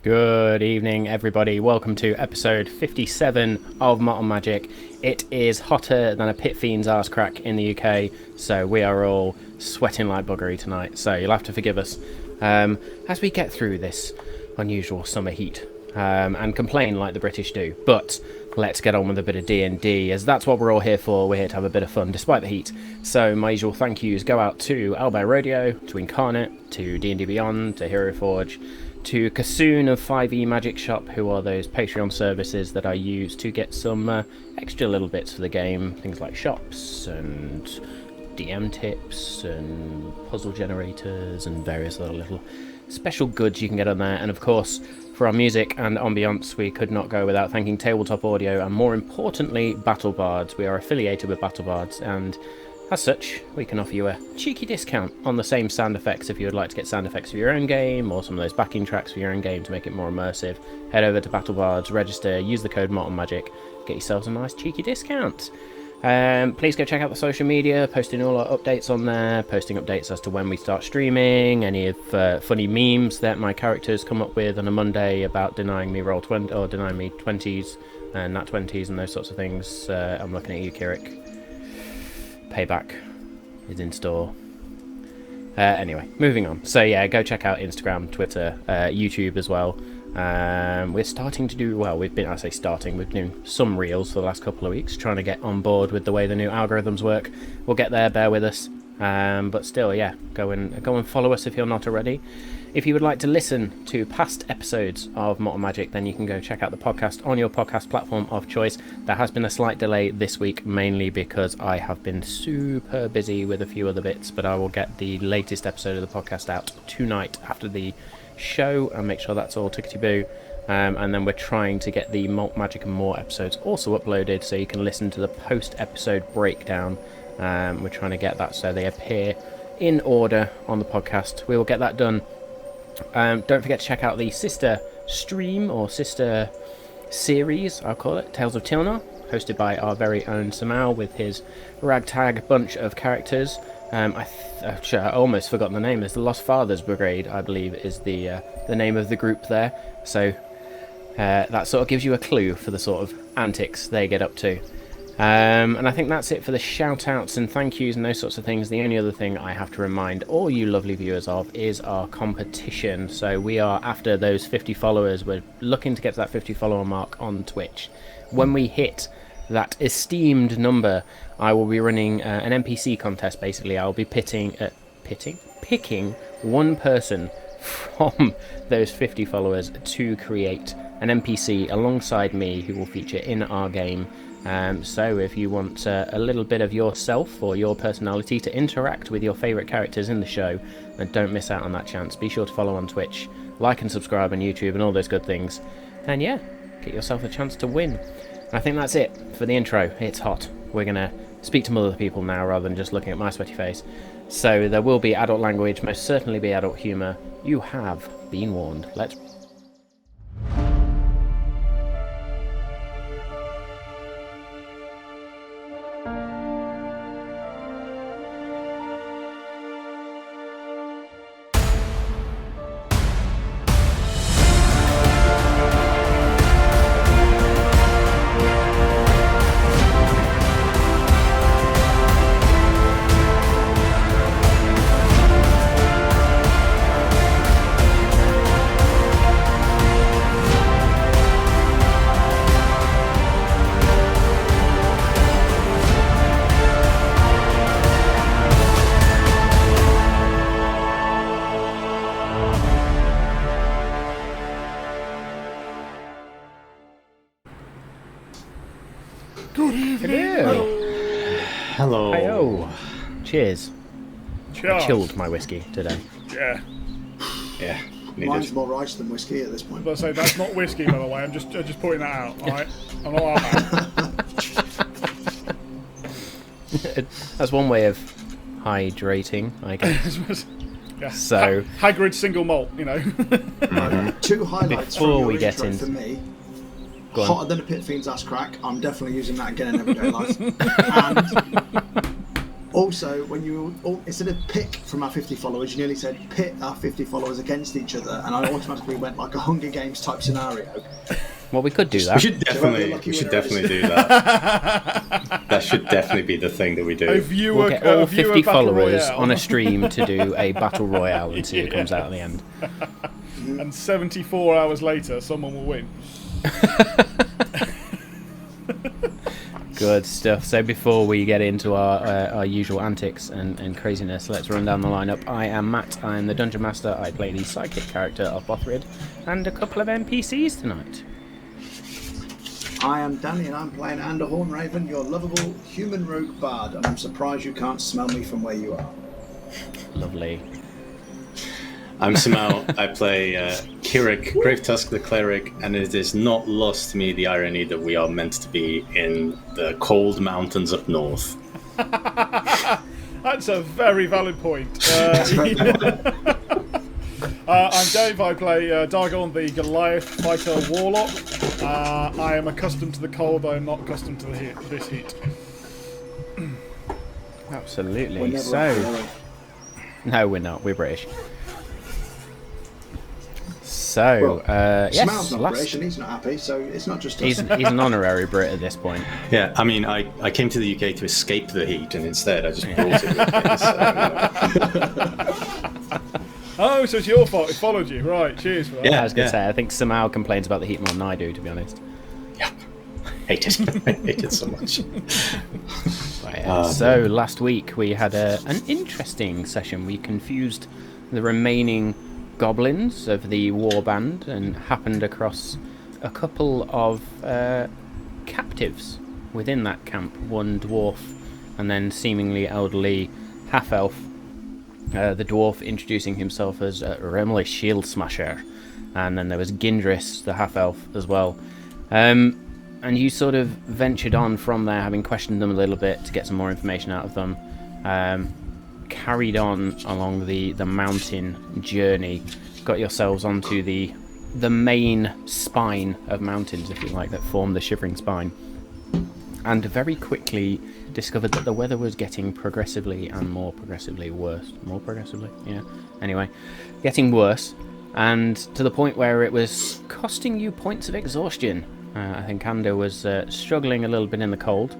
Good evening, everybody. Welcome to episode 57 of Malt Magic. It is hotter than a pit fiend's arse crack in the UK, so we are all sweating like buggery tonight. So you'll have to forgive us as we get through this unusual summer heat and complain like the British do. But let's get on with a bit of D&D, as that's what we're all here for. We're here to have a bit of fun despite the heat. So my usual thank yous go out to Owlbear Radio, to Incarnate, to D&D Beyond, to Hero Forge, to Kassoon of 5e Magic Shop, who are those Patreon services that I use to get some extra little bits for the game, things like shops and DM tips and puzzle generators and various other little special goods you can get on there. And of course, for our music and ambience, we could not go without thanking Tabletop Audio and, more importantly, Battle Bards. We are affiliated with Battle Bards, and as such, we can offer you a cheeky discount on the same sound effects if you would like to get sound effects for your own game, or some of those backing tracks for your own game to make it more immersive. Head over to Battle Bards, register, use the code MaltMagic, get yourselves a nice cheeky discount. Please go check out the social media, posting all our updates on there, posting updates as to when we start streaming, any of funny memes that my characters come up with on a Monday about denying me roll 20 or denying me 20s and nat 20s and those sorts of things. I'm looking at you, Kirik. Payback is in store. Anyway, moving on. So yeah, go check out Instagram, Twitter, YouTube as well. We're starting to do well. We've been doing some reels for the last couple of weeks, trying to get on board with the way the new algorithms work. We'll get there, bear with us. But still, yeah, go and follow us if you're not already. If you would like to listen to past episodes of Malt Magic, then you can go check out the podcast on your podcast platform of choice. There has been a slight delay this week, mainly because I have been super busy with a few other bits, but I will get the latest episode of the podcast out tonight after the show and make sure that's all tickety-boo. And then we're trying to get the Malt Magic and More episodes also uploaded so you can listen to the post-episode breakdown. We're trying to get that so they appear in order on the podcast. We will get that done. Don't forget to check out the sister stream, or sister series, I'll call it, Tales of Tilnar, hosted by our very own Samal with his ragtag bunch of characters. I almost forgotten the name. It's the Lost Fathers Brigade, I believe, is the name of the group there. So that sort of gives you a clue for the sort of antics they get up to. And I think that's it for the shout-outs and thank yous and those sorts of things. The only other thing I have to remind all you lovely viewers of is our competition. So we are after those 50 followers. We're looking to get to that 50 follower mark on Twitch. When we hit that esteemed number, I will be running an NPC contest. Basically, I'll be picking one person from those 50 followers to create an NPC alongside me who will feature in our game. So if you want a little bit of yourself or your personality to interact with your favourite characters in the show, then don't miss out on that chance. Be sure to follow on Twitch, like and subscribe on YouTube and all those good things. And yeah, get yourself a chance to win. And I think that's it for the intro. It's hot. We're going to speak to other people now rather than just looking at my sweaty face. So there will be adult language, most certainly be adult humour. You have been warned. Let's... Cheers. I chilled my whiskey today. Yeah. Yeah. Mine's more rice than whiskey at this point. But I say that's not whiskey, by the way. I'm just pointing that out. All right. I'm not that. That's one way of hydrating, I guess. Yeah. So Hagrid single malt, you know. Two highlights Before from we your get intro into- for me. Go on. Hotter than a pit fiend's ass crack. I'm definitely using that again in everyday life. And Also, when you instead of pick from our 50 followers, you nearly said pit our 50 followers against each other, and I automatically went like a Hunger Games type scenario. Well, we could do that. We should definitely do that. That should definitely be the thing that we do. We'll get all 50 followers on a stream to do a battle royale and see who comes out at the end. And 74 hours later, someone will win. Good stuff. So before we get into our usual antics and craziness, let's run down the lineup. I am Matt. I am the Dungeon Master. I play the psychic character of Bothrid and a couple of NPCs tonight. I am Danny, and I'm playing Ander Hornraven, your lovable human rogue bard, and I'm surprised you can't smell me from where you are. Lovely. I'm Samal. I play Kirik, Gravetusk the Cleric, and it is not lost to me the irony that we are meant to be in the cold mountains up north. That's a very valid point. I'm Dave. I play Dagon the Goliath fighter warlock. I am accustomed to the cold. I am not accustomed to this heat. Absolutely. So, no, we're not. We're British. So, yes, Smal's not British and he's not happy, so it's not just us. He's an honorary Brit at this point. Yeah, I mean, I came to the UK to escape the heat, and instead I just brought it with me. Oh, so it's your fault. It followed you, right? Cheers for that. Yeah, I was going to say, I think Samal complains about the heat more than I do, to be honest. Yeah, hate it. I hate it so much. Right, so last week we had an interesting session. We confused the remaining goblins of the warband and happened across a couple of captives within that camp. One dwarf and then seemingly elderly half-elf. The dwarf introducing himself as Remley Shield Smasher, and then there was Gindris, the half-elf, as well. And you sort of ventured on from there, having questioned them a little bit to get some more information out of them. Carried on along the mountain journey, got yourselves onto the main spine of mountains, if you like, that form the Shivering Spine, and very quickly discovered that the weather was getting progressively and more progressively worse. More progressively? Yeah. Anyway, getting worse, and to the point where it was costing you points of exhaustion. I think Ander was struggling a little bit in the cold,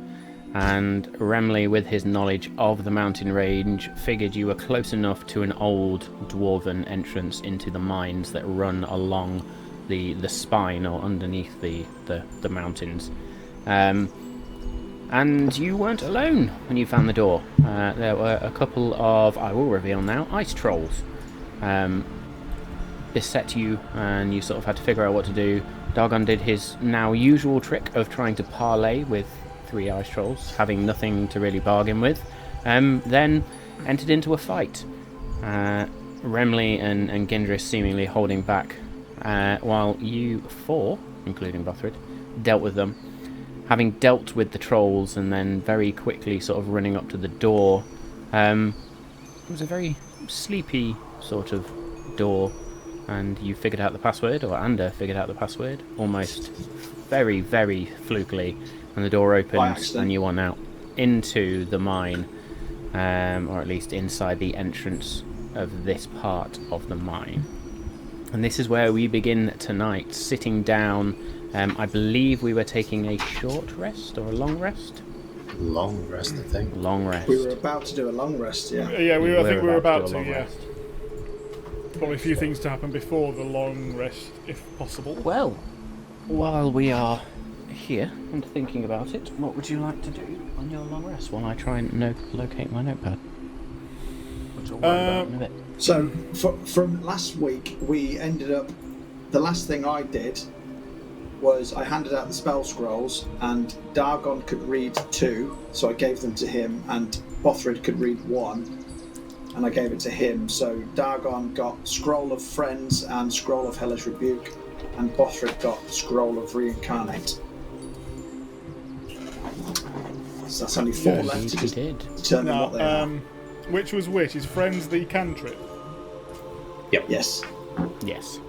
and Remley, with his knowledge of the mountain range, figured you were close enough to an old dwarven entrance into the mines that run along the spine or underneath the mountains. And you weren't alone when you found the door. There were a couple of, I will reveal now, ice trolls beset you, and you sort of had to figure out what to do. Dagon did his now usual trick of trying to parley with 3 ice trolls, having nothing to really bargain with, then entered into a fight. Remley and Gindris seemingly holding back, while you 4, including Bothrid, dealt with them. Having dealt with the trolls and then very quickly sort of running up to the door, it was a very sleepy sort of door, and you figured out the password, or Ander figured out the password, almost very, very flukily, and the door opened and you are now into the mine, or at least inside the entrance of this part of the mine. And this is where we begin tonight, sitting down. I believe we were taking a short rest or a long rest? Long rest, I think. Long rest. We were about to do a long rest, yeah. Yeah, I think we were about to, yeah. Rest. Probably a few things to happen before the long rest, if possible. Well, while we are here and thinking about it, what would you like to do on your long rest while I try and locate my notepad? Which I'll worry about in a bit. So, from last week, we ended up... The last thing I did was I handed out the spell scrolls, and Dagon could read 2, so I gave them to him, and Bothrid could read 1, and I gave it to him. So Dagon got Scroll of Friends and Scroll of Hellish Rebuke, and Bothrid got Scroll of Reincarnate. So that's only 4 left to just determine what they are. Which was which? Is Friends the cantrip? Yep. Yes. Yes.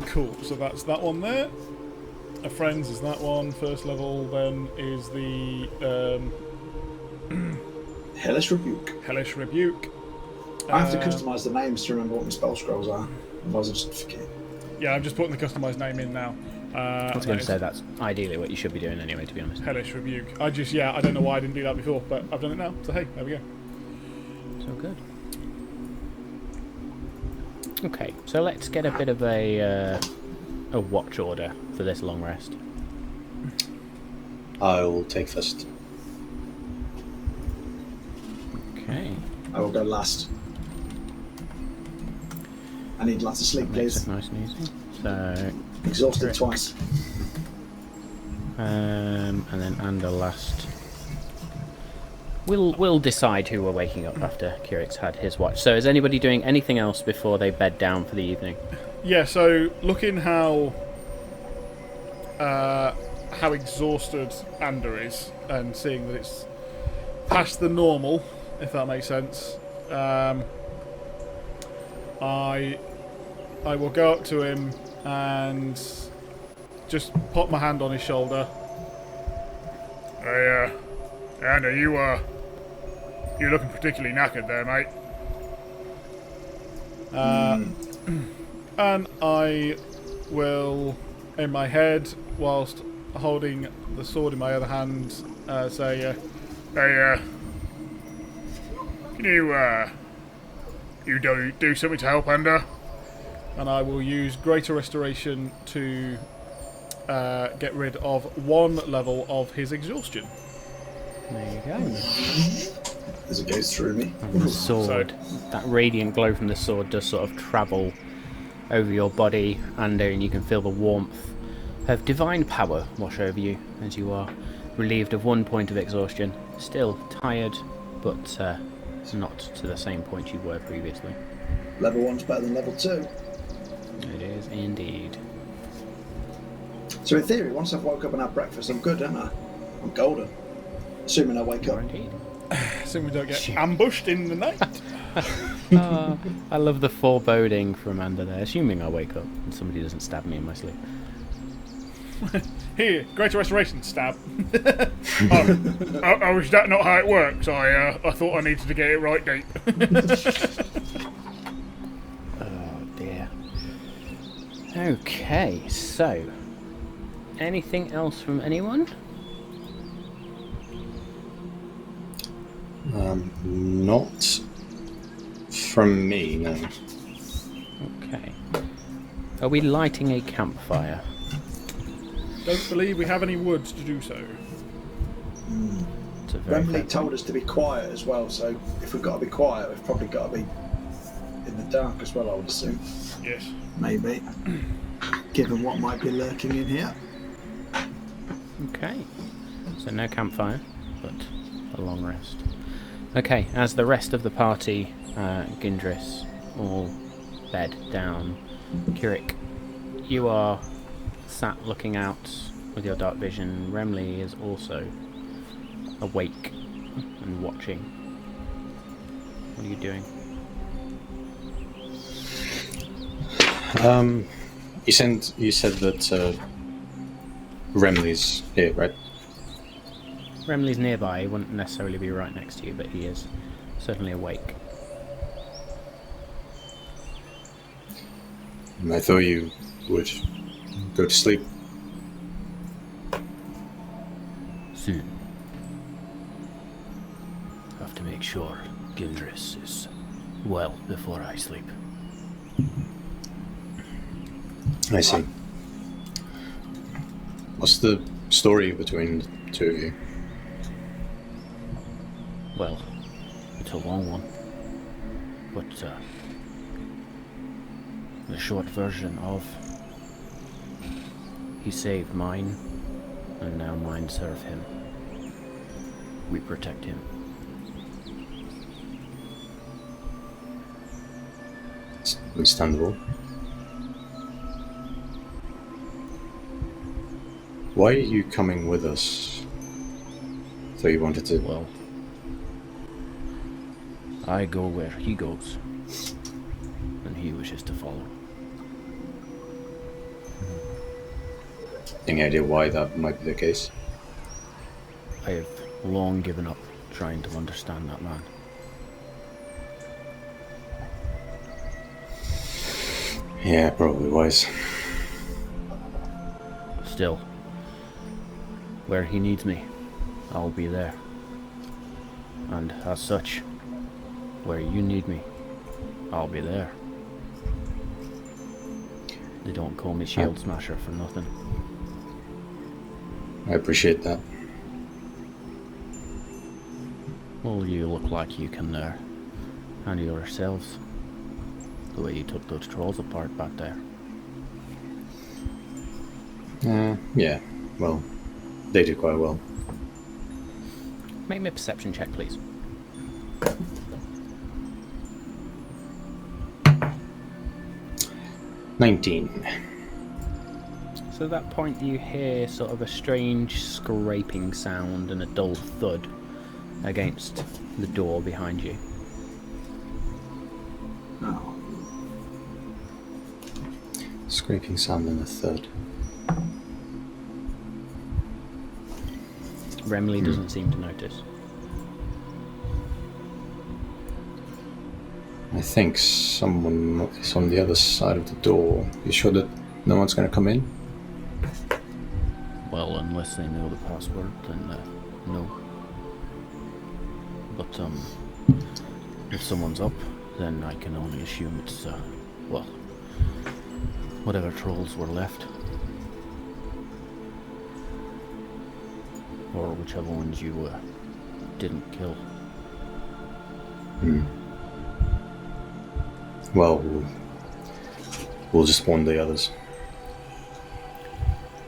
Cool, so that's that one there. A Friends is that one. First level then is the Hellish Rebuke. Hellish Rebuke. I have to customise the names to remember what my spell scrolls are. Otherwise I just forget. Yeah, I'm just putting the customised name in now. I was going to say that's ideally what you should be doing anyway, to be honest. Hellish Rebuke. I don't know why I didn't do that before, but I've done it now. So hey, there we go. So good. Okay, so let's get a bit of a watch order for this long rest. I'll take first. Okay. I will go last. I need lots of sleep, Makes please. it nice and easy. So, Exhausted Correct. twice. and then Ander last. We'll decide who we're waking up after Kirik's had his watch. So is anybody doing anything else before they bed down for the evening? Yeah, so looking how exhausted Ander is, and seeing that it's past the normal, if that makes sense, I will go up to him and just pop my hand on his shoulder. Hey, Ander, you're looking particularly knackered there, mate. And I will, in my head, whilst holding the sword in my other hand, say, "Hey, can you do something to help, Ander?" And I will use Greater Restoration to get rid of 1 level of his exhaustion. There you go. As it goes through me. And the sword, that radiant glow from the sword does sort of travel over your body, Ander, and you can feel the warmth of divine power wash over you as you are relieved of 1 point of exhaustion. Still tired, but not to the same point you were previously. Level 1's better than level 2. It is indeed. So in theory, once I've woke up and had breakfast, I'm good, aren't I? I'm golden. Assuming I wake up. Indeed. So we don't get ambushed in the night. I love the foreboding from Ander there, assuming I wake up and somebody doesn't stab me in my sleep. Here, Greater Restoration, stab. Oh, is that not how it works? I thought I needed to get it right deep. Oh dear. Okay, so anything else from anyone? Not from me, no. Okay. Are we lighting a campfire? Don't believe we have any woods to do so. It's a very Remley fair told point. us to be quiet as well, so if we've got to be quiet, we've probably got to be in the dark as well, I would assume. Yes. Maybe. Given what might be lurking in here. Okay. So no campfire, but a long rest. Okay, as the rest of the party, Gindris, all bed down, Kirik, you are sat looking out with your dark vision. Remley is also awake and watching. What are you doing? You said that Remley's here, right? Remley's nearby. He wouldn't necessarily be right next to you, but he is certainly awake. I thought you would go to sleep. Soon. Have to make sure Gindris is well before I sleep. I see. What's the story between the two of you? Well, it's a long one, but the short version of he saved mine, and now mine serve him. We protect him. It's understandable. Why are you coming with us? So you wanted to... Well, I go where he goes, and he wishes to follow. Any idea why that might be the case? I have long given up trying to understand that man. Yeah, probably wise. Still, where he needs me, I'll be there. And as such, where you need me, I'll be there. They don't call me Shield Smasher for nothing. I appreciate that. Well, you look like you can handle yourselves. The way you took those trolls apart back there. Yeah, well, they do quite well. Make me a perception check, please. "19." So at that point you hear sort of a strange scraping sound and a dull thud against the door behind you. Oh. Scraping sound and a thud. Remley doesn't seem to notice. I think someone is on the other side of the door. You sure that no one's going to come in? Well, unless they know the password, then no. But if someone's up, then I can only assume it's well, whatever trolls were left, or whichever ones you didn't kill. Well, we'll just warn the others.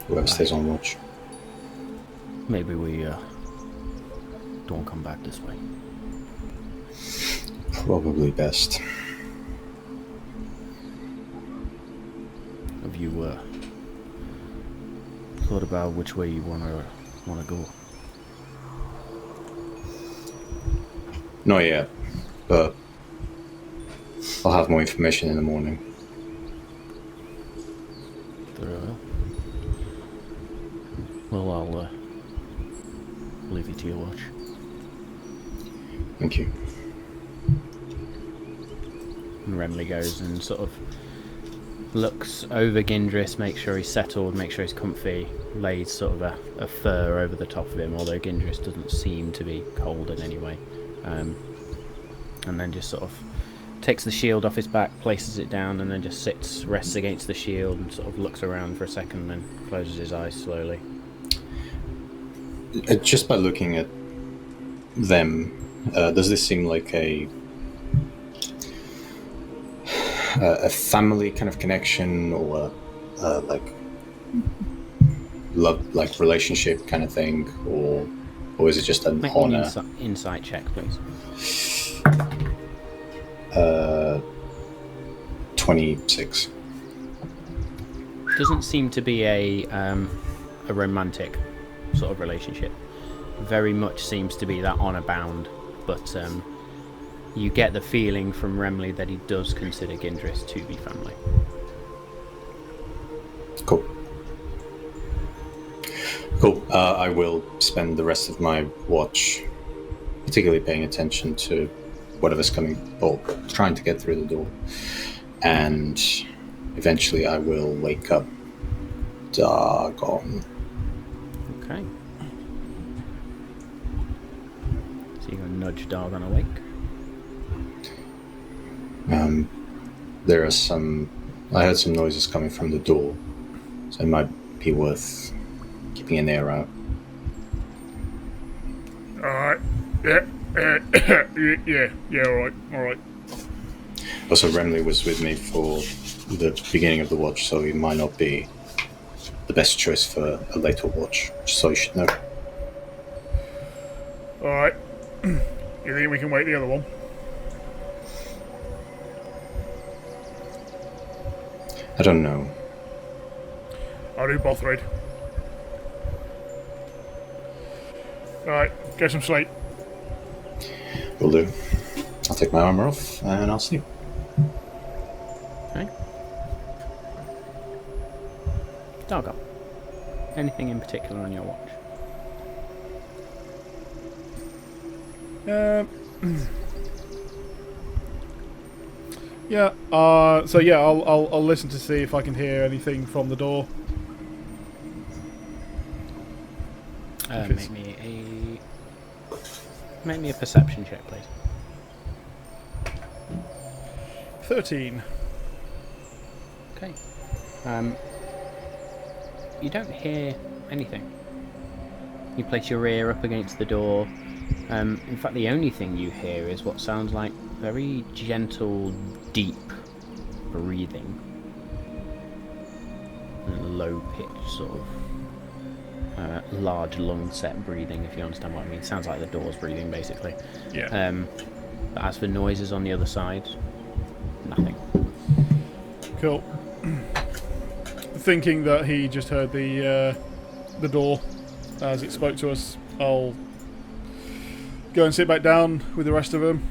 Whoever stays on watch. Maybe we don't come back this way. Probably best. Have you thought about which way you wanna go? Not yet, but I'll have more information in the morning. Very well. Well, I'll leave you to your watch. Thank you. And Remley goes and sort of looks over Gindris, makes sure he's settled, makes sure he's comfy, lays sort of a fur over the top of him, although Gindris doesn't seem to be cold in any way. And then just sort of takes the shield off his back, places it down, and then just rests against the shield and sort of looks around for a second, then closes his eyes slowly. Just by looking at them, does this seem like a family kind of connection, or like love, like relationship kind of thing, or is it just an Make honor? me an insight check, please. 26. Doesn't seem to be a romantic sort of relationship. Very much seems to be that honor bound, but you get the feeling from Remley that he does consider Gindris to be family. Cool. I will spend the rest of my watch particularly paying attention to whatever's coming, or trying to get through the door. And eventually I will wake up Dagon. Okay. So you're going to nudge Dagon awake? There are I heard some noises coming from the door, so it might be worth keeping an ear out. Alright. Yeah, alright. Also, Remley was with me for the beginning of the watch, so he might not be the best choice for a later watch, just so you should know. Alright. You think we can wait the other one? I don't know. I'll do both, Red. Alright, get some sleep. Will do. I'll take my armor off and I'll sleep. Okay. Dagon, anything in particular on your watch? Yeah. So yeah, I'll listen to see if I can hear anything from the door. Make me a perception check, please. 13. Okay. You don't hear anything. You place your ear up against the door. In fact, the only thing you hear is what sounds like very gentle, deep breathing. And low-pitched, sort of large lung-set breathing, if you understand what I mean. Sounds like the door's breathing, basically. Yeah. But as for noises on the other side, nothing. Cool. Thinking that he just heard the door as it spoke to us, I'll go and sit back down with the rest of them.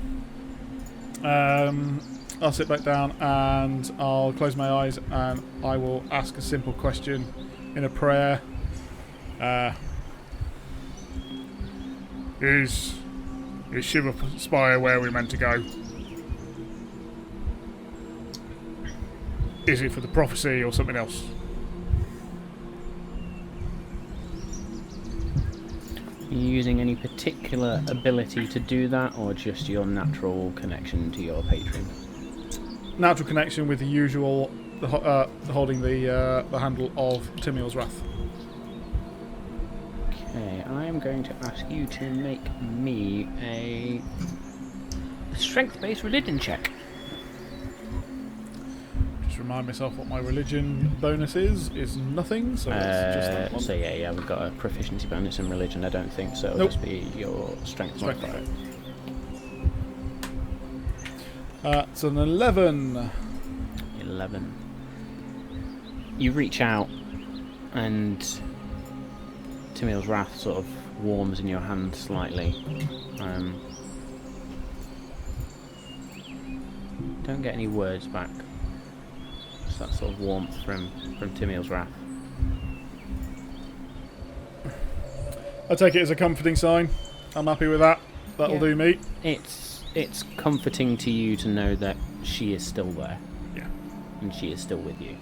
I'll sit back down and I'll close my eyes and I will ask a simple question in a prayer. Is Shiverspire where we're meant to go? Is it for the prophecy or something else? Are you using any particular ability to do that, or just your natural connection to your patron? Natural connection with the usual, holding the handle of Timiel's Wrath. Okay, I am going to ask you to make me a strength-based religion check. Just remind myself what my religion bonus is nothing, so it's just that one. So yeah, we've got a proficiency bonus in religion. I don't think so. It'll Nope. just be your strength modifier. It's an 11. 11. You reach out, and Timiel's Wrath sort of warms in your hand slightly. Don't get any words back. Just that sort of warmth from Timiel's Wrath. I take it as a comforting sign. I'm happy with that. That'll do me. It's comforting to you to know that she is still there. Yeah. And she is still with you.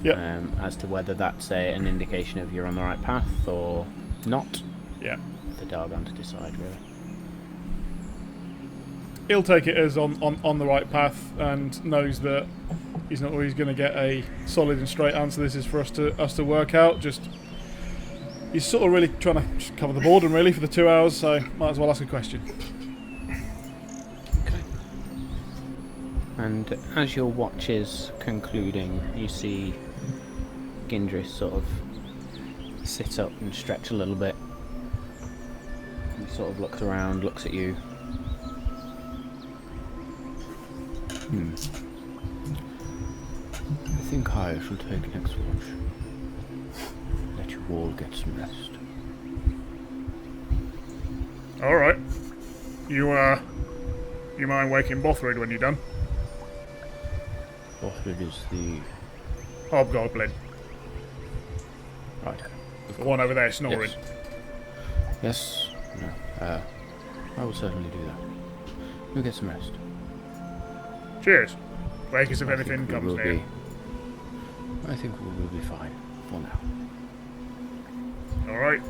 Yeah. As to whether that's an indication of you're on the right path or not, Yeah. for Dargon to decide, really. He'll take it as on the right path and knows that he's not always going to get a solid and straight answer. This is for us to work out. Just he's sort of really trying to just cover the boredom really for the 2 hours, so might as well ask a question. Okay. And as your watch is concluding, you see Gindris sort of sit up and stretch a little bit. He sort of looks around, looks at you. I think I shall take next watch. Let you all get some rest. All right. You mind waking Bothrid when you're done? Bothrid is the... Hobgoblin. Right. The one over there snoring. Yes. No. I will certainly do that. You'll get some rest. Cheers. Wake us if I anything think we comes will near. I think we will be fine for now. All right.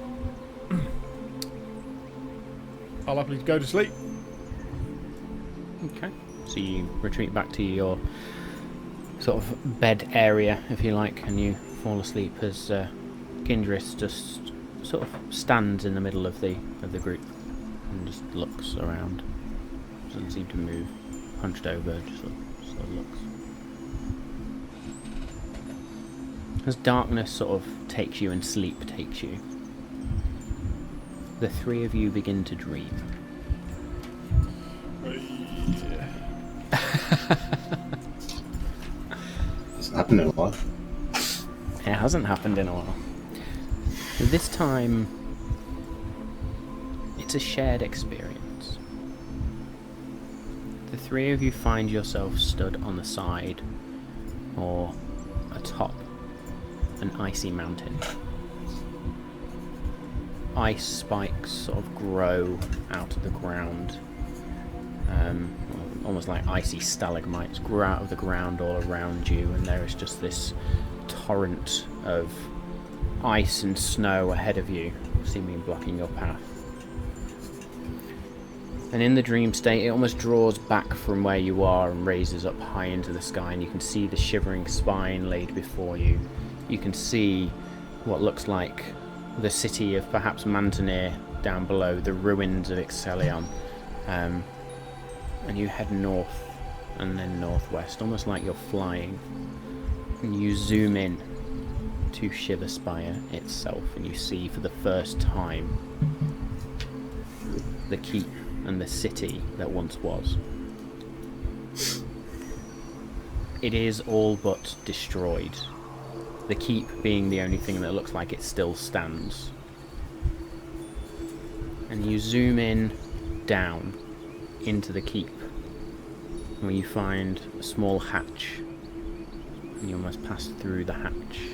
I'll happily go to sleep. Okay. So you retreat back to your sort of bed area, if you like, and you fall asleep as Gindris just sort of stands in the middle of the group and just looks around. Doesn't seem to move. Hunched over, just sort of looks. As darkness sort of takes you and sleep takes you, the three of you begin to dream. Hasn't happened in a while. It hasn't happened in a while. This time, it's a shared experience. The three of you find yourself stood on the side or atop an icy mountain. ice spikes sort of grow out of the ground. Almost like icy stalagmites grow out of the ground all around you, and there is just this torrent of ice and snow ahead of you, seemingly blocking your path. And in the dream state, it almost draws back from where you are and raises up high into the sky, and you can see the shivering spine laid before you. You can see what looks like the city of perhaps Mantinir down below, the ruins of Ixelion. And you head north and then northwest, almost like you're flying. And you zoom in to Shiverspire itself, and you see for the first time the keep and the city that once was. It is all but destroyed. The keep being the only thing that looks like it still stands. And you zoom in down into the keep, where you find a small hatch, and you almost pass through the hatch.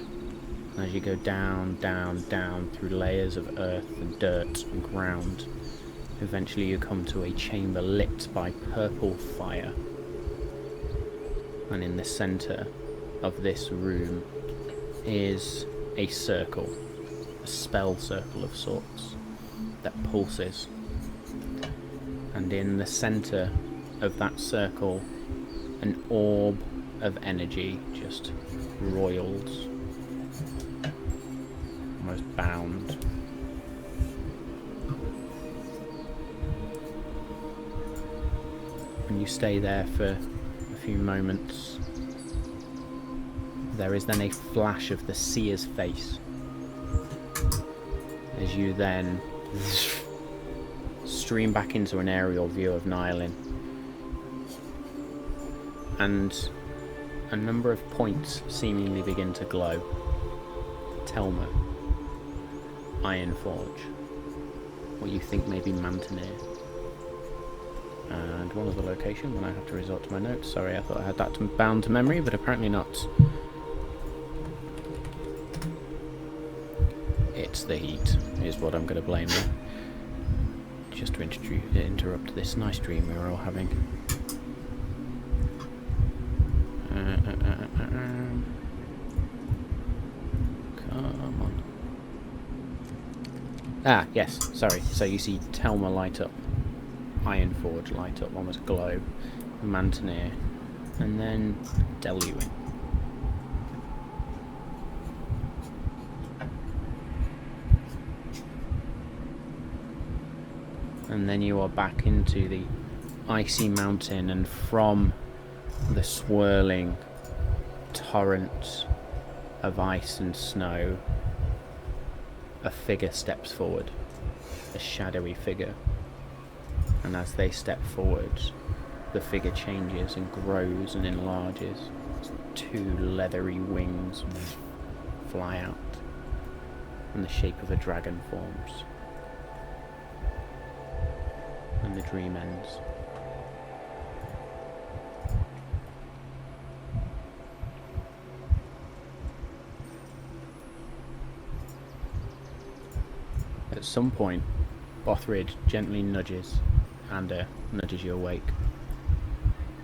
And as you go down, down, down through layers of earth and dirt and ground, eventually you come to a chamber lit by purple fire. And in the centre of this room is a circle, a spell circle of sorts, that pulses. And in the centre of that circle, an orb of energy just roils, almost bound. And you stay there for a few moments. There is then a flash of the seer's face, as you then stream back into an aerial view of Nylin, and a number of points seemingly begin to glow. Telma, Ironforge, what you think may be Mantinir, and one other location when I have to resort to my notes. Sorry, I thought I had that bound to memory, but apparently not. It's the heat, is what I'm going to blame there. Just to interrupt this nice dream we were all having. Come on. Ah, yes, sorry. So you see Telma light up, Ironforge light up, almost glow, Mantinir, and then Deluin. And then you are back into the icy mountain, and from the swirling torrent of ice and snow, a figure steps forward, a shadowy figure. And as they step forward, the figure changes and grows and enlarges. Two leathery wings fly out, and the shape of a dragon forms. And the dream ends. At some point, Bothrid gently nudges and nudges you awake.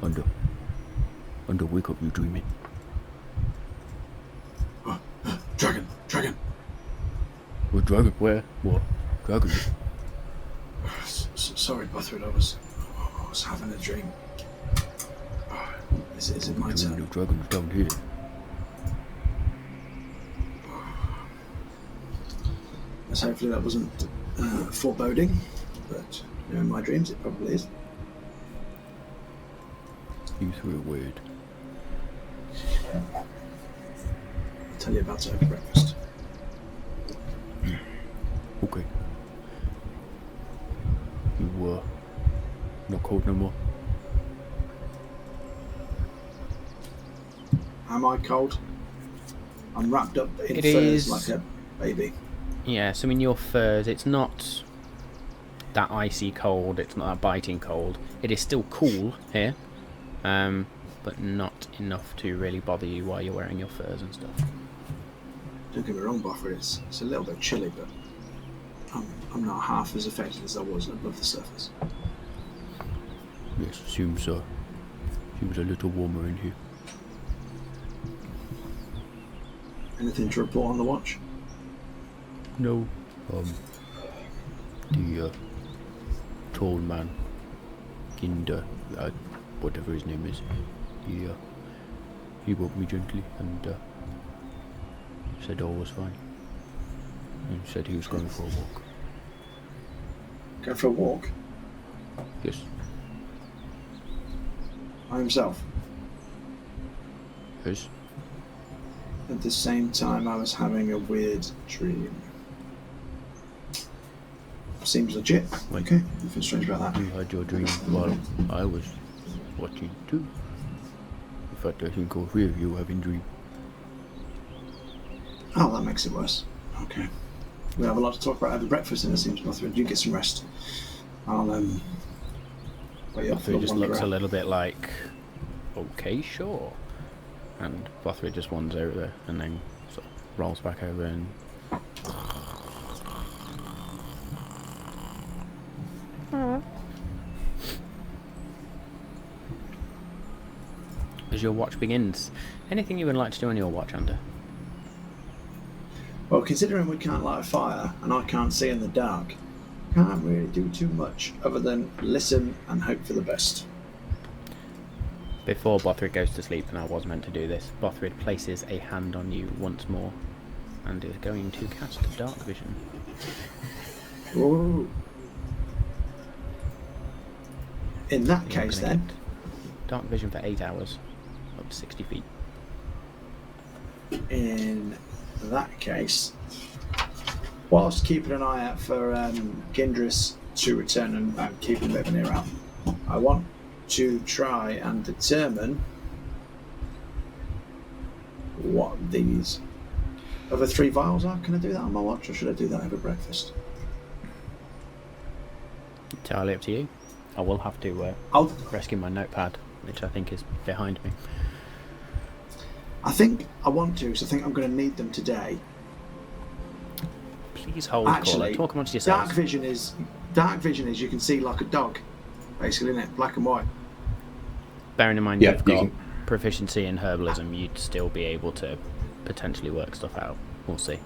Under, wake up, you dreaming. Dragon. What dragon? Where? What? Dragon? Sorry, Bothrid, I was having a dream. Is it my turn? Dragons down here. Let's hopefully that wasn't foreboding, but in my dreams it probably is. You threw a word. I'll tell you about it over breakfast. Okay. You not cold no more? Am I cold? I'm wrapped up in It furs is like a baby. Yeah, so in your furs, it's not that icy cold, it's not that biting cold. It is still cool here, but not enough to really bother you while you're wearing your furs and stuff. Don't get me wrong, Bothrid, it's a little bit chilly, but I'm not half as affected as I was above the surface. Yes, seems a little warmer in here. Anything to report on the watch? No. The tall man, Ginder, whatever his name is, he woke me gently and said all was fine. And said he was going for a walk. Go for a walk? Yes. By himself? Yes. At the same time, I was having a weird dream. Seems legit. Wait. Okay, nothing strange about that. You had your dream while I was watching too. In fact, I think all three of you were having dream. Oh, that makes it worse. Okay. We have a lot to talk about over breakfast, and it seems, Bothrid. You get some rest. I'll wait up for Bothrid just wander looks a out. little bit like, okay, sure. And Bothrid just wanders over there and then sort of rolls back over and... As your watch begins, anything you would like to do on your watch, Under? Well, considering we can't light a fire and I can't see in the dark, can't really do too much other than listen and hope for the best. Before Bothrid goes to sleep, and I was meant to do this, Bothrid places a hand on you once more and is going to cast Dark Vision. Ooh. In that You're case, gonna then, get Dark Vision for 8 hours, up to 60 feet. in that case, whilst keeping an eye out for Gindris to return and keeping a bit of an ear out, I want to try and determine what these other 3 vials are. Can I do that on my watch, or should I do that over breakfast? Entirely up to you. I will have to I'll rescue my notepad, which I think is behind me. I think I want to, because I think I'm going to need them today. Please hold, caller. Actually, Talk amongst yourselves. dark vision is you can see like a dog, basically, isn't it? Black and white. Bearing in mind Yeah, you've you got can- proficiency in herbalism, you'd still be able to potentially work stuff out. We'll see.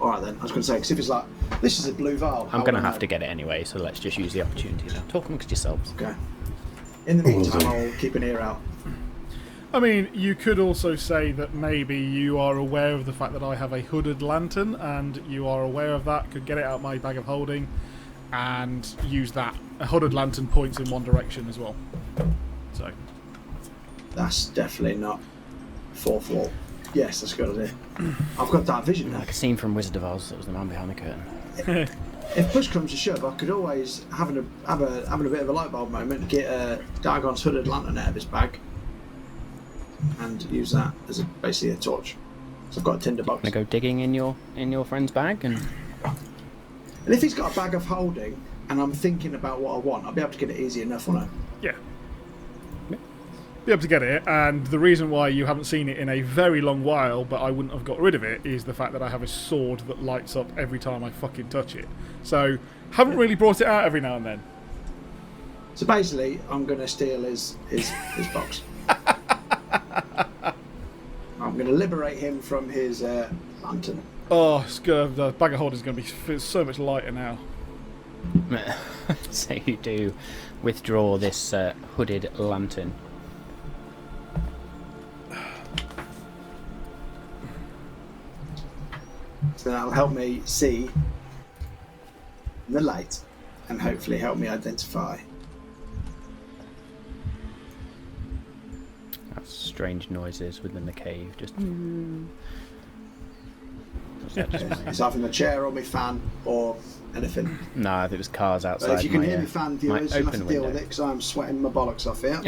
All right then. I was going to say, because if it's like this is a blue vial, I'm going to have to get it anyway, so let's just use the opportunity now. Talk amongst yourselves. Okay. In the meantime, I'll keep an ear out. I mean, you could also say that maybe you are aware of the fact that I have a hooded lantern, and you are aware of that, could get it out my bag of holding, and use that. A hooded lantern points in one direction as well. So, That's definitely not fourth wall. Yes, that's a good idea. I've got dark vision now. Like a scene from Wizard of Oz, that was the man behind the curtain. If push comes to shove, I could always having a bit of a light bulb moment, get Dargon's hooded lantern out of his bag, and use that as basically a torch. So I've got a tinder box. Gonna go digging in your friend's bag, and And if he's got a bag of holding, and I'm thinking about what I want, I'll be able to get it easy enough, won't I? yeah. Be able to get it, and the reason why you haven't seen it in a very long while, but I wouldn't have got rid of it, is the fact that I have a sword that lights up every time I fucking touch it. So, haven't really brought it out every now and then. So basically, I'm going to steal his box. I'm going to liberate him from his lantern. Oh, the bag of holding is going to be so much lighter now. so you do withdraw this hooded lantern. So that'll help me see the light and hopefully help me identify. That's strange noises within the cave. Just. It's either my chair or my fan or anything. No, I think it was cars outside. But if you can my, hear me fan, viewers, you'll have to open deal window. with it because I'm sweating my bollocks off here.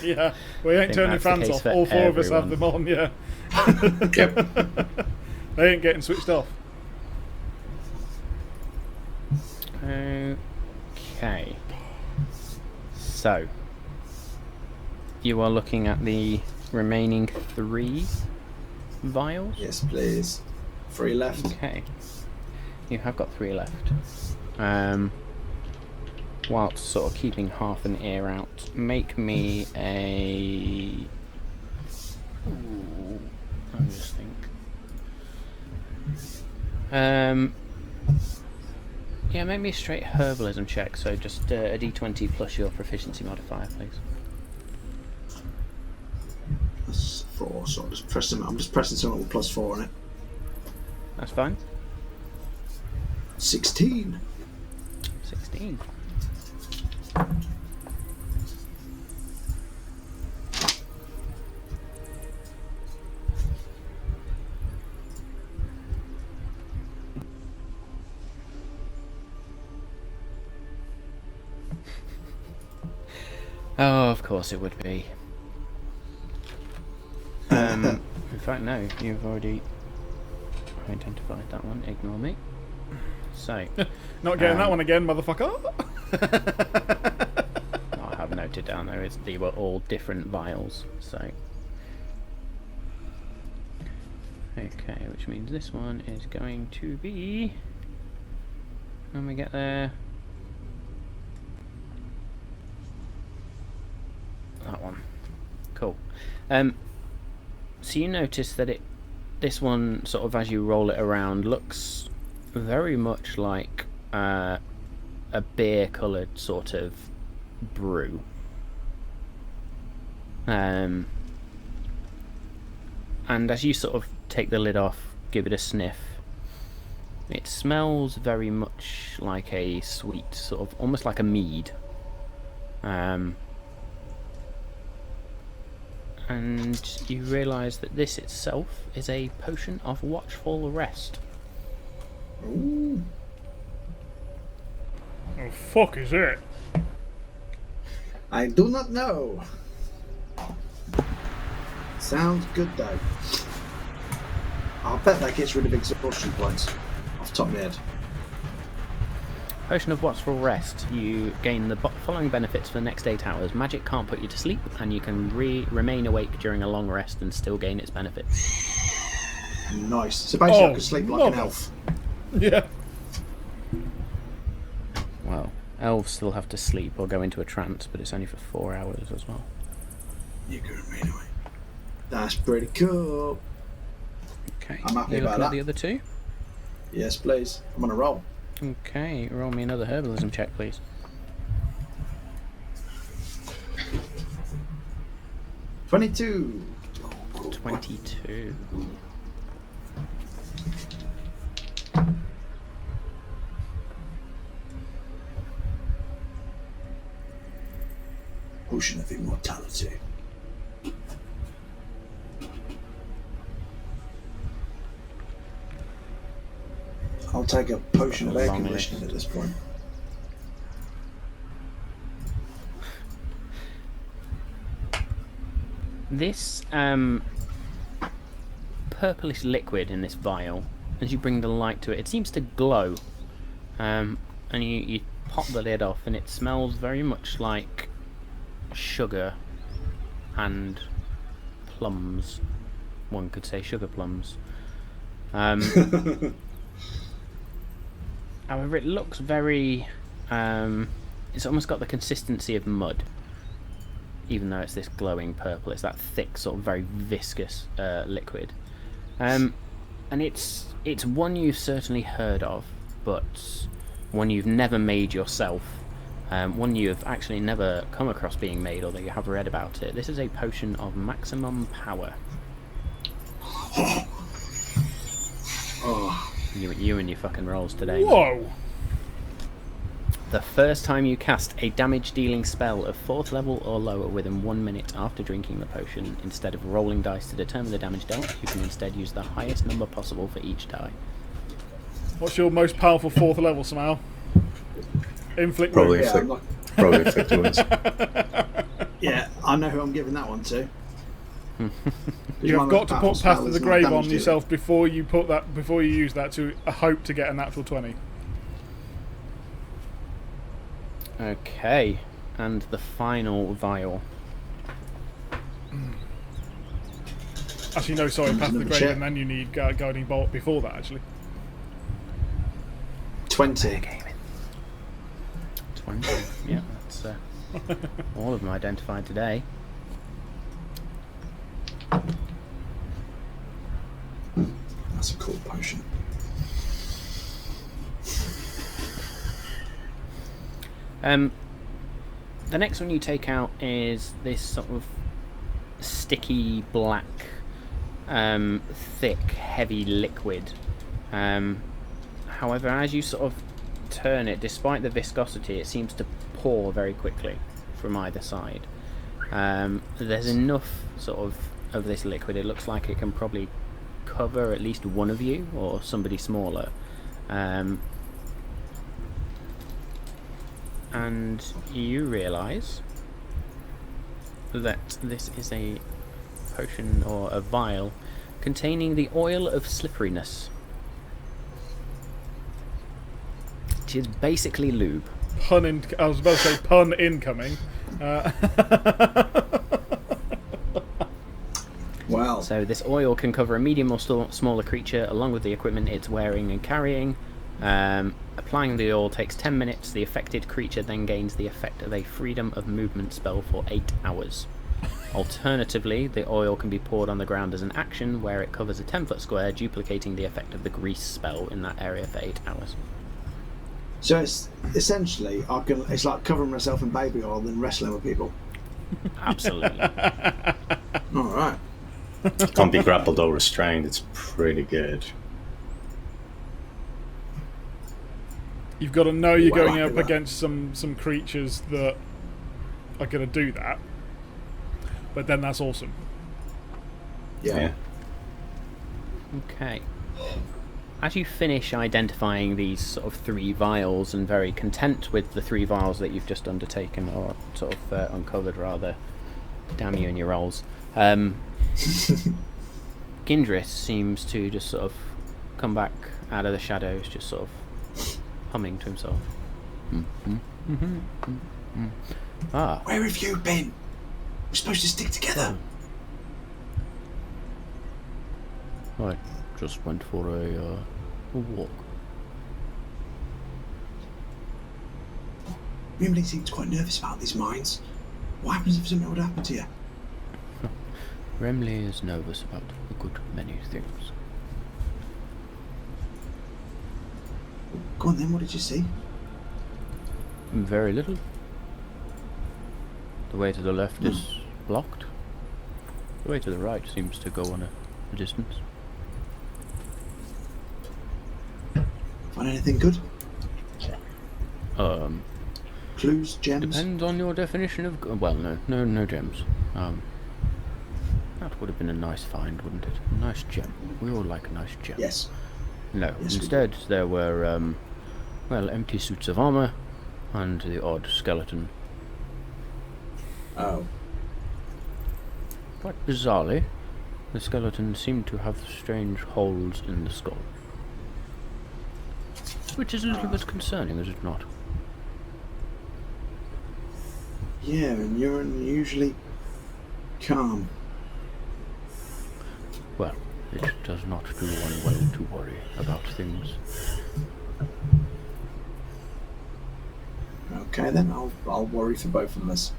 Yeah, we ain't think turning that's the fans case off. for All 4 of us have them everyone. on, yeah. Yep. They ain't getting switched off. Okay. So, you are looking at the remaining 3 vials? Yes, please. 3 left. Okay. You have got 3 left. Whilst sort of keeping half an ear out, make me a... Ooh, let me just think. Yeah, make me a straight herbalism check, so just a d20 plus your proficiency modifier, please. That's 4, so I'm just pressing something with +4 on it. That's fine. 16. 16. Oh, of course it would be. In fact, no, you've already identified that one. Ignore me. So, Not getting that one again, motherfucker. I have noted down there is they were all different vials. So, okay, which means this one is going to be when we get there. That one. Cool. So you notice that this one, sort of as you roll it around, looks very much like a beer-coloured sort of brew. And as you sort of take the lid off, give it a sniff, it smells very much like a sweet, sort of almost like a mead. And you realise that this itself is a potion of watchful rest. Ooh. Oh, fuck is it? I do not know. Sounds good though. I'll bet that gets rid of exhaustion points off the top of my head. Potion of watchful rest. You gain the following benefits for the next 8 hours. Magic can't put you to sleep, and you can remain awake during a long rest and still gain its benefits. Nice. So basically I could sleep like an elf. Yeah. Well, elves still have to sleep or go into a trance, but it's only for 4 hours as well. You can remain awake. That's pretty cool. Okay. I'm happy You about looking at that. the other 2? Yes, please. I'm on a roll. Okay, roll me another herbalism check, please. 22. 22. Potion of immortality. I'll take a potion of air Long conditioning list. at this point. This purplish liquid in this vial, as you bring the light to it, it seems to glow. And you pop the lid off, and it smells very much like sugar and plums. One could say sugar plums. However, it looks very... it's almost got the consistency of mud. Even though it's this glowing purple, it's that thick, sort of very viscous liquid. And it's one you've certainly heard of, but one you've never made yourself. One you've actually never come across being made, although you have read about it. This is a potion of maximum power. Oh, You and your fucking rolls today. Man. Whoa. The first time you cast a damage-dealing spell of 4th level or lower within 1 minute after drinking the potion, instead of rolling dice to determine the damage dealt, you can instead use the highest number possible for each die. What's your most powerful 4th level, Samal? Inflict Probably wounds. yeah, inflict, probably inflict wounds. yeah, I know who I'm giving that one to. You have got to put Path of the Grave on yourself. yourself before you use that to hope to get a natural 20. Okay, and the final vial. Actually, no, sorry, Path of the Another Grave, check. and then you need Guiding Bolt before that, actually. 20. 20. Yeah, that's all of them identified today. That's a cool potion. The next one you take out is this sort of sticky, black, thick, heavy liquid. However, as you sort of turn it, despite the viscosity, it seems to pour very quickly from either side. There's enough sort of this liquid, it looks like it can probably cover at least one of you or somebody smaller. And you realise that this is a potion or a vial containing the oil of slipperiness, which is basically lube. I was about to say pun incoming. Wow. So this oil can cover a medium or smaller creature along with the equipment it's wearing and carrying. Applying the oil takes 10 minutes. The affected creature then gains the effect of a freedom of movement spell for 8 hours. Alternatively, the oil can be poured on the ground as an action where it covers a 10-foot square, duplicating the effect of the grease spell in that area for 8 hours. So it's essentially, it's like covering myself in baby oil and wrestling with people. Absolutely. All right. Can't be grappled or restrained. It's pretty good. You've got to know you're Well, going up well. against some creatures that are going to do that. But then that's awesome. Yeah. Okay. As you finish identifying these sort of 3 vials and very content with the 3 vials that you've just undertaken, or sort of uncovered rather, damn you and your rolls, Gindris seems to just sort of come back out of the shadows, just sort of humming to himself. Ah, Where have you been? We're supposed to stick together. I just went for a walk. Remley seems quite nervous about these mines. What happens if something would happen to you? Remley is nervous about a good many things. Go on then, what did you see? Very little. The way to the left is blocked. The way to the right seems to go on a distance. Find anything good? Clues, gems? Depends on your definition of well, no gems. That would have been a nice find, wouldn't it? A nice gem. We all like a nice gem. Yes. No. Yes, we Instead, there were empty suits of armor and the odd skeleton. Oh. Quite bizarrely, the skeleton seemed to have strange holes in the skull. Which is a little bit concerning, is it not? Yeah, and you're unusually calm. Well, it does not do one well to worry about things. Okay then, I'll worry for both of us.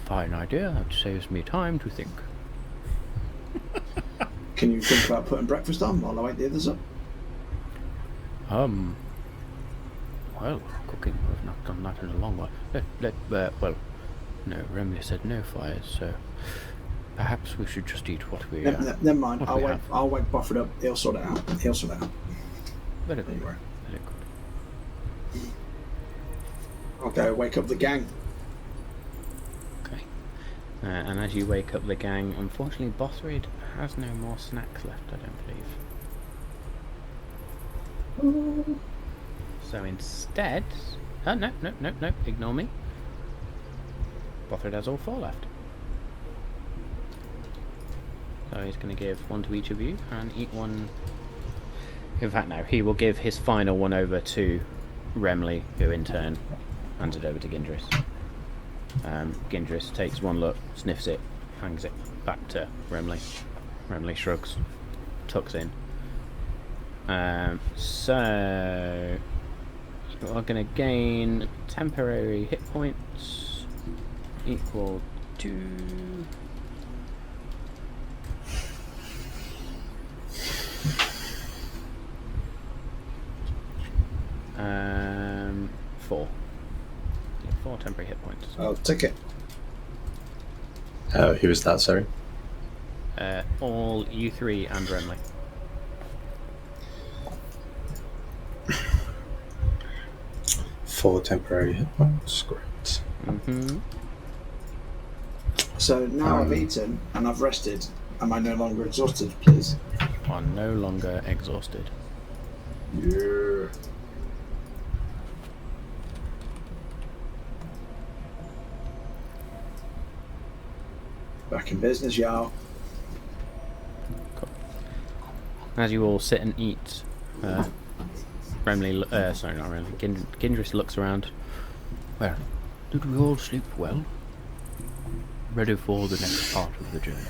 Fine idea, that saves me time to think. Can you think about putting breakfast on while I wake the others up? Well, cooking, I've not done that in a long while. Well, no, Remley said no fires, so perhaps we should just eat what we Never mind, what I'll we wake have. Buffett up, he'll sort it out. Very good, Anyway. very good. I'll go wake up the gang. okay. And as you wake up the gang, unfortunately Bothrid has no more snacks left, I don't believe. So instead... Oh, no, ignore me. Bothrid has all 4 left. So he's going to give 1 to each of you and eat 1... In fact, no, he will give his final one over to Remley, who in turn hands it over to Gindris. Gindris takes 1 look, sniffs it, hangs it back to Remley. Remley shrugs, tucks in. So you are going to gain temporary hit points equal to 4. 4 temporary hit points. I'll take it. Who is that, sorry? All you 3 and Renly. Four temporary hit points. Great. Mm-hmm. So now I've eaten and I've rested. Am I no longer exhausted, please? Are no longer exhausted. Yeah. Back in business, y'all. As you all sit and eat, Remley, sorry, not Remley, Gindris looks around. Well, did we all sleep well? Ready for the next part of the journey.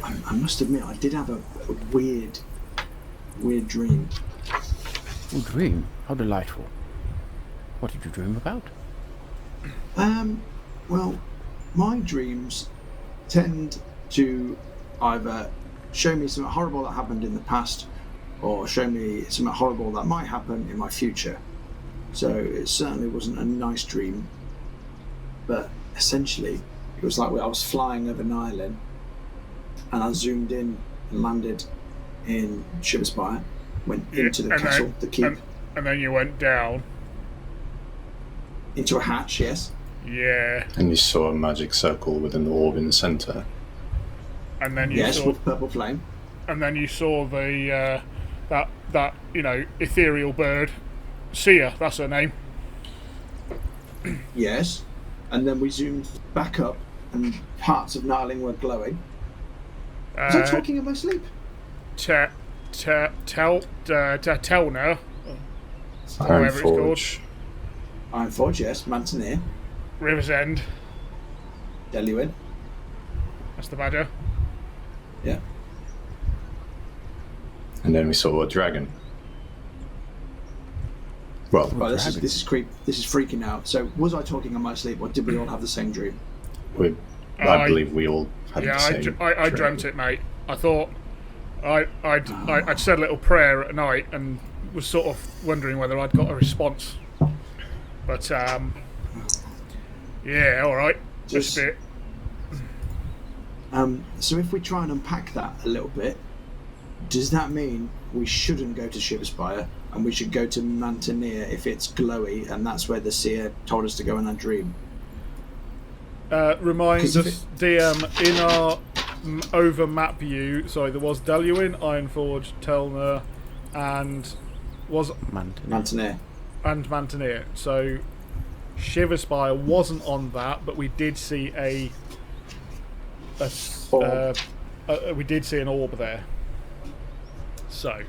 I must admit, I did have a weird dream. Oh, dream? How delightful. What did you dream about? Well, my dreams tend to either show me something horrible that happened in the past or show me something horrible that might happen in my future. So it certainly wasn't a nice dream, but essentially it was like I was flying over an island and I zoomed in and landed in Shiverspire, went into the castle, the keep. And then you went down. Into a hatch, yes. Yeah. And you saw a magic circle with an orb in the centre. And then you yes, saw, with purple flame. And then you saw the that ethereal bird, Sia. That's her name. Yes, and then we zoomed back up, and parts of Narling were glowing. Was I talking in my sleep? Telner, whatever it's called. Ironforge, yes. Mantineer. River's End. Deluin. That's the badger. Yeah. and then we saw a dragon. Well, this is freaking out. So was I talking in my sleep, or did we all have the same dream? I believe we all had the same I dreamt it, mate. I thought I'd said a little prayer at night and was sort of wondering whether I'd got a response. But yeah, all right, just a bit. So if we try and unpack that a little bit, does that mean we shouldn't go to Shiverspire and we should go to Mantineer if it's glowy and that's where the seer told us to go in our dream? Reminds us, DM, in our over map view, sorry, there was Deluin, Ironforge, Telner, and was Mantineer. And Mantineer. So Shiverspire wasn't on that, but we did see we did see an orb there. So,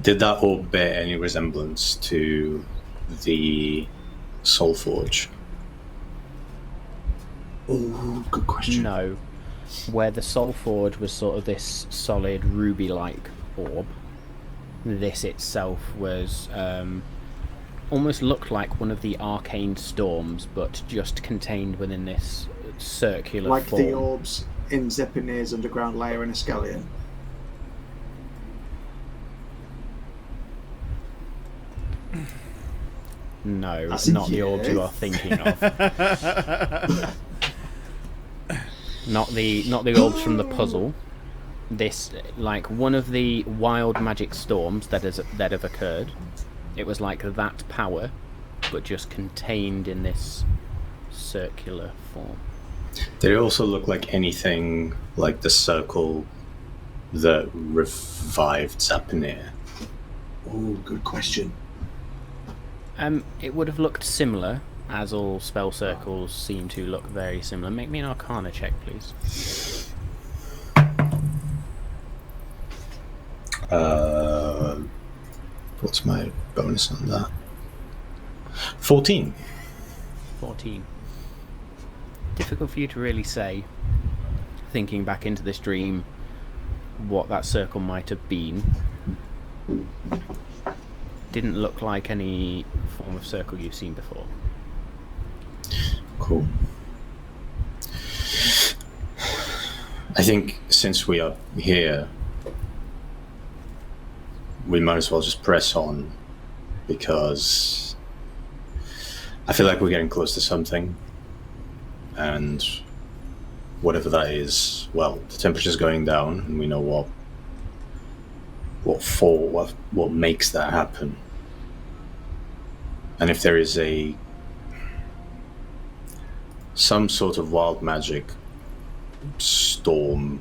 did that orb bear any resemblance to the Soulforge? Oh, good question. No. Where the Soulforge was sort of this solid ruby-like orb, this itself was almost looked like one of the arcane storms, but just contained within this circular like form. The orbs in Zepinir's underground layer in Ascalion. No, not the orbs you are thinking of. Not the orbs from the puzzle. This, like one of the wild magic storms that have occurred. It was like that power, but just contained in this circular form. Did it also look like anything like the circle that revived Zapinir? Oh, good question. It would have looked similar, as all spell circles seem to look very similar. Make me an Arcana check, please. What's my bonus on that? 14. 14. Difficult for you to really say, thinking back into this dream, what that circle might have been. Didn't look like any form of circle you've seen before. Cool. I think since we are here, we might as well just press on, because I feel like we're getting close to something, and whatever that is, well, the temperature's going down, and we know what makes that happen. And if there is some sort of wild magic storm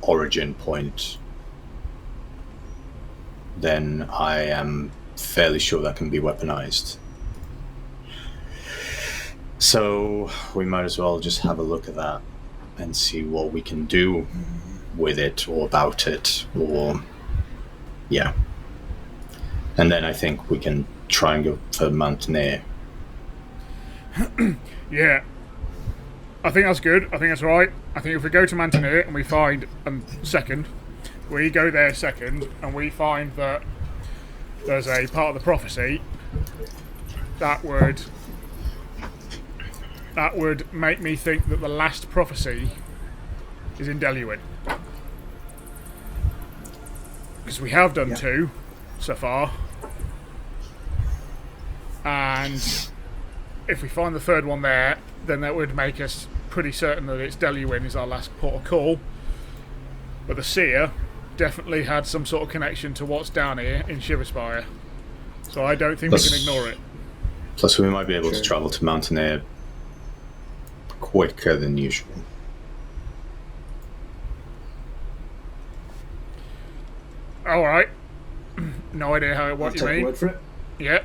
origin point, then I am fairly sure that can be weaponized. So we might as well just have a look at that and see what we can do with it or about it, or yeah. And then I think we can try and go for Mountaineer. Yeah. I think that's good. I think that's right. I think if we go to Mountaineer and we find second, we go there second, and we find that there's a part of the prophecy that would make me think that the last prophecy is in Deluin. Because we have done two so far. And if we find the third one there, then that would make us pretty certain that it's Deluin is our last port of call. But the seer definitely had some sort of connection to what's down here in Shiverspire. So I don't think we can ignore it. Plus we might be able to travel to Mountaineer quicker than usual. Alright. No idea what you mean. I'll take your word for it. Yeah.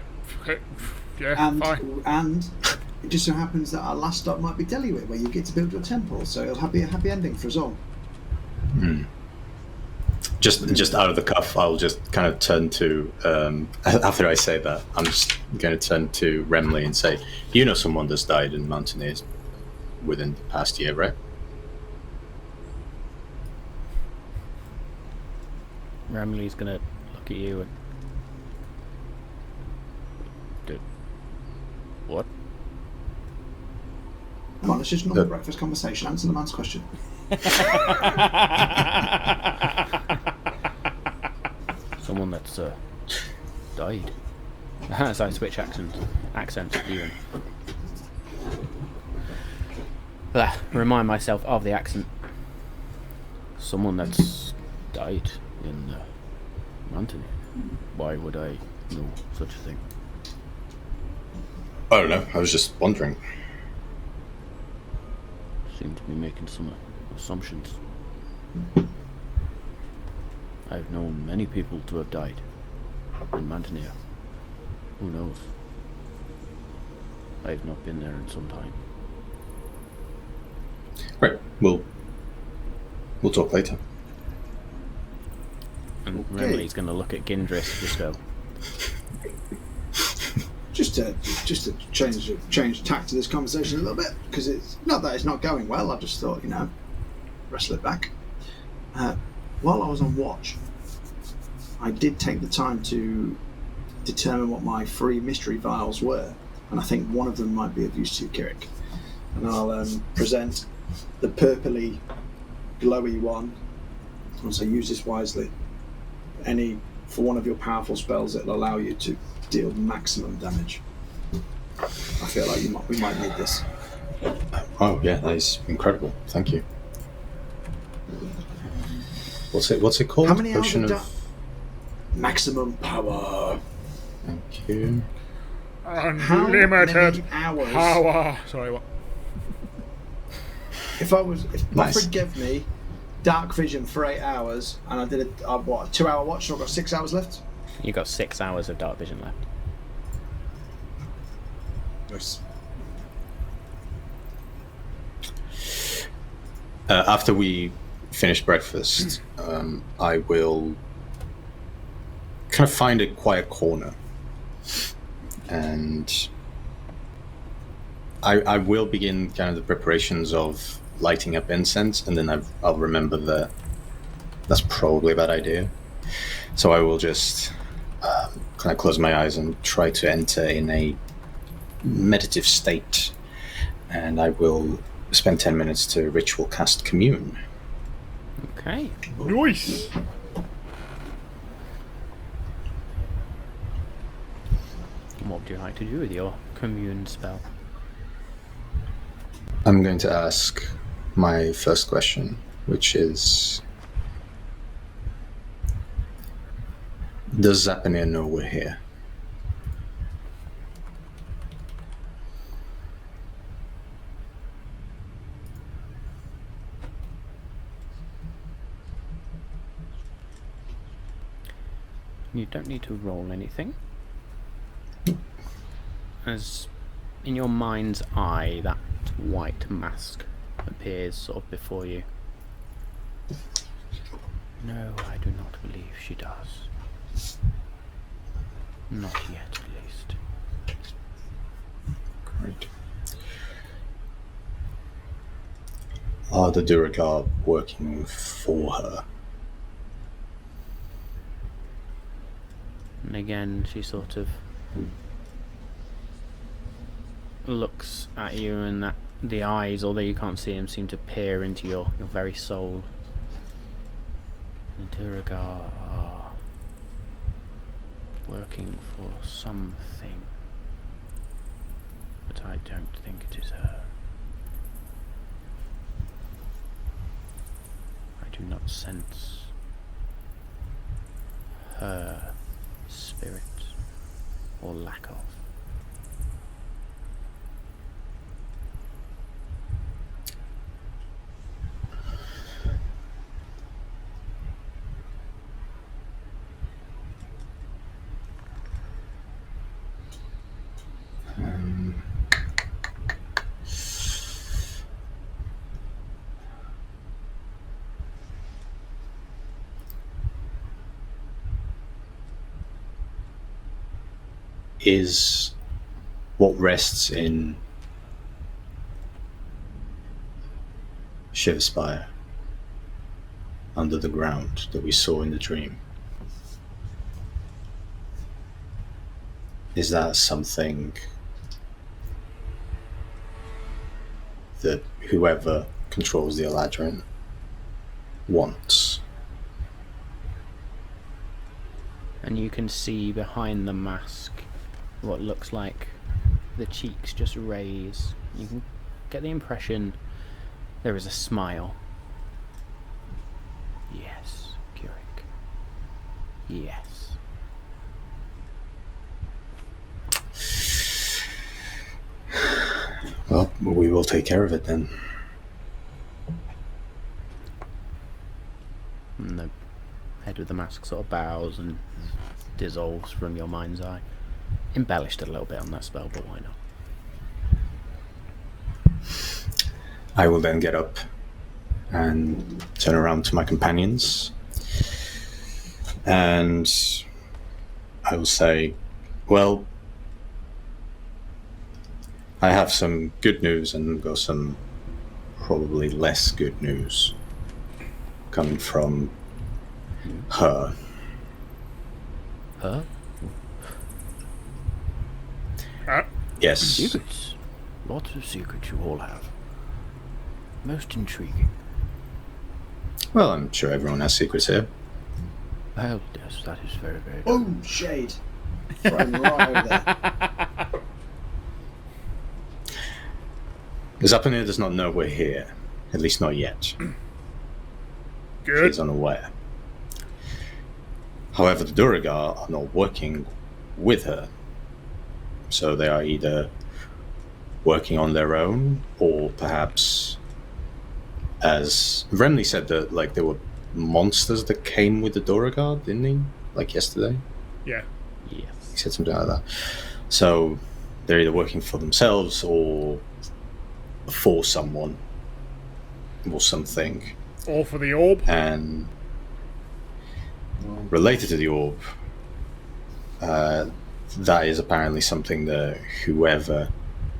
Yeah, fine. And it just so happens that our last stop might be Deluit, where you get to build your temple, so it'll be a happy ending for us all. Just out of the cuff, I'll just kind of turn to, after I say that, I'm just going to turn to Remley and say, you know someone that's died in Mountaineers within the past year, right? Remley's going to look at you and... What? Come on, let's just normal breakfast conversation. Answer the man's question. Someone that's died. So I switch accents even. Remind myself of the accent. Someone that's died in Mountain. Why would I know such a thing? I don't know, I was just wondering. Seem to be making some assumptions. I've known many people to have died in Mountaineer. Who knows? I've not been there in some time. Right, we'll talk later. And Remley's going to look at Gindris just go. Just to change tack to this conversation a little bit, because it's not that it's not going well. I just thought, wrestle it back. While I was on watch, I did take the time to determine what my 3 mystery vials were, and I think one of them might be of use to you, Kirik. And I'll present the purpley, glowy one. Once I use this wisely, for one of your powerful spells, it'll allow you to deal maximum damage. I feel like we might need this. Oh yeah, that is incredible. Thank you. What's it called? How many hours Potion of maximum power? Thank you. Unlimited hours? Power. Sorry, what? If Bufford gave me dark vision for 8 hours, and I did a 2-hour watch, so I've got 6 hours left. You got 6 hours of dark vision left. Nice. After we finish breakfast, I will kind of find a quiet corner, and I will begin kind of the preparations of lighting up incense, and then I'll remember that that's probably a bad idea. So I will just kind of close my eyes and try to enter in a meditative state, and I will spend 10 minutes to ritual cast Commune. Okay. Nice. What would you like to do with your commune spell? I'm going to ask my first question, which is, does Zapanir know we're here? You don't need to roll anything. As in your mind's eye, that white mask appears sort of before you. No, I do not believe she does. Not yet, at least. Great. Are the Duergar working for her? And again, she sort of looks at you, and that the eyes, although you can't see them, seem to peer into your very soul. The Duergar are working for something, but I don't think it is her. I do not sense her spirit, or lack of. Is what rests in Shiverspire under the ground that we saw in the dream, is that something that whoever controls the Eladrin wants? And you can see behind the mask what looks like the cheeks just raise. You can get the impression there is a smile. Yes, Keurig. Yes. Well, we will take care of it then. And the head with the mask sort of bows and dissolves from your mind's eye. Embellished a little bit on that spell, but why not? I will then get up and turn around to my companions, and I will say, well, I have some good news and got some probably less good news coming from her. Her? Yes. Secrets. Lots of secrets you all have. Most intriguing. Well, I'm sure everyone has secrets here. Well, yes, that is very, very... Boom! Shade. Thrown right over there. Zapanir does not know we're here. At least not yet. Good. He's unaware. However, the Duergar are not working with her. So they are either working on their own, or perhaps, as Remley said, that like there were monsters that came with the Duergar, didn't he? Like yesterday? Yeah. Yes. He said something like that. So they're either working for themselves or for someone or something. All for the orb. And related to the orb, that is apparently something that whoever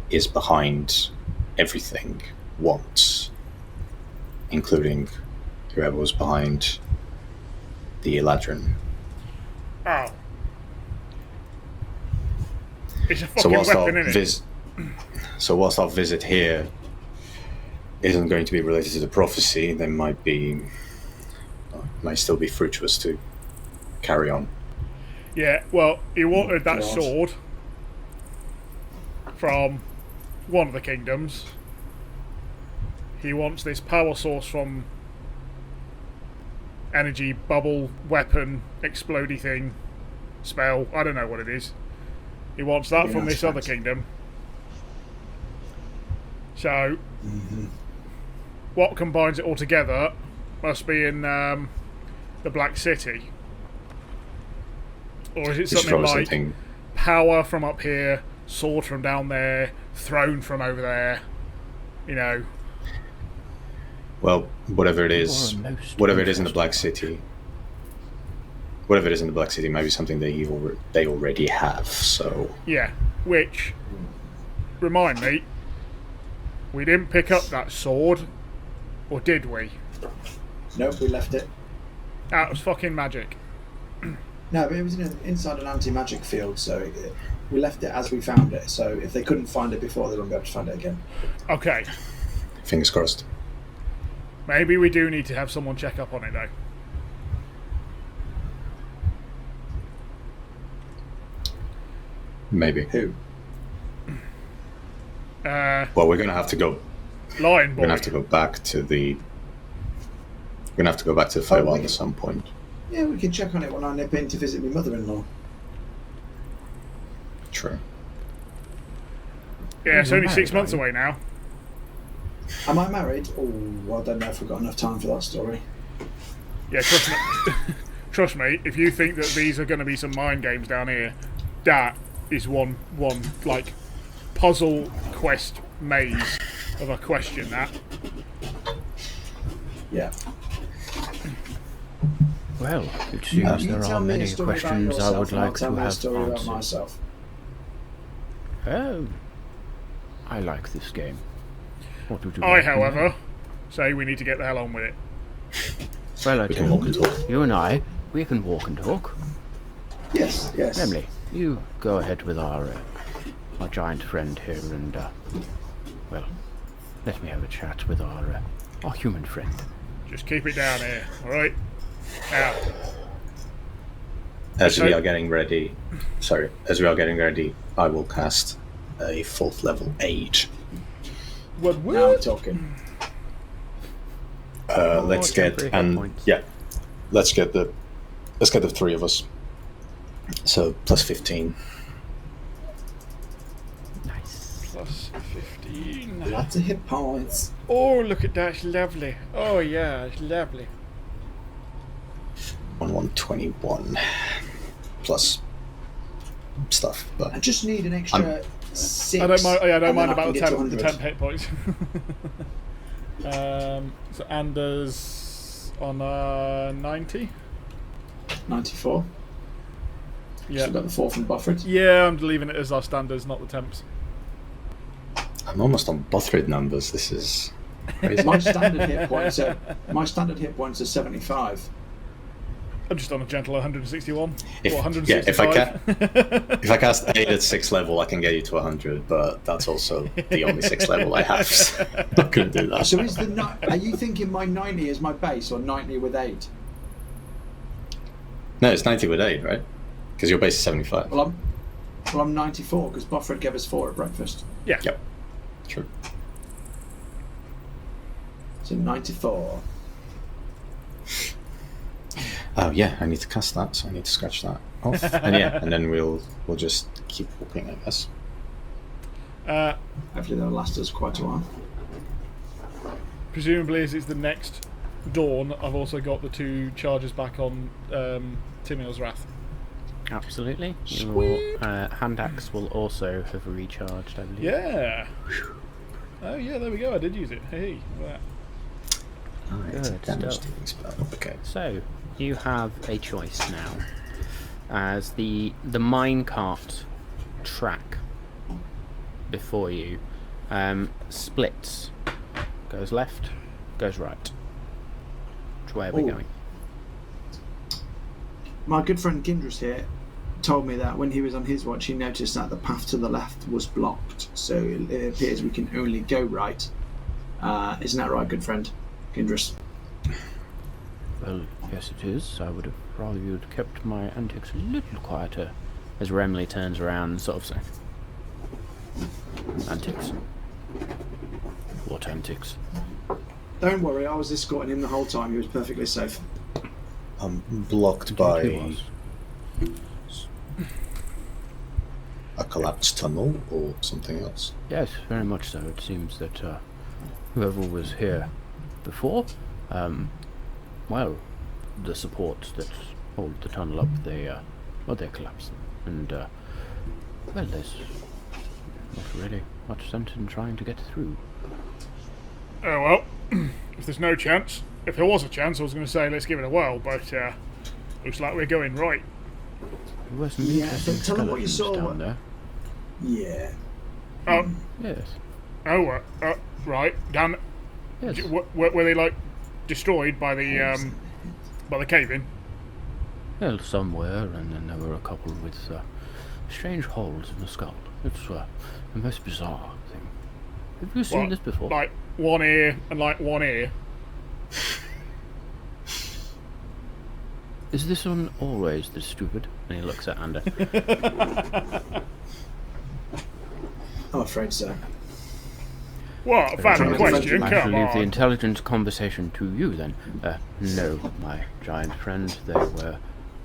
is behind everything wants, including whoever was behind the Eladrin. Oh. It's a fucking weapon, isn't it? So whilst our visit here isn't going to be related to the prophecy, there might still be fruitless to carry on. Yeah, well, he wanted that God. sword from one of the kingdoms. He wants this power source from energy bubble weapon explodey thing spell. I don't know what it is. He wants that from this other kingdom. So, what combines it all together must be in the Black City. Or is it something like power from up here, sword from down there, throne from over there? You know. Well, whatever it is in the Black City, might be something they already have. So yeah, which remind me, we didn't pick up that sword, or did we? Nope, we left it. That was fucking magic. No, but it was inside an anti-magic field, so we left it as we found it. So if they couldn't find it before, they wouldn't be able to find it again. Okay. Fingers crossed. Maybe we do need to have someone check up on it, though. Maybe. Who? Well, we're gonna have to go. Lion Boy. We're gonna have to go back to the. We're gonna have to go back to the Feywild at some point. Yeah, we can check on it when I nip in to visit my mother-in-law. True. Yeah, it's only 6 months away now. Am I married? Oh, I don't know if we've got enough time for that story. Yeah, trust me. Trust me, if you think that these are going to be some mind games down here, that is one like puzzle quest maze of a question. That. Yeah. Well, it seems there are many questions I would like to have about answered. myself. Oh, I like this game. What would you I, like to know? however, say we need to get the hell on with it. Well, I We can tell walk and you, talk. you and I, we can walk and talk. Yes, yes. Emily, you go ahead with our giant friend here and, well, let me have a chat with our human friend. Just keep it down here, alright? Now, As we are getting ready, I will cast a 4th level aid. what Now we're talking. Let's get temporary hit points. let's get the 3 of us. So plus 15. Nice. Plus 15. Lots of hit points. Oh, look at that, it's lovely. Oh, yeah, it's lovely. 121 plus stuff, I but just need an extra 6. I don't mind. I don't and then mind I can about the get to 10 100. hit points. So Anders on 90. 94. Yeah. So got the 4 from Bufford. Yeah, I'm leaving it as our standards, not the temps. I'm almost on Bothrid numbers. This is crazy. My standard hit points are 75. I'm just on a gentle 161. If, or yeah, 165. if I cast 8 at 6th level, I can get you to 100, but that's also the only 6th level I have. So I'm not going to do that. So are you thinking my 90 is my base or 90 with 8? No, it's 90 with 8, right? Because your base is 75. Well, I'm 94 because Bufford gave us 4 at breakfast. Yeah. Yep. True. So 94. Oh yeah, I need to cast that, so I need to scratch that off. And then we'll just keep walking, I guess. Hopefully that'll last us quite a while. Presumably, as it's the next dawn, I've also got the 2 charges back on Timiel's Wrath. Absolutely. Your hand axe will also have recharged, I believe. Yeah. Oh yeah, there we go. I did use it. Hey, look at It's a Good damage stuff. dealing spell. Okay. So, you have a choice now. As the minecart track before you splits. Goes left, goes right. Which way are we Ooh. going? my good friend Gindris here told me that when he was on his watch, he noticed that the path to the left was blocked. So it appears we can only go right. Isn't that right, good friend Gindris? Well, yes, it is. I would have rather you'd kept my antics a little quieter. As Remley turns around and sort of says, Antics? What antics? Don't worry, I was escorting him the whole time. He was perfectly safe. I'm blocked Indeed he by was. a collapsed tunnel or something else. Yes, very much so. It seems that whoever was here before, well, the supports that hold the tunnel up, they're collapsing. And, well, there's not really much sense in trying to get through. Oh well, if there's no chance, if there was a chance, I was going to say let's give it a whirl, but looks like we're going right. There were some Yeah, interesting tell them what you skeletons saw. down there. Yeah. Oh, Yes. oh, right. Down. Yes. Were they like destroyed by the cave-in? Well, some were, and then there were a couple with strange holes in the skull. It's a most bizarre thing. Have you seen What, this before? Like one ear and like one ear. Is this one always this stupid? and he looks at Ander. I'm afraid so. What? A valid question. I shall Come leave the on. intelligent conversation to you then. No, my giant friend, there were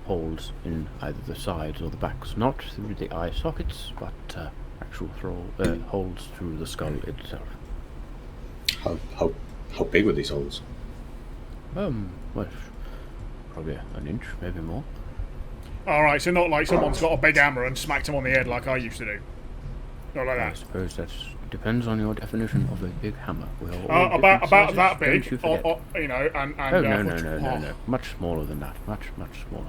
holes in either the sides or the backs, not through the eye sockets, but actual holes through the skull itself. How big were these holes? Well, probably an inch, maybe more. Alright, so not like someone's got a big hammer and smacked him on the head like I used to do. Not like I that. suppose that depends on your definition of a big hammer. We are all About different that sizes, big, don't you forget. you know, and Oh, no. Much smaller than that. Much smaller.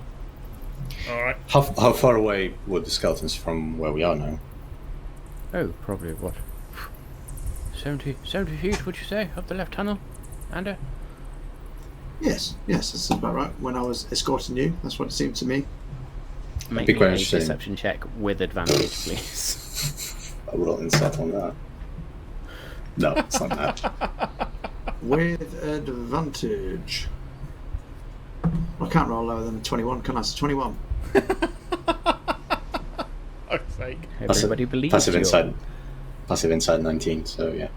Alright. How far away were the skeletons from where we are now? Oh, probably what? 70 feet, would you say, up the left tunnel? Ander? Yes, that's about right. When I was escorting you, that's what it seemed to me. Make Be me quite a interesting. deception check with advantage, please. I'll roll insight on that. No, it's not that. With advantage. I can't roll lower than a 21, can I? It's 21. Fuck's sake. Everybody believes passive you. insight. Passive insight 19. So yeah.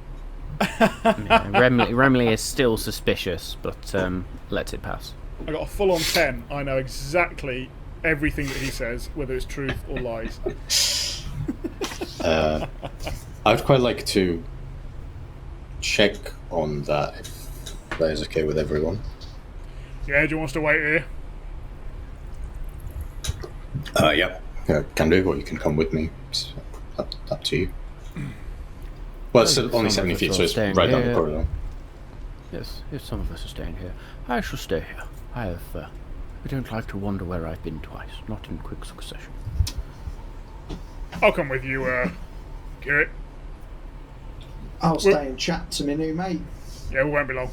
Yeah, Remley is still suspicious, but lets it pass. I got a full-on 10. I know exactly everything that he says, whether it's truth or lies. I'd quite like to check on that if that is okay with everyone. Yeah, do you want us to wait here? Yeah, can do, or you can come with me. It's up to you. Well, it's Well, only some 70 of us feet, are so it's staying right down the here. corridor. Yes, if some of us are staying here, I shall stay here. I don't like to wander where I've been twice, not in quick succession. I'll come with you, Garrett. I'll stay and chat to my new mate. Yeah, we won't be long.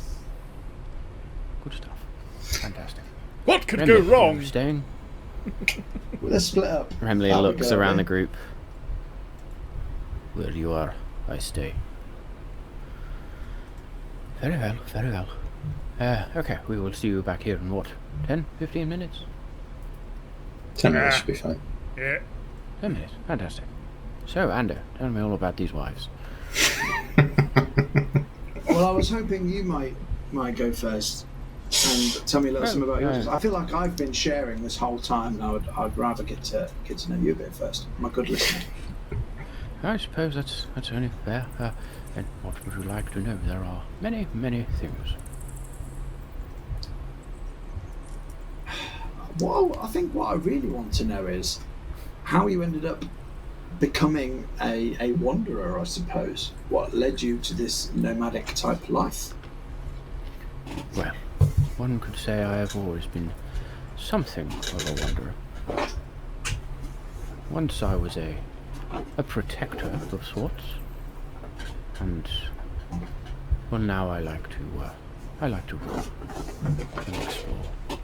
Good stuff. Fantastic. What could Remley, go are you wrong? staying? Let's split up. Remley That'll looks go, around eh? the group. Where you are, I stay. Very well. Okay, we will see you back here in what, 10, 15 minutes? 10 minutes Ah. should be fine. Yeah. 10 minutes, fantastic. So, Ander, tell me all about these wives. Well, I was hoping you might go first and tell me a little something about yours. I feel like I've been sharing this whole time, and I'd rather get to know you a bit first. My good listener. I suppose that's only fair. And what would you like to know? There are many things. Well, I think what I really want to know is how you ended up becoming a wanderer, I suppose. What led you to this nomadic type life? Well, one could say I have always been something of a wanderer. Once I was a protector of sorts, and well, now I like to roam and explore.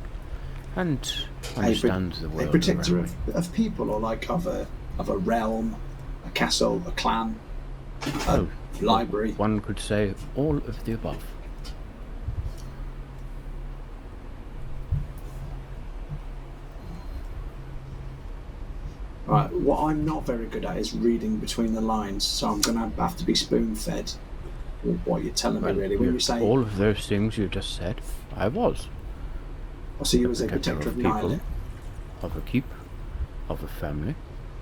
And understand the world a protector around me. of people, or like of a realm, a castle, a clan, a library. One could say all of the above. Right, what I'm not very good at is reading between the lines, so I'm going to have to be spoon-fed with what you're telling me, really. When you say... all of those things you just said, I was. So you was a protector of people, Nyland. of a keep, of a family,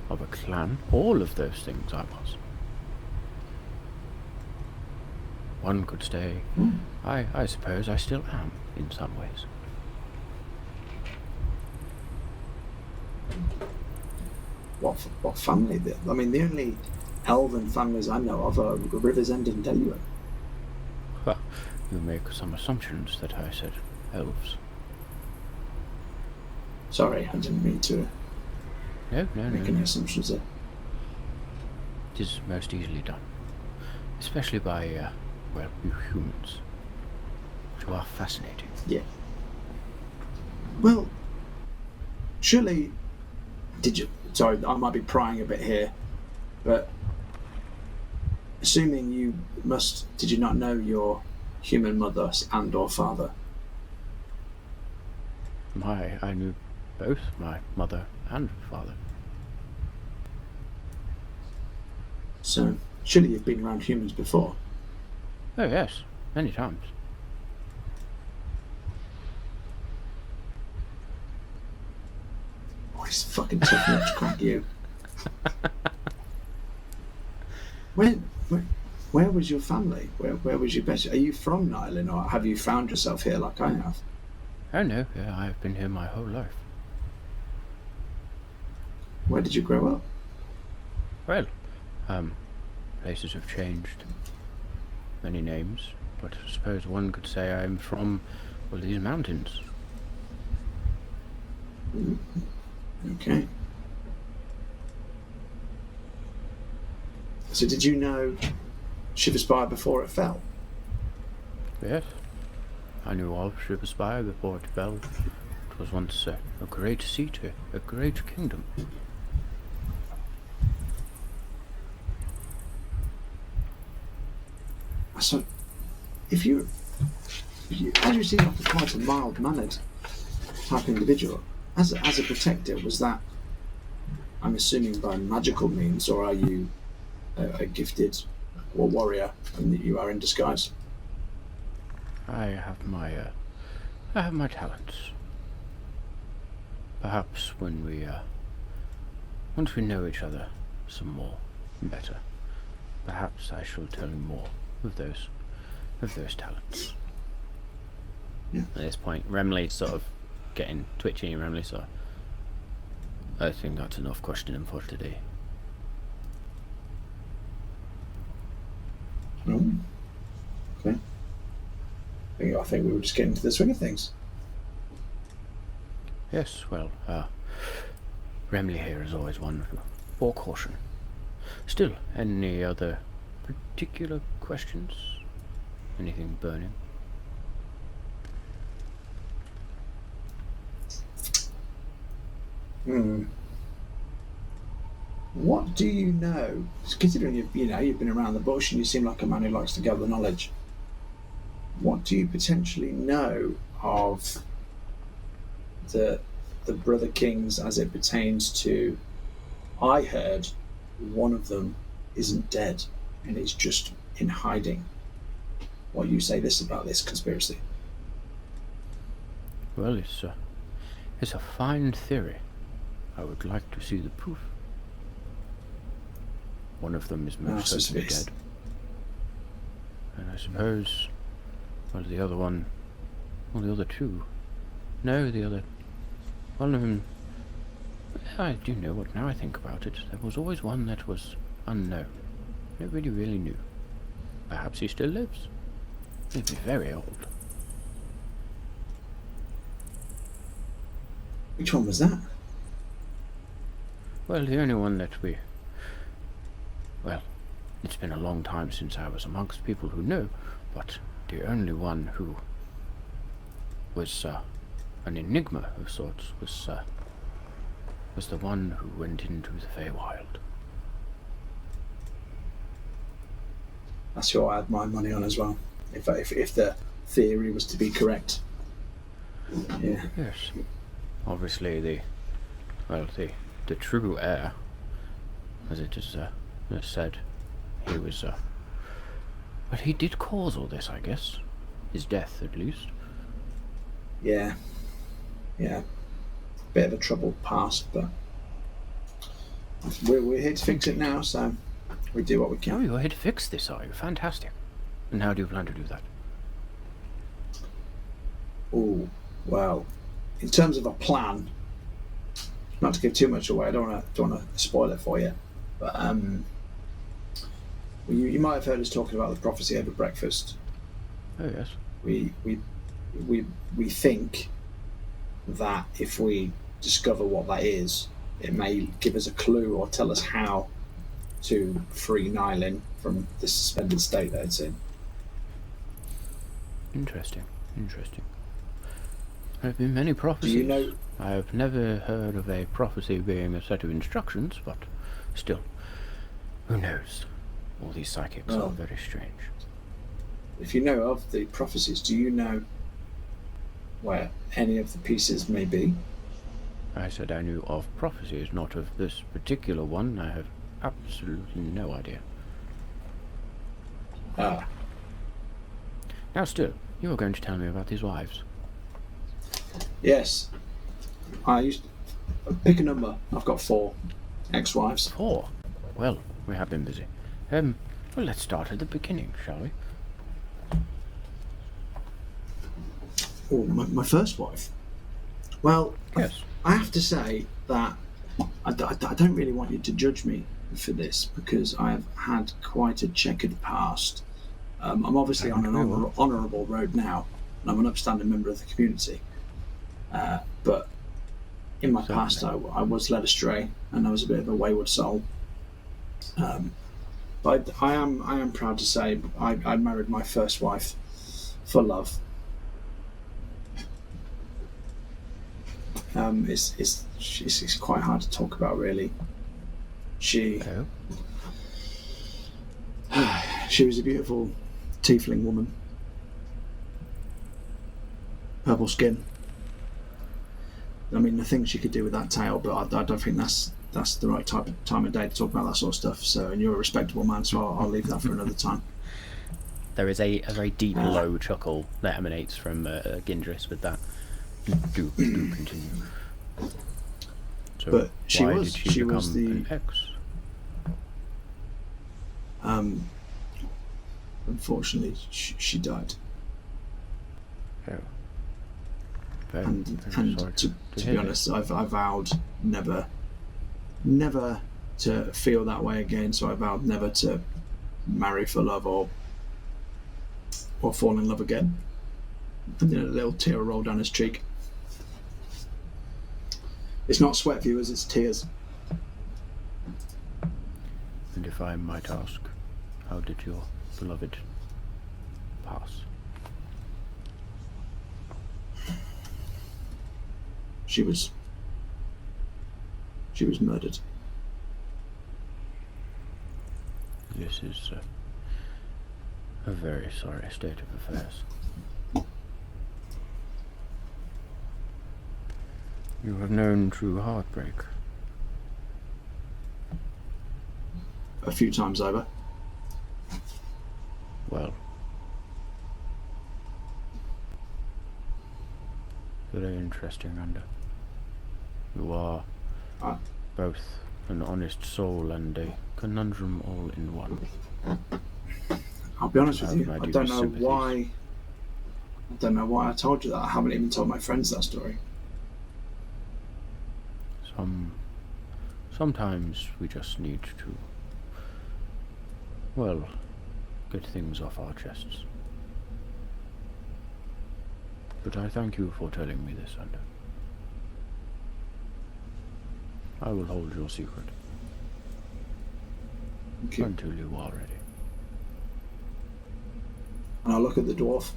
of a clan, all of those things I was. One could say, I suppose I still am, in some ways. What family? I mean, the only elven families I know of are River's End and Delaware. Well, you make some assumptions that I said elves. Sorry, I didn't mean to No. make any assumptions there. It is most easily done. Especially by, you humans. You are fascinating. Yeah. Well, surely... Did you... Sorry, I might be prying a bit here, but... Assuming you must... Did you not know your human mother and or father? I knew both my mother and father. So, surely you've been around humans before? Oh yes, many times. Oh, it's fucking tough enough to crack you. Where was your family? Where was your best? Are you from Nyland, or have you found yourself here like I have? Oh no, I've been here my whole life. Where did you grow up? Well, places have changed. Many names, but I suppose one could say I'm from, well, these mountains. Okay. So did you know Shiverspire before it fell? Yes, I knew of Shiverspire before it fell. It was once a great city, a great kingdom. So, if you as you seem like quite a mild-mannered type individual, as a protector, was that, I'm assuming, by magical means, or are you a gifted or warrior and that you are in disguise? I have my talents. Perhaps when once we know each other some more, better, perhaps I shall tell you more of those talents. Yeah. At this point, Remley's sort of getting twitchy, and Remley's sort of, I think that's enough questioning for today. Okay. I think we were just getting to the swing of things. Yes, well, Remley here is always one for caution. Still, any other particular questions? Anything burning? What do you know? Considering you've been around the bush and you seem like a man who likes to gather knowledge. What do you potentially know of the Brother Kings as it pertains to? I heard one of them isn't dead and is just in hiding. What you say about this conspiracy? Well, it's a fine theory. I would like to see the proof. One of them is most certainly dead. And I suppose, well, the other two. No, one of them, I do know what, now I think about it. There was always one that was unknown. Nobody really knew. Perhaps he still lives. He'd be very old. Which one was that? Well, the only one that well, it's been a long time since I was amongst people who know, but the only one who was an enigma of sorts, was the one who went into the Feywild. That's who I had my money on as well. If the theory was to be correct. Yeah. Yes. Obviously the true heir, as it is said, he was, but he did cause all this, I guess. His death, at least. Yeah. Bit of a troubled past, but we're here to fix it now, so we do what we Oh, can. you're here to fix this, are you? Fantastic. And how do you plan to do that? Oh, well, in terms of a plan, not to give too much away, I don't want to spoil it for you, but you might have heard us talking about the prophecy over breakfast. Oh, yes. We think that if we discover what that is, it may give us a clue or tell us how to free Nylin from the suspended state that it's in. Interesting. There have been many prophecies. Do you know? I have never heard of a prophecy being a set of instructions, but still, who knows? All these psychics are very strange. If you know of the prophecies, do you know where any of the pieces may be? I said I knew of prophecies, not of this particular one. I have absolutely no idea. Ah. Now still, you were going to tell me about these wives. Yes. I used to pick a number. I've got 4 ex-wives. 4? Well, we have been busy. Well, let's start at the beginning, shall we? Oh, my first wife. Well, Yes. I have to say that I don't really want you to judge me for this because I have had quite a checkered past. I'm obviously on an honourable road now, and I'm an upstanding member of the community. But in my past, I was led astray, and I was a bit of a wayward soul. But I am proud to say I married my first wife for love. It's quite hard to talk about, really. She was a beautiful tiefling woman, purple skin. I mean, the things she could do with that tail, but I don't think that's the right time of day to talk about that sort of stuff. So, and you're a respectable man, so I'll leave that for another time. There is a very deep, low chuckle that emanates from Gindris with that. Do continue. So But she why was- did she she become was the- an ex? Unfortunately, she died. Oh. Very, And very sorry to hear be honest, I vowed never to feel that way again. So I vowed never to marry for love or fall in love again. And then a little tear rolled down his cheek. It's not sweat, viewers; it's tears. And if I might ask, how did your beloved pass? She was murdered. This is a very sorry state of affairs. You have known true heartbreak. A few times over. Well, very interesting, Randa. You are both an honest soul and a conundrum all in one. I'll be honest with you. My I don't deepest know sympathies. why. I don't know why I told you that. I haven't even told my friends that story. Sometimes we just need to, well, get things off our chests. But I thank you for telling me this, Randa. I will hold your secret Thank you. until you are ready. And I'll look at the dwarf.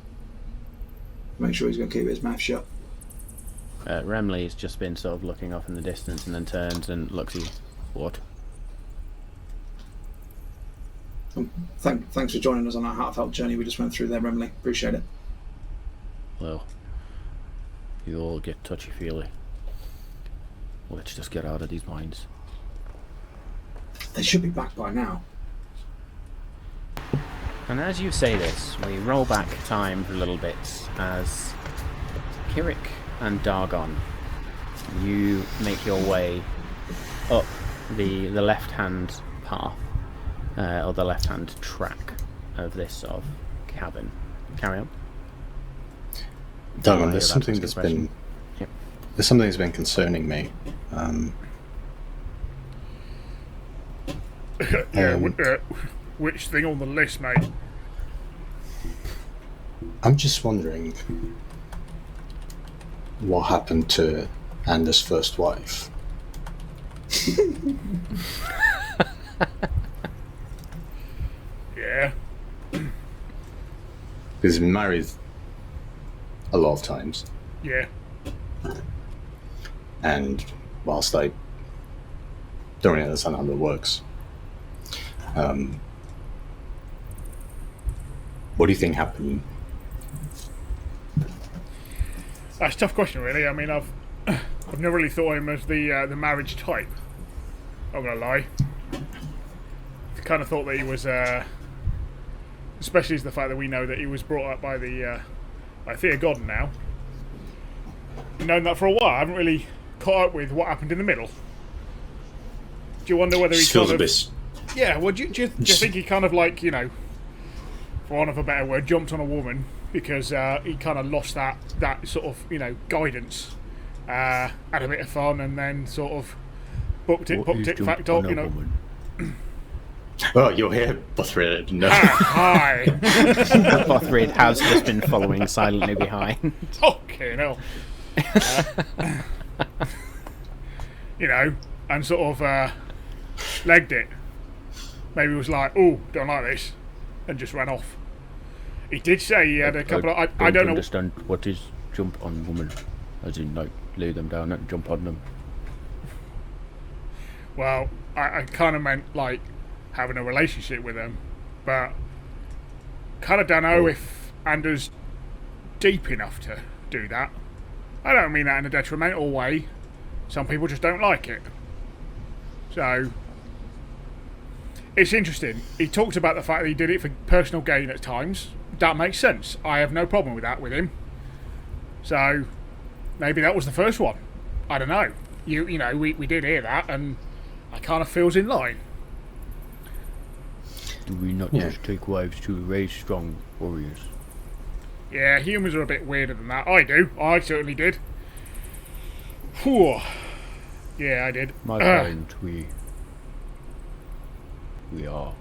Make sure he's going to keep his mouth shut. Remley's just been sort of looking off in the distance and then turns and looks at you. What? Thanks for joining us on our heartfelt journey we just went through there, Remley. Appreciate it. Well, you all get touchy-feely. Let's just get out of these mines. They should be back by now. And as you say this, we roll back time for little bits as Kirik and Dargon, you make your way up the left-hand path, or the left-hand track of this sort of cabin. Carry on. Dargon, there's something that's been... Yep. There's something that's been concerning me. Which thing on the list, mate? I'm just wondering what happened to Anders' first wife. Yeah. He's been married a lot of times, Yeah. and whilst I don't really understand how that works, what do you think happened? That's a tough question, really. I mean, I've never really thought of him as the marriage type. I'm gonna lie. I kind of thought that he was, especially as the fact that we know that he was brought up by Thea Godden now. I've known that for a while. I haven't really caught up with what happened in the middle. Do you wonder whether he Feels kind a of... bit... Yeah, well, do you think he kind of like, you know, for want of a better word, jumped on a woman because he kind of lost that sort of, you know, guidance, had a bit of fun, and then sort of booked it, fact up, you know. Oh, you're here, Buthrid. No. Hi. Bothrid has just been following silently behind. Okay, no. You know, and sort of legged it. Maybe was like, oh, don't like this, and just ran off. He did say he had a couple of... I don't know... understand what is jump on woman, as in like lay them down and jump on them. Well, I kind of meant like having a relationship with them, but kind of don't know if Anders deep enough to do that. I don't mean that in a detrimental way. Some people just don't like it. So it's interesting. He talked about the fact that he did it for personal gain at times. That makes sense. I have no problem with that with him. So maybe that was the first one. I don't know. You know, we did hear that, and I kind of feels in line. Do we not just take wives to raise strong warriors? Yeah, humans are a bit weirder than that. I do. I certainly did. Whew. Yeah, I did. My parents, we are,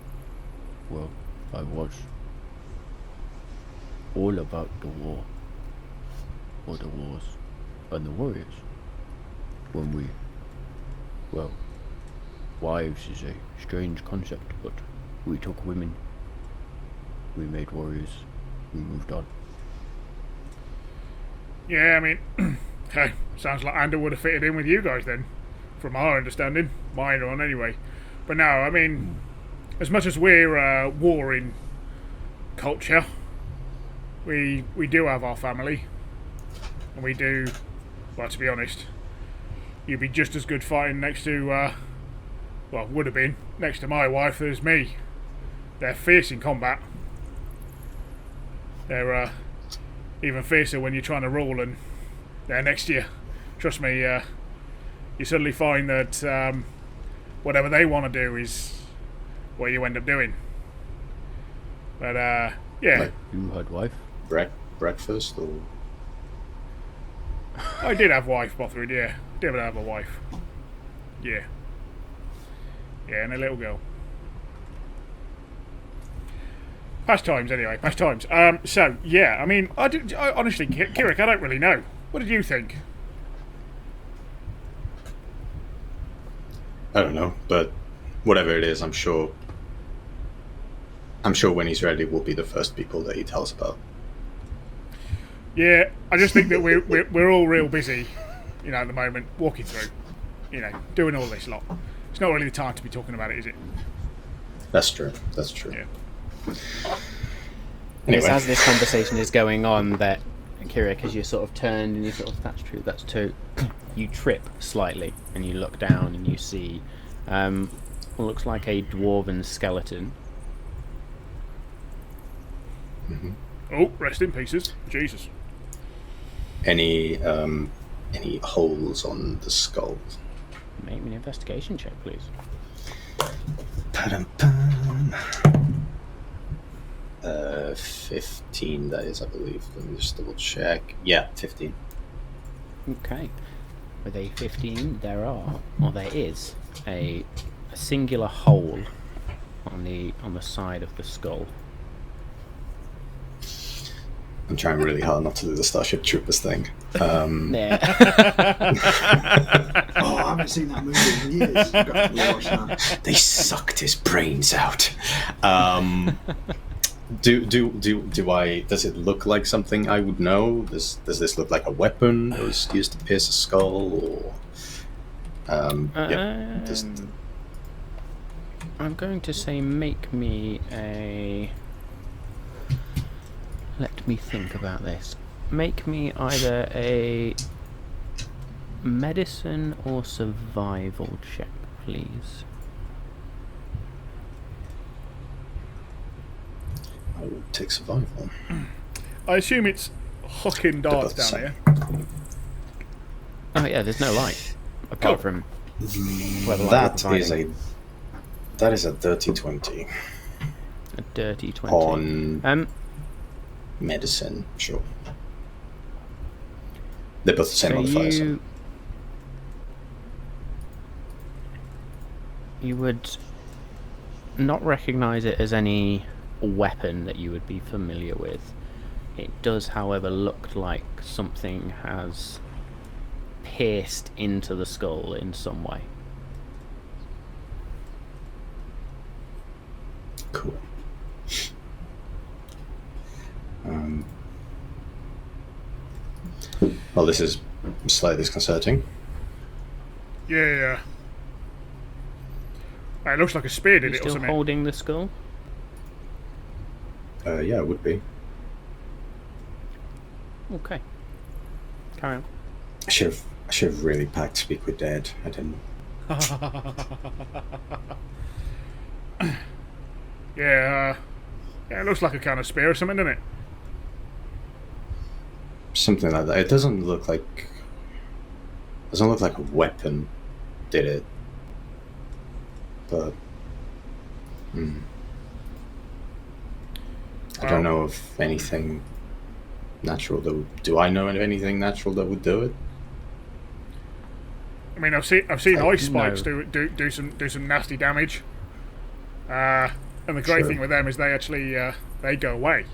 well, I was all about the war, or the wars, and the warriors. When we, well, wives is a strange concept, but we took women, we made warriors, we moved on. Yeah, I mean, okay, sounds like Ander would have fitted in with you guys then, from our understanding. Mine on anyway. But no, I mean, as much as we're warring culture, we do have our family, and we do. Well, to be honest, you'd be just as good fighting next to, well, would have been next to my wife as me. They're fierce in combat. They're even fiercer when you're trying to rule and they're next to you. Trust me, you suddenly find that whatever they want to do is what you end up doing. But yeah. Like, You had wife? breakfast or... I did have wife, Bothrid, yeah. Did have a wife. Yeah. Yeah, and a little girl. Past times, anyway. Past times. So, yeah, I mean, I honestly, Kirik, I don't really know. What did you think? I don't know, but whatever it is, I'm sure when he's ready, we'll be the first people that he tells about. Yeah, I just think that we're all real busy at the moment, walking through, doing all this lot. It's not really the time to be talking about it, is it? That's true. That's true. Yeah. It's as this conversation is going on that, Kirik, as you sort of turned and you sort of, that's true, that's true, you trip slightly and you look down and you see what looks like a dwarven skeleton. Mm-hmm. Oh, rest in pieces. Jesus. Any holes on the skull? Make me an investigation check, please. 15, that is, I believe. Let me just double check. Yeah, 15. Okay. With a 15, there is a singular hole on the side of the skull. I'm trying really hard not to do the Starship Troopers thing. Yeah. Oh, I haven't seen that movie in years. I've got to watch that. They sucked his brains out. Does it look like something I would know? Does this look like a weapon that was used to pierce a skull, or I'm going to say make me a... Let me think about this. Make me either a medicine or survival check, please. I will take survival. I assume it's hucking darts down here. Oh yeah, there's no light apart from where the light That is a dirty 20 a dirty 20 on medicine. Sure, they're both the same modifier. You would not recognise it as any weapon that you would be familiar with. It does, however, look like something has pierced into the skull in some way. Cool. Well, this is slightly disconcerting. Yeah. It looks like a spear did it or Still something. holding the skull? Yeah, it would be. Okay. Carry on. I should have really packed Speak with Dead. I didn't. Yeah, it looks like a kind of spear or something, doesn't it? Something like that. It doesn't look like a weapon, did it? But I don't know of anything natural that would, do I know of anything natural that would do it? I mean, I've seen ice spikes do some nasty damage. And the great thing with them is they actually they go away.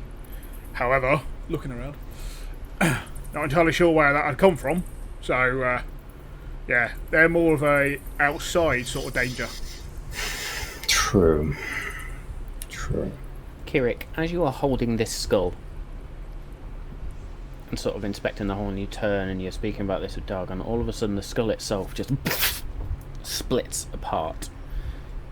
However, looking around, not entirely sure where that had come from. So yeah, they're more of a outside sort of danger. True. Kirik, as you are holding this skull and sort of inspecting the hole, and you turn and you're speaking about this with Dargon, all of a sudden the skull itself just splits apart.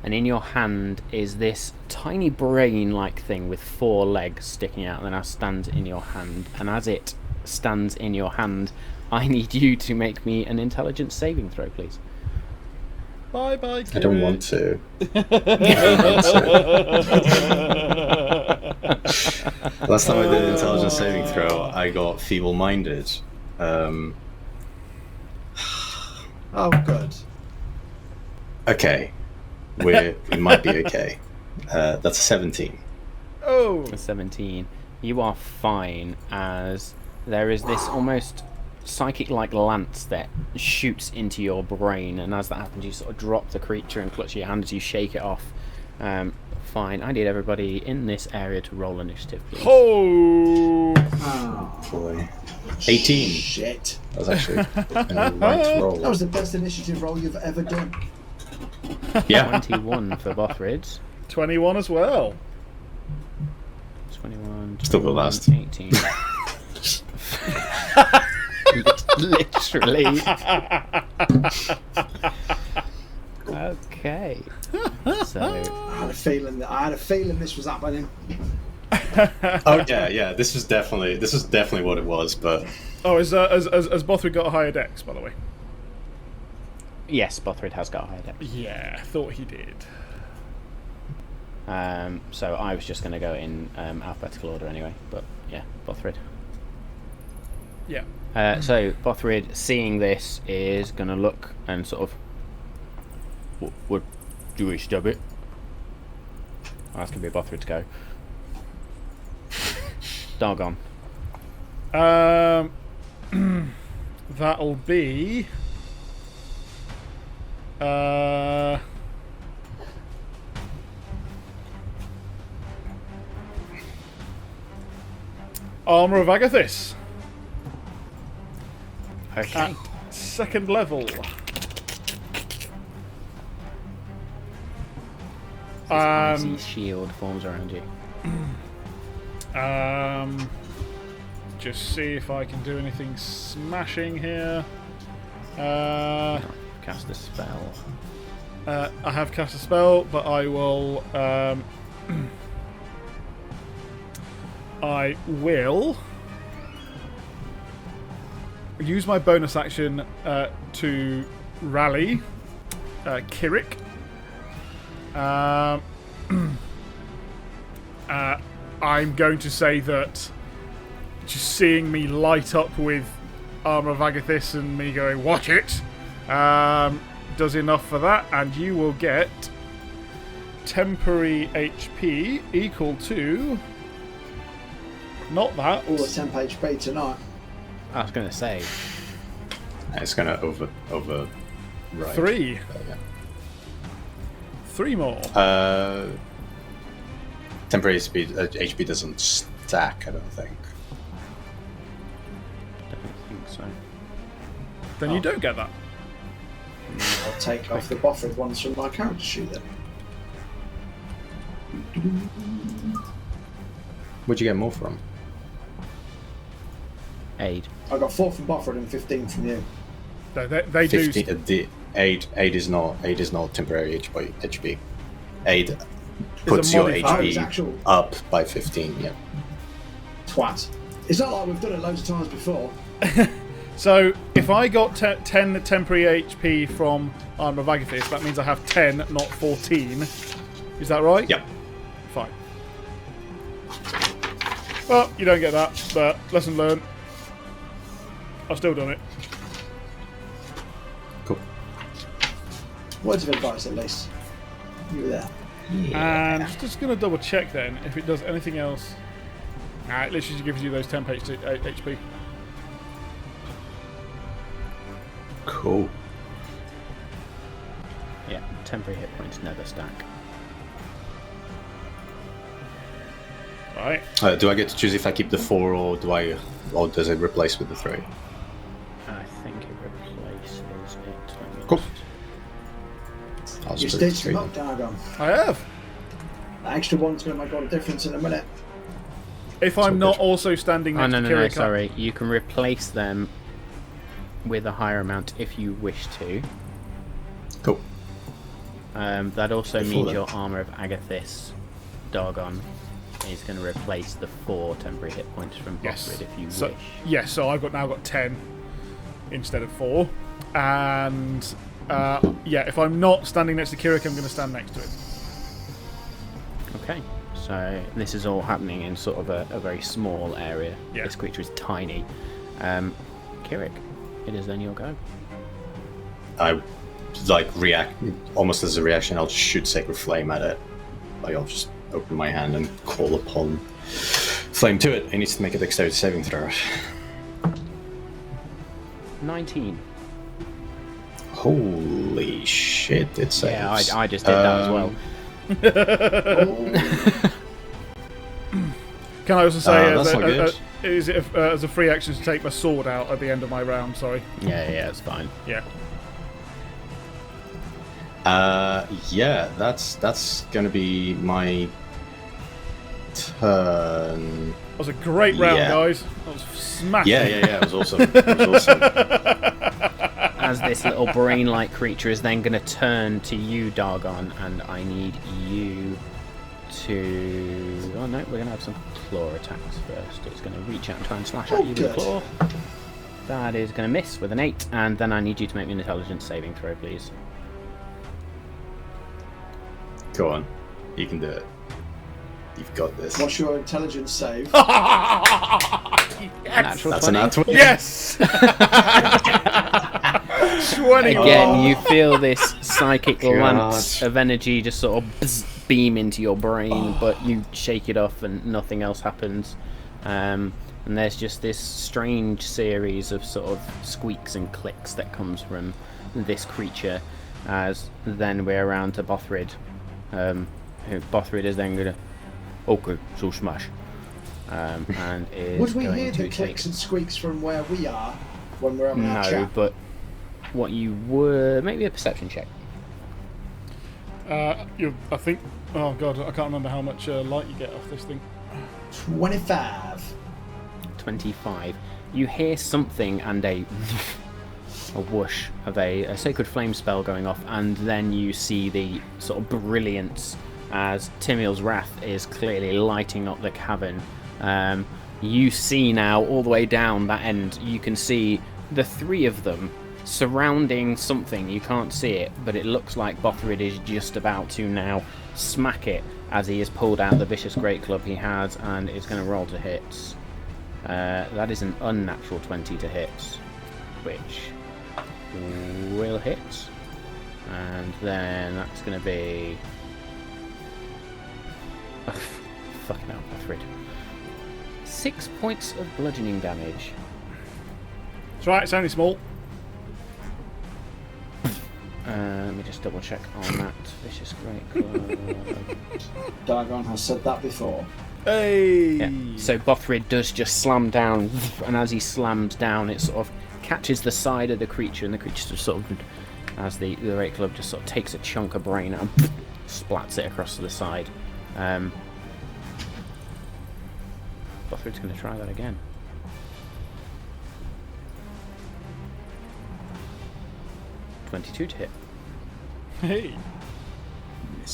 And in your hand is this tiny brain-like thing with 4 legs sticking out that now stands in your hand. And as it stands in your hand, I need you to make me an intelligence saving throw, please. Bye, Kirik. I don't want to. Last time I did an intelligence saving throw, I got feeble-minded. Oh, good. Okay. We might be okay. That's a 17. Oh, A 17. You are fine, as there is this almost psychic-like lance that shoots into your brain, and as that happens, you sort of drop the creature and clutch your hand as you shake it off. Fine. I need everybody in this area to roll initiative, please. oh. Boy. 18. Shit. That was actually a right roll. That was the best initiative roll you've ever done. Yeah. 21 for Bothrid. 21 as well. 21. Still the last. 18. Literally. Okay. So I had a feeling this was happening. Oh yeah. This was definitely what it was. But Oh, has Bothrid got a higher dex, by the way? yes, Bothrid has got a higher dex. Yeah, thought he did. So I was just going to go in alphabetical order anyway, but yeah, Bothrid. Yeah. So Bothrid, seeing this, is going to look and sort of. What do we stub it? Oh, that's going to be Bothrid's go. Dargon. That'll be. Armor of Agathis. Okay. At second level. Easy shield forms around you. Just see if I can do anything smashing here. Cast a spell. I have cast a spell, but I will. I will use my bonus action to rally Kirik. I'm going to say that just seeing me light up with Armor of Agathis and me going, watch it, does enough for that, and you will get temporary HP equal to not that. All the temp HP tonight. I was going to say. it's gonna over 3. Yeah. 3 more. Temporary speed HP doesn't stack, I don't think. Don't think so. Then you don't get that. I'll take off the Bothrid ones from my character sheet then. Where'd you get more from? Aid. I got 4 from Bothrid and 15 from you. No, they do. 15, aid is not temporary HP. Aid puts your modifier. It's HP actual up by 15. Yeah. twat. It's not like we've done it loads of times before. So if I got 10 temporary HP from Armor of Agathis, that means I have 10, not 14. Is that right? Yep. Fine. Well, you don't get that, but lesson learned. I've still done it. Cool. Words of advice, at least. You were there. And just going to double check then if it does anything else. Nah, it literally gives you those 10 HP. Cool. Yeah, temporary hit points never stack. Right. Do I get to choose if I keep the 4 or does it replace with the 3? I think it replaces it. Let me Cool. just- I'll You split the stitched 3 them then. up, Dargon. I have. That extra one's going to make all the difference in a minute. If I'm all not good. also standing Oh, next no, to Kirik, sorry. You can replace them with a higher amount if you wish to. Cool. That also Before means then. your Armor of Agathis, Dargon, is going to replace the 4 temporary hit points from Yes. Bothrid if you So, wish. yes, so I've now got 10 instead of 4. And yeah, if I'm not standing next to Kirik, I'm going to stand next to him. Okay, so this is all happening in sort of a very small area. Yeah. This creature is tiny. Kirik, it is then your go. I react almost as a reaction. I'll just shoot Sacred Flame at it. I'll just open my hand and call upon Flame to it. It needs to make a dexterity saving throw. 19. Holy shit! It saves. Yeah, I just did that as well. Can I also say, that's not good. is it as a free action to take my sword out at the end of my round? Sorry. Yeah, it's fine. Yeah. Yeah, that's gonna be my turn. That was a great round, Yeah. guys. That was smashing. Yeah, it was awesome. It was awesome. As this little brain-like creature is then going to turn to you, Dargon, and I need you to... Oh no, we're going to have some claw attacks first. It's going to reach out and try and slash at you with a good. claw. That is going to miss with an 8, and then I need you to make me an intelligence saving throw, please. Go on. You can do it. You've got this. What's your intelligence save? Natural That's 20. an at 20. Yes! 20. Again, you feel this psychic God. lance of energy just sort of beam into your brain, but you shake it off and nothing else happens. And there's just this strange series of sort of squeaks and clicks that comes from this creature, as then we're around to Bothrid. Bothrid is then going to... Okay, so smash. And is Would we going hear to the take... clicks and squeaks from where we are when we're having our No, chat? but what you would... Maybe a perception check. I think... Oh, God, I can't remember how much light you get off this thing. 25. 25. You hear something and a whoosh of a sacred flame spell going off, and then you see the sort of brilliance as Timiel's Wrath is clearly lighting up the cavern. You see now, all the way down that end, you can see the three of them surrounding something. You can't see it, but it looks like Bothrid is just about to now smack it as he has pulled out the vicious great club he has and is going to roll to hit. That is an unnatural 20 to hit, which will hit. And then that's going to be... Ugh, fucking hell, Bothrid. 6 points of bludgeoning damage. That's right, it's only small. Let me just double check on that. Vicious Great Club. Dargon has said that before. Hey! Yeah. So Bothrid does just slam down, and as he slams down, it sort of catches the side of the creature, and the creature just sort of, as the Great Club just sort of takes a chunk of brain and splats it across to the side. Bothrid's going to try that again. .22 to hit. Hey!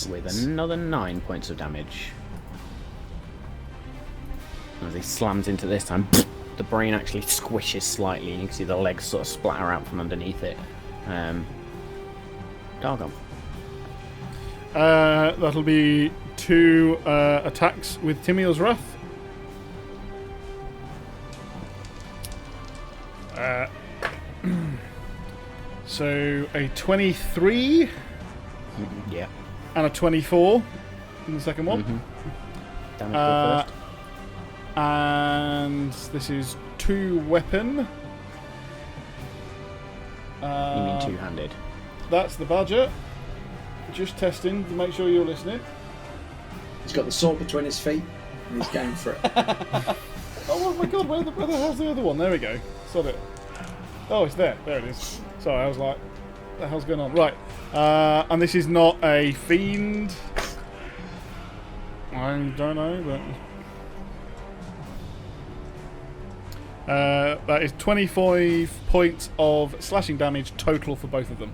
With another 9 points of damage. As he slams into this time, the brain actually squishes slightly. You can see the legs sort of splatter out from underneath it. Dargon. That'll be 2 attacks with Timiel's Wrath. So a 23 Yeah. and a 24 in the second one. Damage roll first. And this is 2 weapon. You mean two-handed? That's the badger. Just testing to make sure you're listening. He's got the sword between his feet and he's going for it. Oh my god, where the hell's the other one? There we go. Saw it. Oh, it's there. There it is. Sorry, I was like, what the hell's going on? Right. And this is not a fiend. I don't know, but... that is 25 points of slashing damage total for both of them.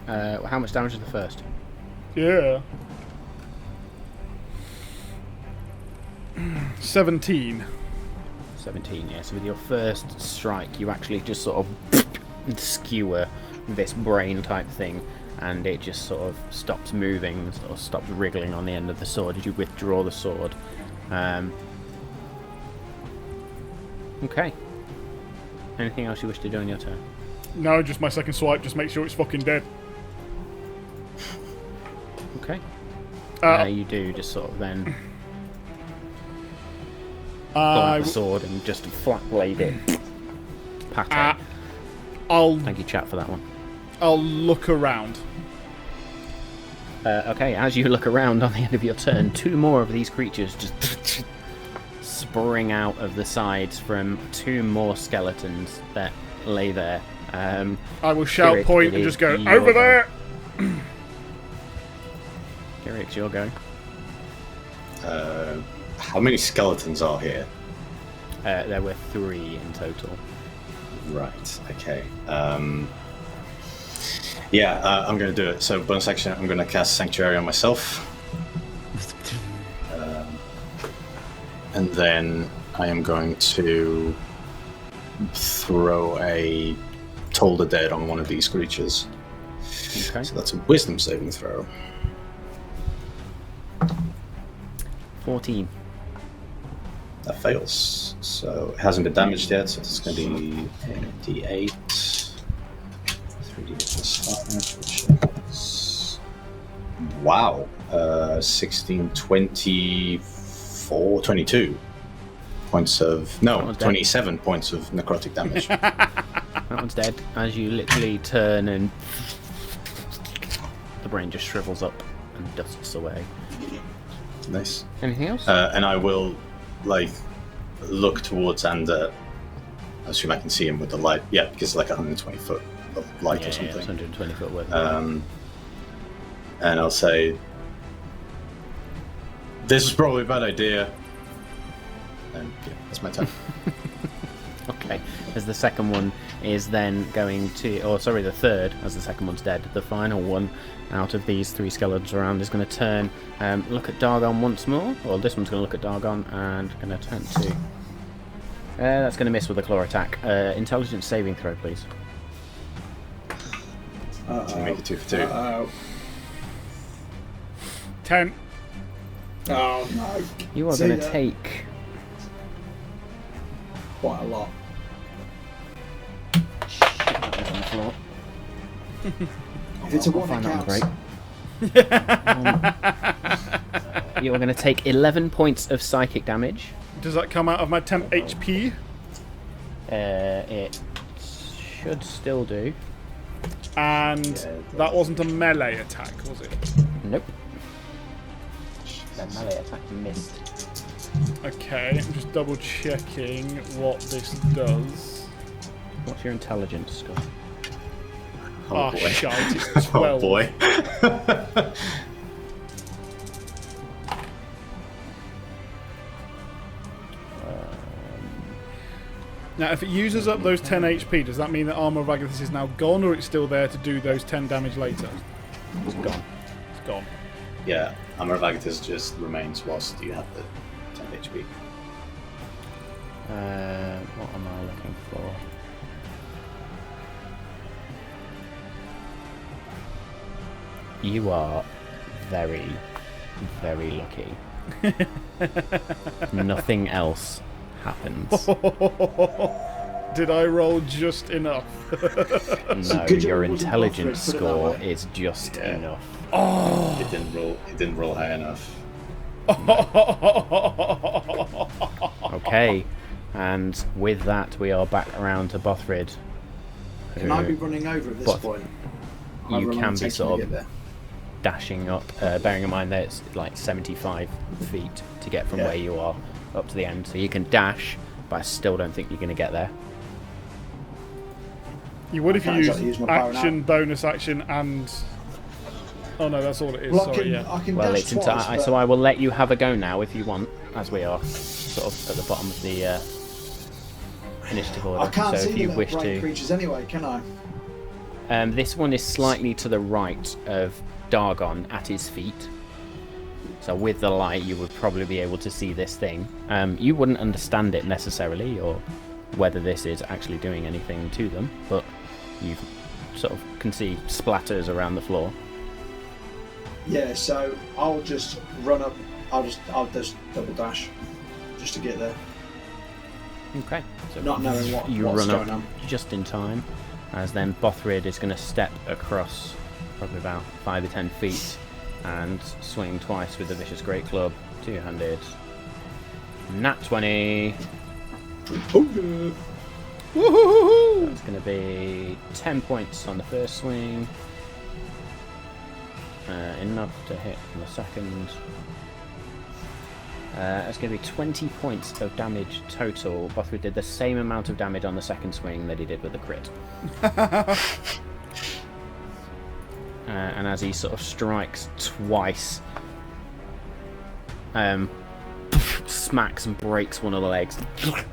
How much damage is the first? Yeah. 17. 17, yeah. So with your first strike, you actually just sort of skewer this brain type thing, and it just sort of stops moving, sort of stops wriggling on the end of the sword as you withdraw the sword. Okay. Anything else you wish to do on your turn? No, just my second swipe. Just make sure it's fucking dead. Okay. You do just sort of then pull out the sword and just flat blade it. Pat it. Thank you, chat, for that one. I'll look around. Okay, as you look around on the end of your turn, 2 more of these creatures just spring out of the sides from 2 more skeletons that lay there. I will shout, Kirik, point, it and is just go, your over go. there! Kirik's your go. How many skeletons are here? There were 3 in total. Right. Okay. I'm going to do it. So bonus action, I'm going to cast Sanctuary on myself. And then I am going to throw a Toll the Dead on one of these creatures. Okay. So that's a Wisdom saving throw. 14. That fails. So it hasn't been damaged yet, so it's going to be a D8. 3D plus 5, which is... Wow. 16, 24, 22 points of... No, 27 points of necrotic damage. That one's dead. As you literally turn and... the brain just shrivels up and dusts away. Nice. Anything else? And I will, look towards Ander. I assume I can see him with the light. Yeah, because it's like 120 foot of light or something. Yeah, it's 120 foot worth. And I'll say, this is probably a bad idea. And yeah, that's my turn. Okay. As the second one is then going to... Oh, sorry, the third, as the second one's dead. The final one out of these 3 skeletons around is going to turn, look at Dargon once more. Or this one's going to look at Dargon and going to turn to... that's going to miss with a claw attack. Intelligence saving throw, please. So make it 2 for 2. 10. Oh no. You are See going to ya. take... Quite a lot. Shit, that was on the floor. If it's a I'll one, find it that counts. one great. You are going to take 11 points of psychic damage. Does that come out of my temp HP? It should still do. And that wasn't a melee attack, was it? Nope. The melee attack missed. Okay, I'm just double checking what this does. What's your intelligence score? Oh, boy. shite, it's 12. Oh boy. Now, if it uses up those 10 HP, does that mean that Armor of Agathis is now gone, or it's still there to do those 10 damage later? It's gone. It's gone. Yeah, Armor of Agathis just remains whilst you have the 10 HP. What am I looking for? You are very, very lucky. Nothing else happens. Did I roll just enough? No, good your job it wasn't intelligence Buffett, put it that score way. is just Yeah. enough. It didn't roll high enough. Okay, and with that we are back around to Bothrid. Can I be running over at this What? point? You However long can it be takes me sort to of get there. dashing up, bearing in mind that it's like 75 feet to get from Yeah. where you are up to the end. So you can dash, but I still don't think you're going to get there. You would if you can't used exactly use my power action, now. bonus action, and... Oh no, that's all it is. Well, Sorry, yeah. I can Well, dash it's twice, but so I will let you have a go now if you want, as we are sort of at the bottom of the initiative order. I can't so see if the you little wish bright to, creatures anyway, can I? this one is slightly to the right of Dargon at his feet. So with the light, you would probably be able to see this thing. You wouldn't understand it necessarily, or whether this is actually doing anything to them, but you sort of can see splatters around the floor. Yeah, so I'll just run up. I'll just double dash, just to get there. Okay. So Not knowing what's run going up on. just in time, as then Bothrid is going to step across probably about 5 or 10 feet and swing twice with the Vicious Great Club, two-handed. Nat 20. Woohoo! That's going to be 10 points on the first swing. Enough to hit on the second. It's going to be 20 points of damage total. Bothrid did the same amount of damage on the second swing that he did with the crit. And as he sort of strikes twice, smacks and breaks one of the legs,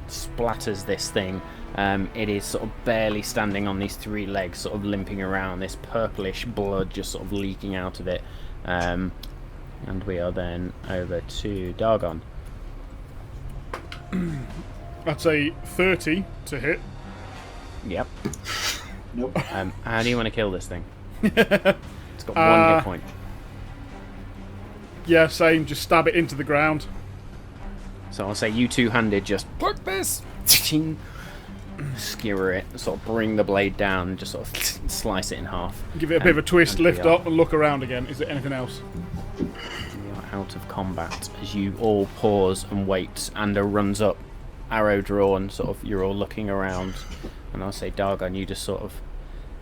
splatters this thing. It is sort of barely standing on these 3 legs, sort of limping around, this purplish blood just sort of leaking out of it. And we are then over to Dargon. That's a 30 to hit. Yep. Nope. How do you want to kill this thing? It's got 1 hit point. Yeah, same. Just stab it into the ground. So I'll say you two-handed just like this, skewer it, sort of bring the blade down and just sort of slice it in half. Give it a bit of a twist, lift up, and look around again. Is there anything else? We are out of combat as you all pause and wait. Ander runs up, arrow drawn, sort of you're all looking around. And I'll say, Dargon, you just sort of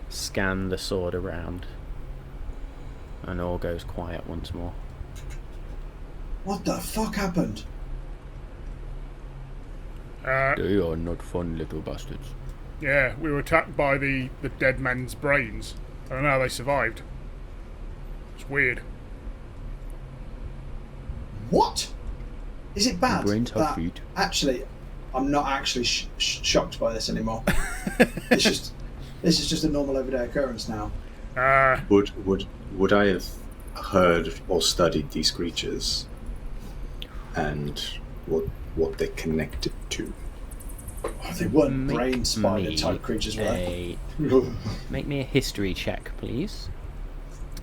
scan the sword around. And all goes quiet once more. What the fuck happened? They are not fun little bastards. Yeah, we were attacked by the dead men's brains. I don't know how they survived. It's weird. What? Is it bad? Brains have feet. Actually, I'm not actually shocked by this anymore. This is just a normal everyday occurrence now. Would I have heard or studied these creatures and what they're connected to? Oh, they weren't brain spider type creatures, were they? Make me a history check, please.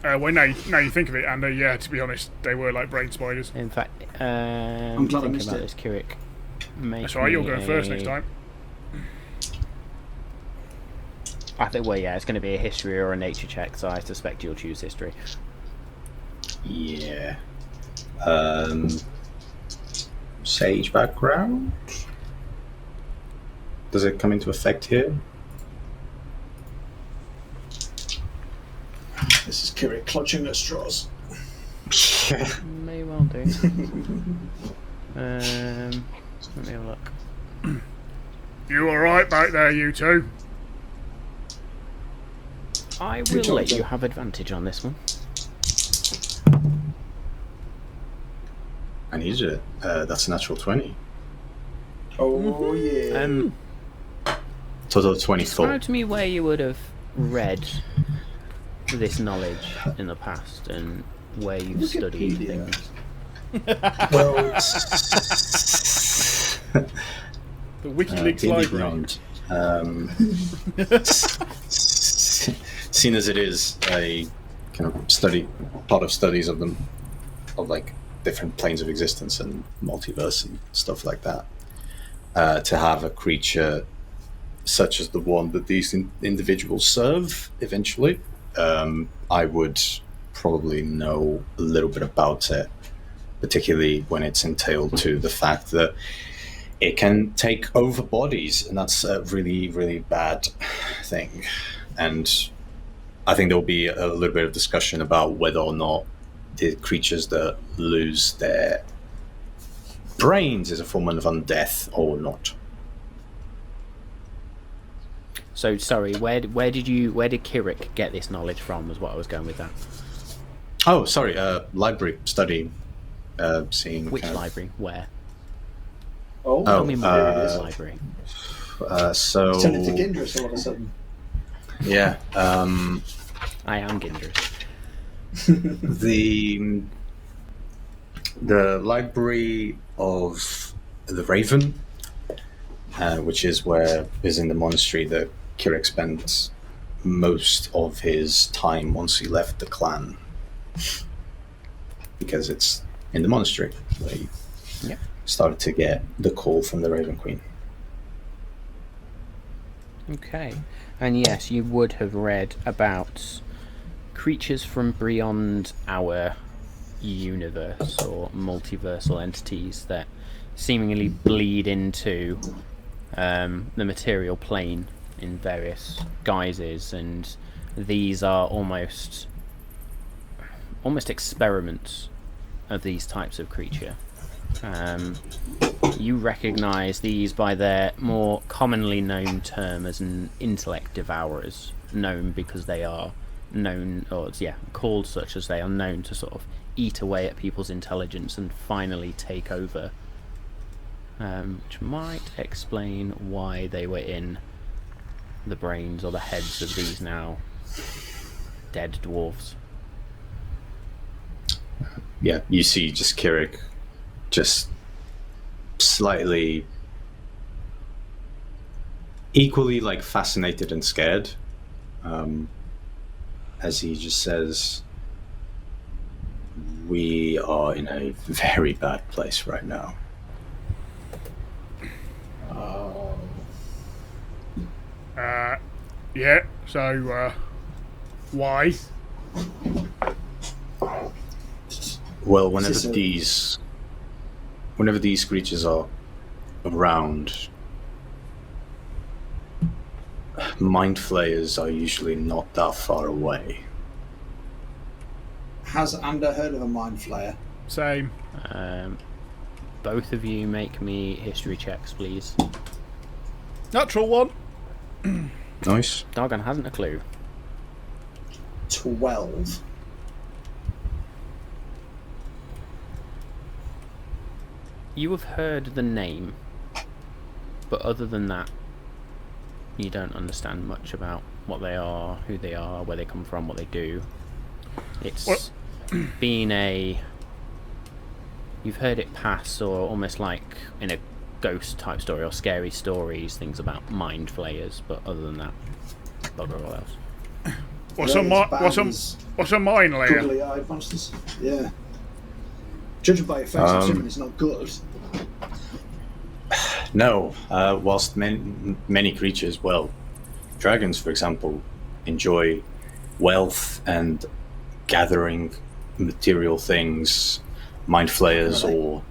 Well, now you think of it, and yeah, to be honest, they were like brain spiders. In fact, I'm glad I thinking missed about it. this, Kirik. That's all right, you're going first next time. I think, well, yeah, it's going to be a history or a nature check, so I suspect you'll choose history. Yeah. Sage background? Does it come into effect here? This is Kirik clutching at straws. May well do. Let me have a look. You alright back there, you two? I will let you have advantage on this one. I need it. That's a natural 20. Oh yeah. Total of 24. Describe to me where you would have read this knowledge in the past and where you've studied Wikipedia. things. Well, The WikiLeaks library. Seen as it is a kind of part of studies of them, of like different planes of existence and multiverse and stuff like that, to have a creature such as the one that these individuals serve eventually, I would probably know a little bit about it, particularly when it's entailed to the fact that it can take over bodies, and that's a really, really bad thing. And I think there'll be a little bit of discussion about whether or not the creatures that lose their brains is a form of undeath or not. So, sorry, where did Kirik get this knowledge from? Was what I was going with that. Oh, sorry, library study, seeing Which kind of- library? Where? Oh, Tell me more about this library. So turn into Gindris all of a sudden. yeah, I am Gindris. the library of the Raven, which is in the monastery that Kirik spent most of his time once he left the clan, because it's in the monastery where he started to get the call from the Raven Queen. Okay, and yes, you would have read about creatures from beyond our universe or multiversal entities that seemingly bleed into the material plane in various guises, and these are almost experiments of these types of creature. You recognise these by their more commonly known term as an intellect devourers, known because they are known, or called such as they are known to sort of eat away at people's intelligence and finally take over. Which might explain why they were in the brains or the heads of these now dead dwarves. Yeah, you see just Kirik just slightly equally like fascinated and scared, as he just says, we are in a very bad place right now. Yeah, so, why? Well, whenever these creatures are around, mind flayers are usually not that far away. Has Ander heard of a mind flayer? Same. Both of you make me history checks, please. Natural one. Nice. Dargon hasn't a clue. 12. You have heard the name, but other than that, you don't understand much about what they are, who they are, where they come from, what they do. It's been you've heard it pass, or almost like in a ghost type story or scary stories, things about mind flayers, but other than that, bugger all else. What's a mine layer? Googly-eyed monsters. Yeah. Judging by your face, I'm assuming it's not good. No, whilst many creatures, well, dragons, for example, enjoy wealth and gathering material things, mind flayers, or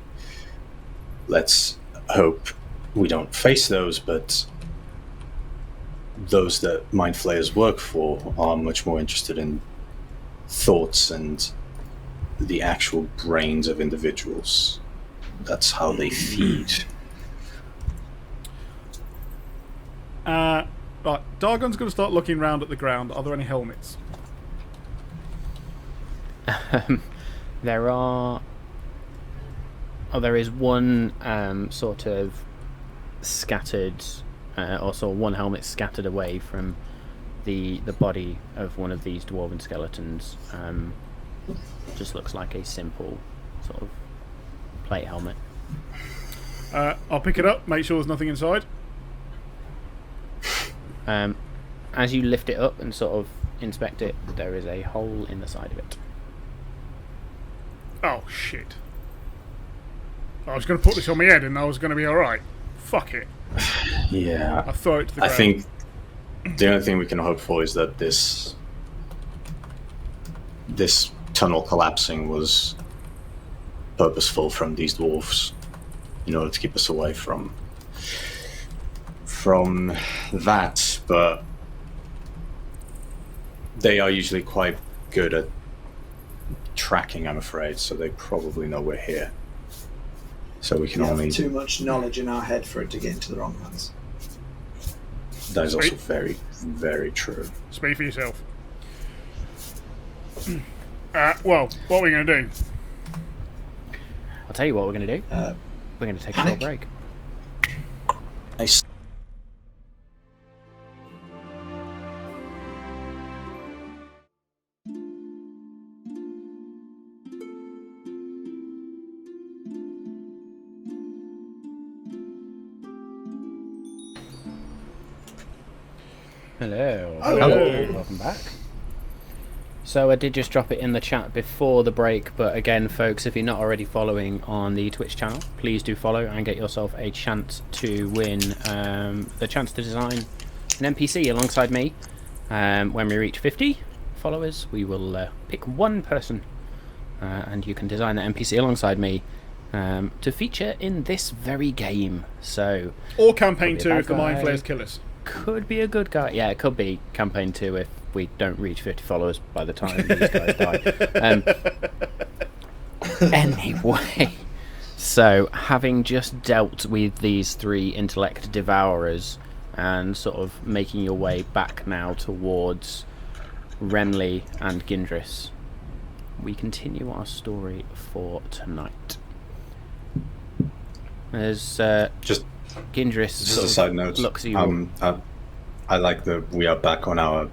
let's hope we don't face those, but those that mind flayers work for are much more interested in thoughts and the actual brains of individuals. That's how they feed. Right, Dargon's going to start looking round at the ground. Are there any helmets? There are. Oh, there is one sort of scattered, also one helmet scattered away from the body of one of these dwarven skeletons. Just looks like a simple sort of plate helmet. I'll pick it up, make sure there's nothing inside. As you lift it up and sort of inspect it, there is a hole in the side of it. Oh, shit. I was going to put this on my head and I was going to be alright. Fuck it. Yeah. I'll throw it to the ground. I think the only thing we can hope for is that this tunnel collapsing was purposeful from these dwarves in order to keep us away from that, but they are usually quite good at tracking, I'm afraid, so they probably know we're here. So we can only... have too much knowledge in our head for it to get into the wrong hands. That is also very, very true. Speak for yourself. Well, what are we going to do? I'll tell you what we're going to do. We're going to take a short break. Nice. Hello. Hello. Welcome back. So I did just drop it in the chat before the break, but again, folks, if you're not already following on the Twitch channel, please do follow and get yourself a chance to win the chance to design an NPC alongside me. When we reach 50 followers, we will pick one person, and you can design the NPC alongside me to feature in this very game. So, or campaign 2 if the mind guy. flayers kill us. Could be a good guy. Yeah, it could be campaign 2 if we don't reach 50 followers by the time these guys die. Anyway, so having just dealt with these 3 intellect devourers and sort of making your way back now towards Remley and Gindris, we continue our story for tonight. As Just Gindris Just sort a of side note. looks at you. I like that we are back on our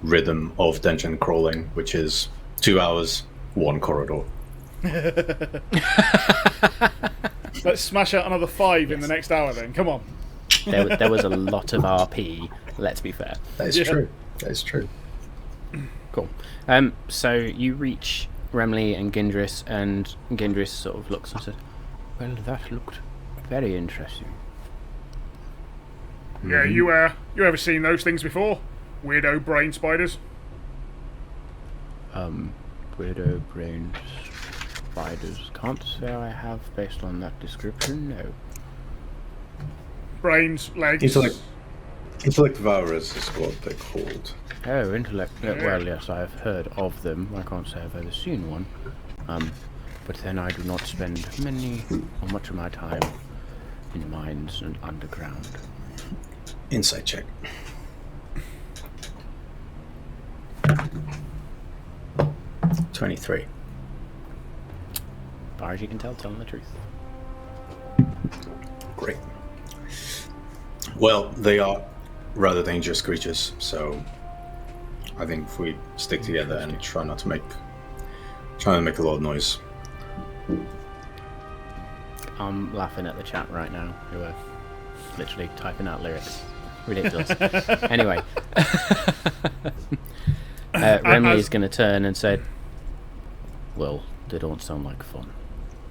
rhythm of dungeon crawling, which is 2 hours, one corridor. Let's smash out another 5 in the next hour then. Come on. There was a lot of RP, let's be fair. That is true. That is true. Cool. So you reach Remley and Gindris sort of looks and says, "Well, that looked very interesting." Yeah, you ever seen those things before? Weirdo brain spiders? Weirdo brain spiders. Can't say I have based on that description, no. Brains, legs. Intellect devourers is what they're called. Oh, intellect. Well, yes, I have heard of them. I can't say I've ever seen one. But then I do not spend much of my time in mines and underground. Insight check. 23. Far as you can tell, telling the truth. Great. Well, they are rather dangerous creatures, so I think if we stick together and try not to make a lot of noise. I'm laughing at the chat right now, who are literally typing out lyrics. Ridiculous. Anyway, Remley is going to turn and say, "Well, they don't sound like fun."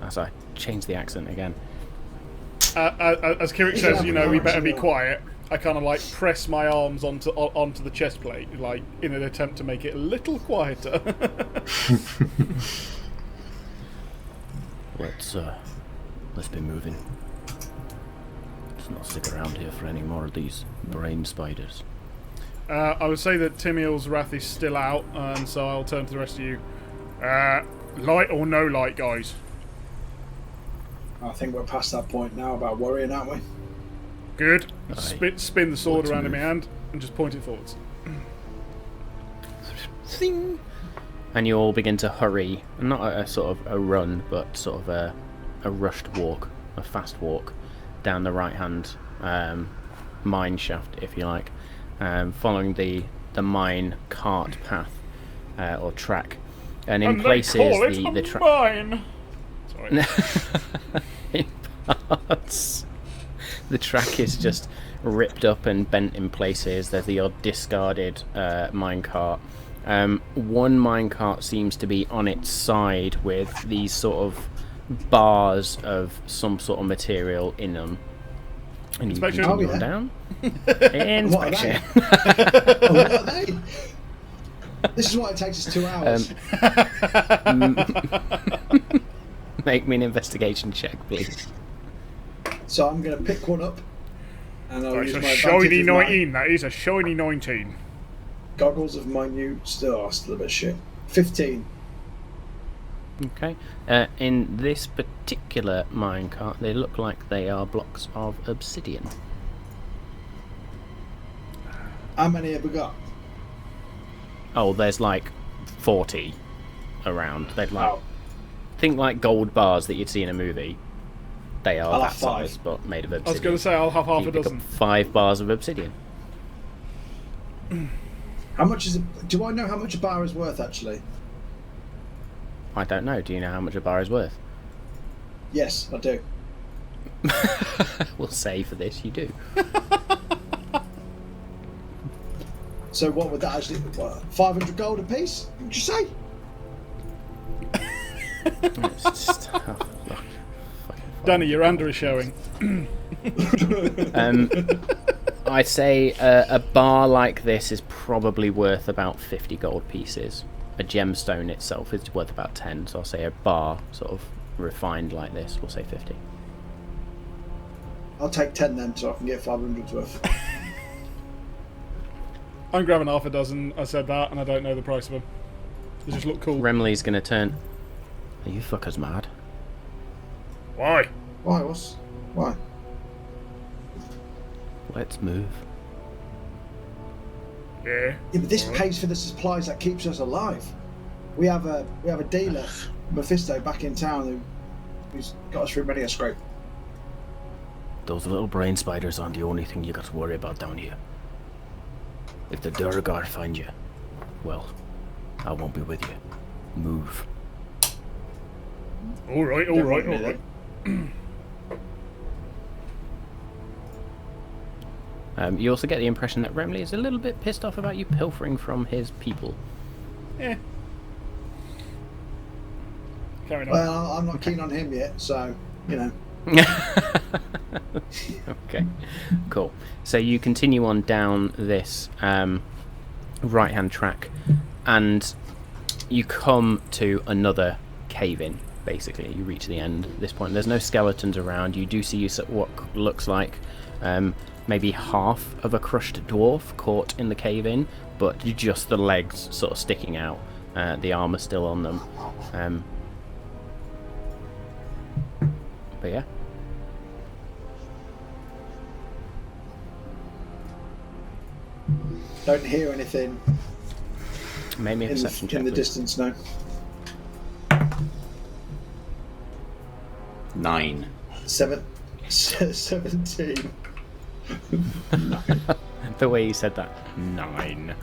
As I change the accent again. As Kirik says, we better be quiet. I kind of like press my arms onto the chest plate, like in an attempt to make it a little quieter. Let's be moving. Let's not stick around here for any more of these brain spiders. I would say that Timiel's wrath is still out, and so I'll turn to the rest of you. Light or no light, guys? I think we're past that point now about worrying, aren't we? Good. Aye. Spin the sword Let's around in my move. hand and just point it forwards. Zing! And you all begin to hurry, not a sort of a run, but sort of a rushed walk, a fast walk down the right-hand mine shaft, if you like, following the mine cart path or track, and in places the track. Mine. Sorry. In parts, the track is just ripped up and bent in places. There's the odd discarded minecart. One minecart seems to be on its side with these sort of bars of some sort of material in them. And you Inspection. continue Oh, on yeah. down. What are Inspection. they? What are they? This is why it takes us 2 hours. Make me an investigation check, please. So I'm going to pick one up, and I'll It's use a my shiny advantage of my 19. That is a shiny 19. goggles of minute. Still a bit shit. 15. Okay. In this particular minecart, they look like they are blocks of obsidian. How many have we got? Oh, there's like 40 around. They'd like Oh. think like gold bars that you'd see in a movie. They are I'll that have 5. size, but made of I obsidian. was going to say I'll have half You a pick dozen. up 5 bars of obsidian. How much is it? Do I know how much a bar is worth, actually? I don't know. Do you know how much a bar is worth? Yes, I do. We'll say for this, you do. So what would that actually... What, 500 gold apiece? What'd you say? It's just, oh, look, fucking Danny, your under is showing. I'd say a bar like this is probably worth about 50 gold pieces. A gemstone itself is worth about 10, so I'll say a bar sort of refined like this, we'll say 50. I'll take 10 then, so I can get 500's worth. I'm grabbing half a dozen. I said that, and I don't know the price of them. They just look cool. Remley's going to turn. Are you fuckers mad? Why? Why? Why? Let's move. Yeah. Yeah, but this Alright. pays for the supplies that keeps us alive. We have a dealer, Mephisto, back in town who's got us through many a scrape. Those little brain spiders aren't the only thing you got to worry about down here. If the Duergar find you, well, I won't be with you. Move. All right. Don't want me then. You also get the impression that Remley is a little bit pissed off about you pilfering from his people. Yeah. Carrying on. Well, I'm not keen on him yet, so, you know. Okay, cool. So you continue on down this right-hand track, and you come to another cave-in. Basically, you reach the end at this point. There's no skeletons around. You do see what looks like maybe half of a crushed dwarf caught in the cave-in, but just the legs sort of sticking out. The armor still on them. But yeah. Don't hear anything Make me a perception check, in the please. distance, no. 9. 17. The way you said that. 9.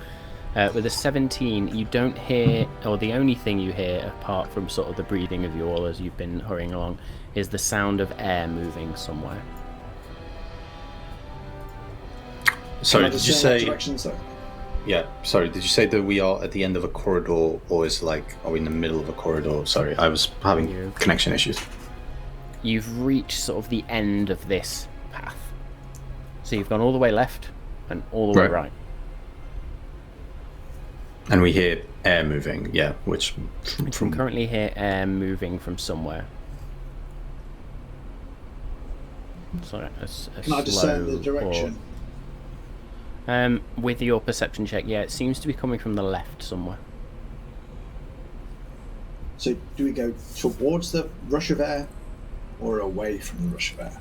With a 17, you don't hear, or the only thing you hear, apart from sort of the breathing of you all as you've been hurrying along, is the sound of air moving somewhere. Sorry, Can I did you discern what say? directions, though? Yeah, sorry, did you say that we are at the end of a corridor, or is are we in the middle of a corridor? Sorry, I was having You- connection issues. You've reached sort of the end of this path. So you've gone all the way left and all the way Right. right. And we hear air moving, yeah, which You can from currently hear air moving from somewhere. Sorry, Can I discern the direction? With your perception check, yeah, it seems to be coming from the left somewhere. So do we go towards the rush of air or away from the rush of air?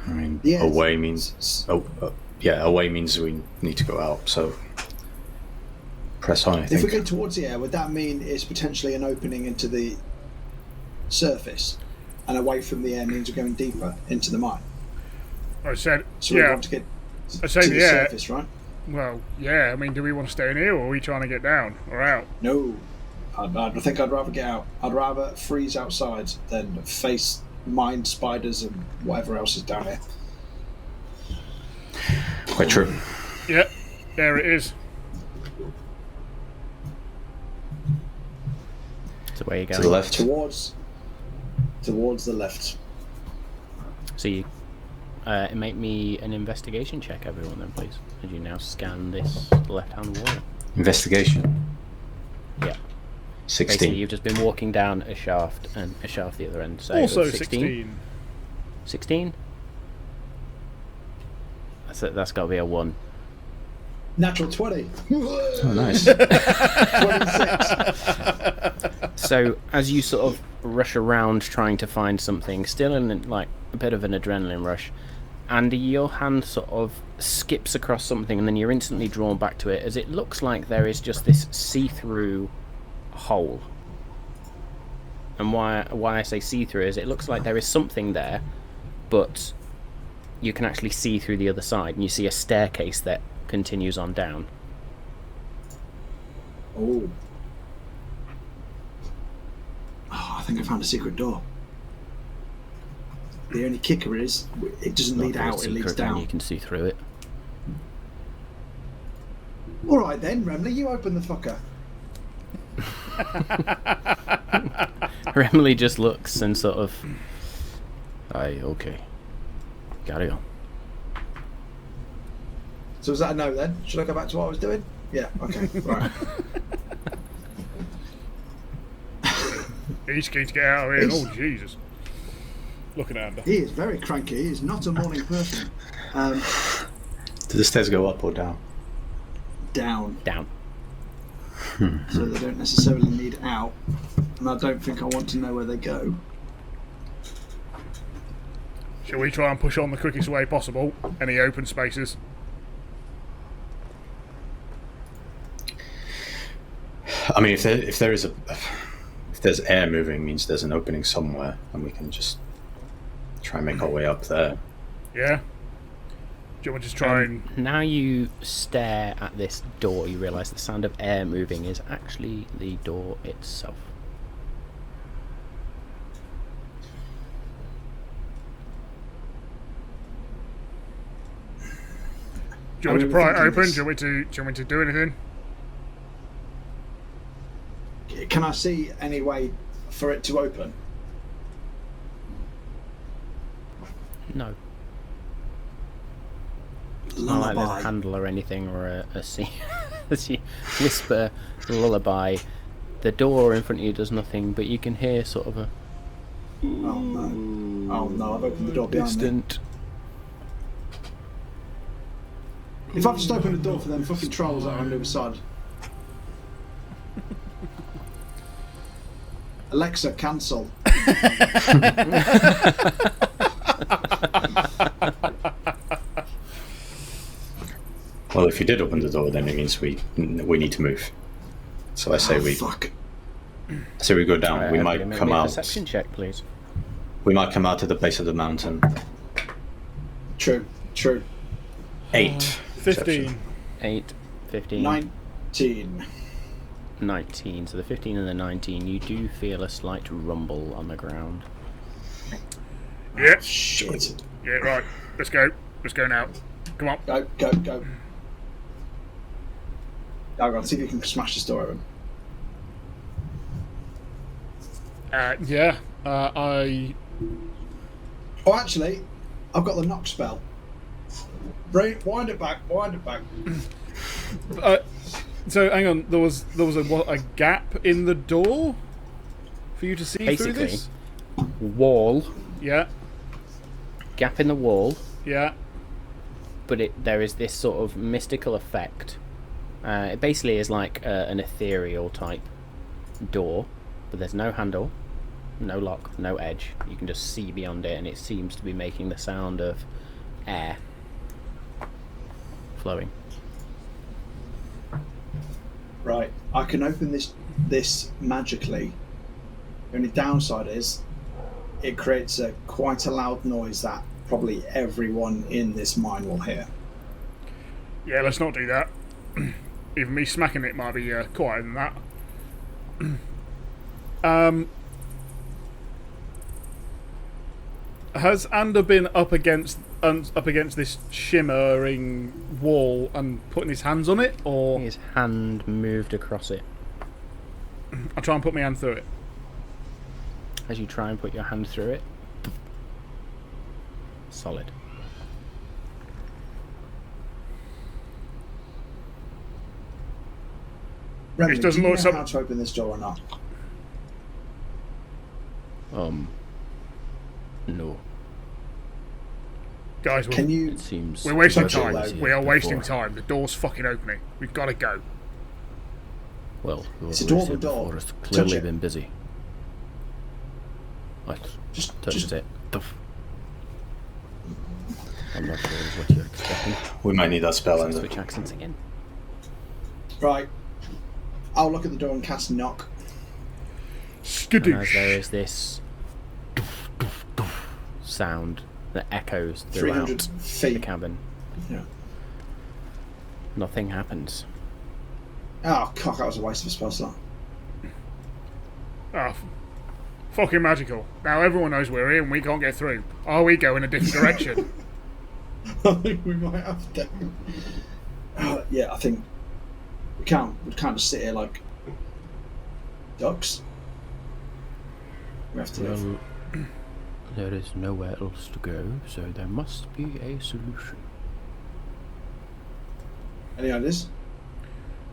I mean, Yes. away means away means we need to go out. So press on. I If we think. go towards the air, would that mean it's potentially an opening into the surface, and away from the air means we're going deeper into the mine? I said, So we yeah. want to get I to say, the yeah. surface, right? Well, yeah. I mean, do we want to stay in here, or are we trying to get down or out? No, I think I'd rather get out. I'd rather freeze outside than face mine spiders and whatever else is down here. Quite true. Yep. There it is. So where you To going? the left. Towards the left. So you make me an investigation check, everyone, then, please. As you now scan this left-hand wall. Investigation. Yeah. Basically, 16. you've just been walking down a shaft and a shaft the other end. So Also 16. 16? That's got to be a 1. Natural 20. Oh, nice. 26. So as you sort of rush around trying to find something, still in like a bit of an adrenaline rush, and your hand sort of skips across something, and then you're instantly drawn back to it, as it looks like there is just this see-through hole. And why I say see-through is it looks like there is something there, but you can actually see through the other side, and you see a staircase that continues on down. Oh, I think I found a secret door. The only kicker is it doesn't lead out, it leads And down. you can see through it. All right then, Remley, you open the fucker. Remley just looks and sort of, aye, okay, carry on. So is that a no then? Should I go back to what I was doing? Yeah, okay, right. He's keen to get out of here. He's- Oh, Jesus. Looking at him. He is very cranky, he is not a morning person. Do the stairs go up or down? Down, Down. so they don't necessarily lead out, and I don't think I want to know where they go. Shall we try and push on the quickest way possible? Any open spaces? I mean, if there's air moving, means there's an opening somewhere, and we can just try and make our way up there. Yeah. Do you want to just try and... Now you stare at this door, you realise the sound of air moving is actually the door itself. Do you want me to pry it open? Do you want me to do anything? Can I see any way for it to open? No. Not like there's a Lullaby. handle or anything, or as you whisper lullaby. The door in front of you does nothing, but you can hear sort of a Oh no! Oh no! I've opened the door behind me. distant. If I've just opened the door for them fucking trolls that are on the other side. Alexa, cancel. Well, if you did open the door, then it means we need to move. So I say Fuck. we go down. We might come a out. perception check, please. We might come out at the base of the mountain. True. 8. 15. 8, 15, 19. 19. So the 15 and the 19, you do feel a slight rumble on the ground. Yeah. Shit. Yeah, right. Let's go. Let's go now. Come on. Go. I'll see if you can smash this door open. Yeah. I... Oh, actually, I've got the knock spell. Wind it back. So hang on. There was a gap in the door for you to see through Basically, this. wall, Yeah. gap in the wall, Yeah. but there is this sort of mystical effect. It basically is like an ethereal type door, but there's no handle, no lock, no edge. You can just see beyond it, and it seems to be making the sound of air flowing. Right, I can open this magically. The only downside is it creates quite a loud noise that probably everyone in this mine will hear. Yeah. Let's not do that. Even me smacking it might be quieter than that. Has Ander been up against this shimmering wall and putting his hands on it, or His hand moved across it. I'll try and put my hand through it? As you try and put your hand through it, solid. Remy, It doesn't do you look know so- how to open this door or not? No. Guys, Can you? It seems. we're wasting Touch it, time. though. We are wasting time. The door's fucking opening. We've got to go. Well, It's a whoever dwarven said door. before has Touch clearly it. been busy. Right, touches it. Duff. I'm not sure what you're expecting. We might need that spell. And Switch accents again. Right. I'll look at the door and cast knock. And as there Skadoosh. is this sound that echoes 300 throughout the feet. cabin, Yeah. nothing happens. Oh, cock, that was a waste of a spell slot. Oh, fucking magical. Now everyone knows we're here and we can't get through. Are we going a different direction? I think we might have to. Yeah, I think we can't just sit here like ducks. We have to live. Well, there is nowhere else to go, so there must be a solution. Any ideas?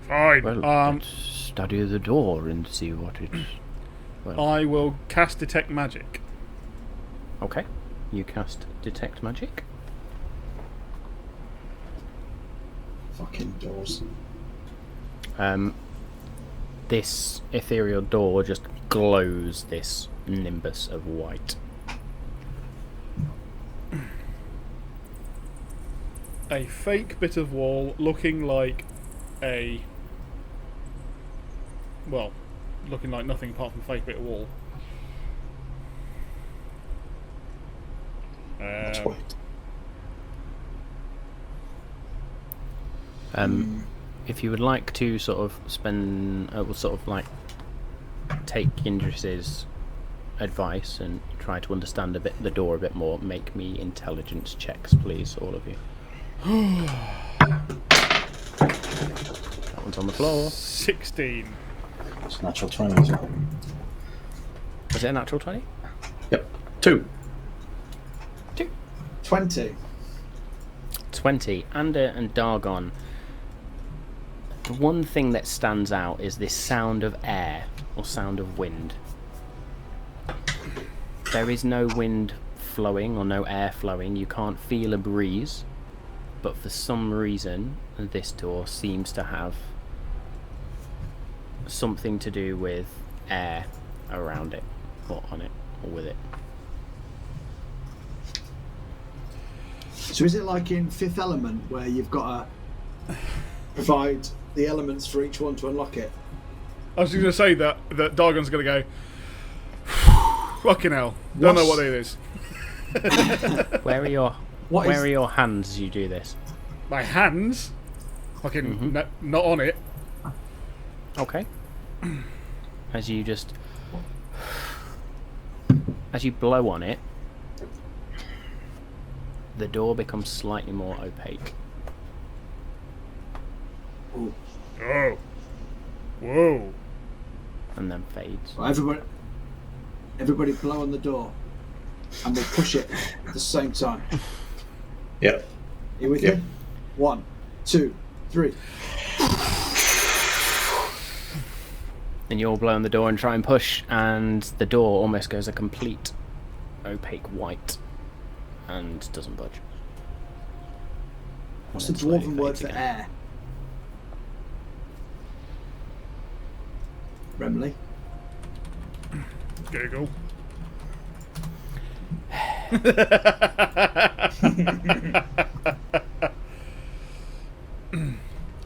Fine. Well, let's study the door and see what it's. Well, I will cast Detect Magic. Okay, you cast Detect Magic. Fucking doors. This ethereal door just glows this nimbus of white. A fake bit of wall looking like a well, looking like nothing apart from a fake bit of wall. That's why. If you would like to sort of take Yindris's advice and try to understand the door a bit more, make me intelligence checks, please, all of you. That one's on the floor. 16. It's a natural 20 as well. Was it a natural 20? Yep. 2. 20. 20. Ander and Dargon. The one thing that stands out is this sound of air, or sound of wind. There is no wind flowing, or no air flowing. You can't feel a breeze. But for some reason, this door seems to have something to do with air around it, or on it, or with it. So is it like in Fifth Element where you've got to provide the elements for each one to unlock it? I was just going to say that Dargon's going to go, fucking hell, don't know what it is. Where are your hands as you do this? My hands? Fucking not on it. Okay. As you blow on it, the door becomes slightly more opaque. Ooh. Oh. Whoa. And then fades. Right, everybody blow on the door, and we'll push it at the same time. Yep. You with Yep. me? 1, 2, 3. And you all blow on the door and try and push, and the door almost goes a complete opaque white and doesn't budge. What's And the then slowly dwarven word fades for again. air? Remley? Google.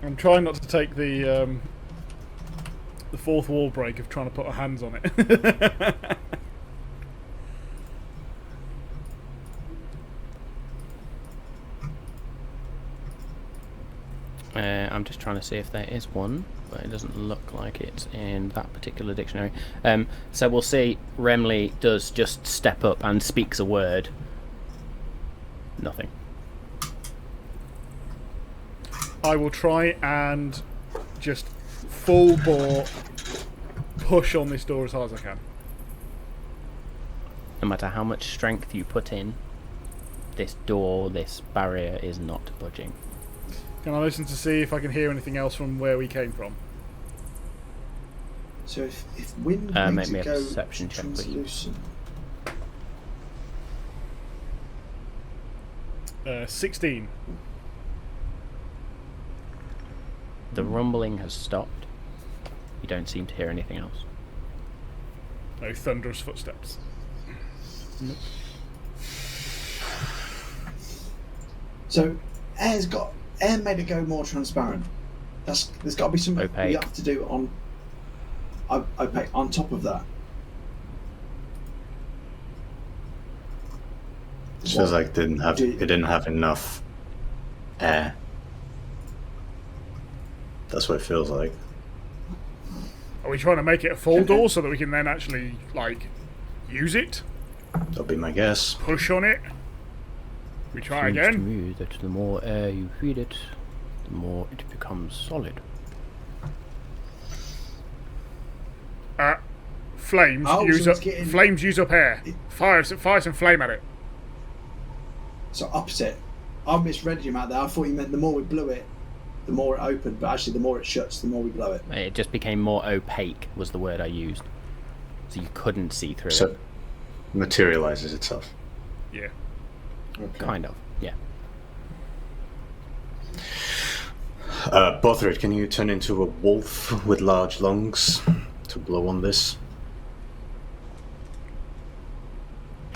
I'm trying not to take the fourth wall break of trying to put our hands on it. I'm just trying to see if there is one, but it doesn't look like it's in that particular dictionary. So we'll see. Remley does just step up and speaks a word. Nothing. I will try and just full bore push on this door as hard as I can. No matter how much strength you put in, this door, this barrier is not budging. Can I listen to see if I can hear anything else from where we came from? So if wind Make makes me it a go perception check, please. translucent. 16. The rumbling has stopped. You don't seem to hear anything else. No thunderous footsteps. So air made it go more transparent. There's got to be something we Opaque. have to do on opaque on top of that. It feels like it didn't have enough air. That's what it feels like. Are we trying to make it a full door so that we can then actually, like, use it? That'll be my guess. Push on it? We try Seems to again? me that the more air you feed it, the more it becomes solid. Flames Oh, use so up. it's getting- Flames use up air. Fire some flame at it. So opposite. I misread you out there. I thought you meant the more we blew it, the more it opened, but actually the more it shuts, the more we blow it. It just became more opaque, was the word I used. So you couldn't see through So it. materializes itself. Yeah. Okay. Kind of, yeah. Bothrid, can you turn into a wolf with large lungs to blow on this?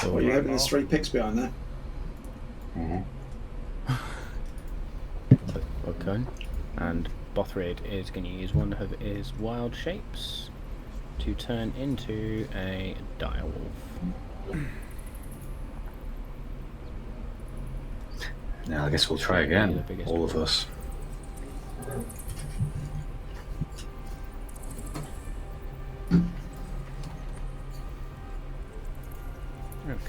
Well, you hoping there's 3 pigs behind there? Mm-hmm. Okay. And Bothrid is going to use one of his wild shapes to turn into a direwolf. Now I guess we'll try again, all of us.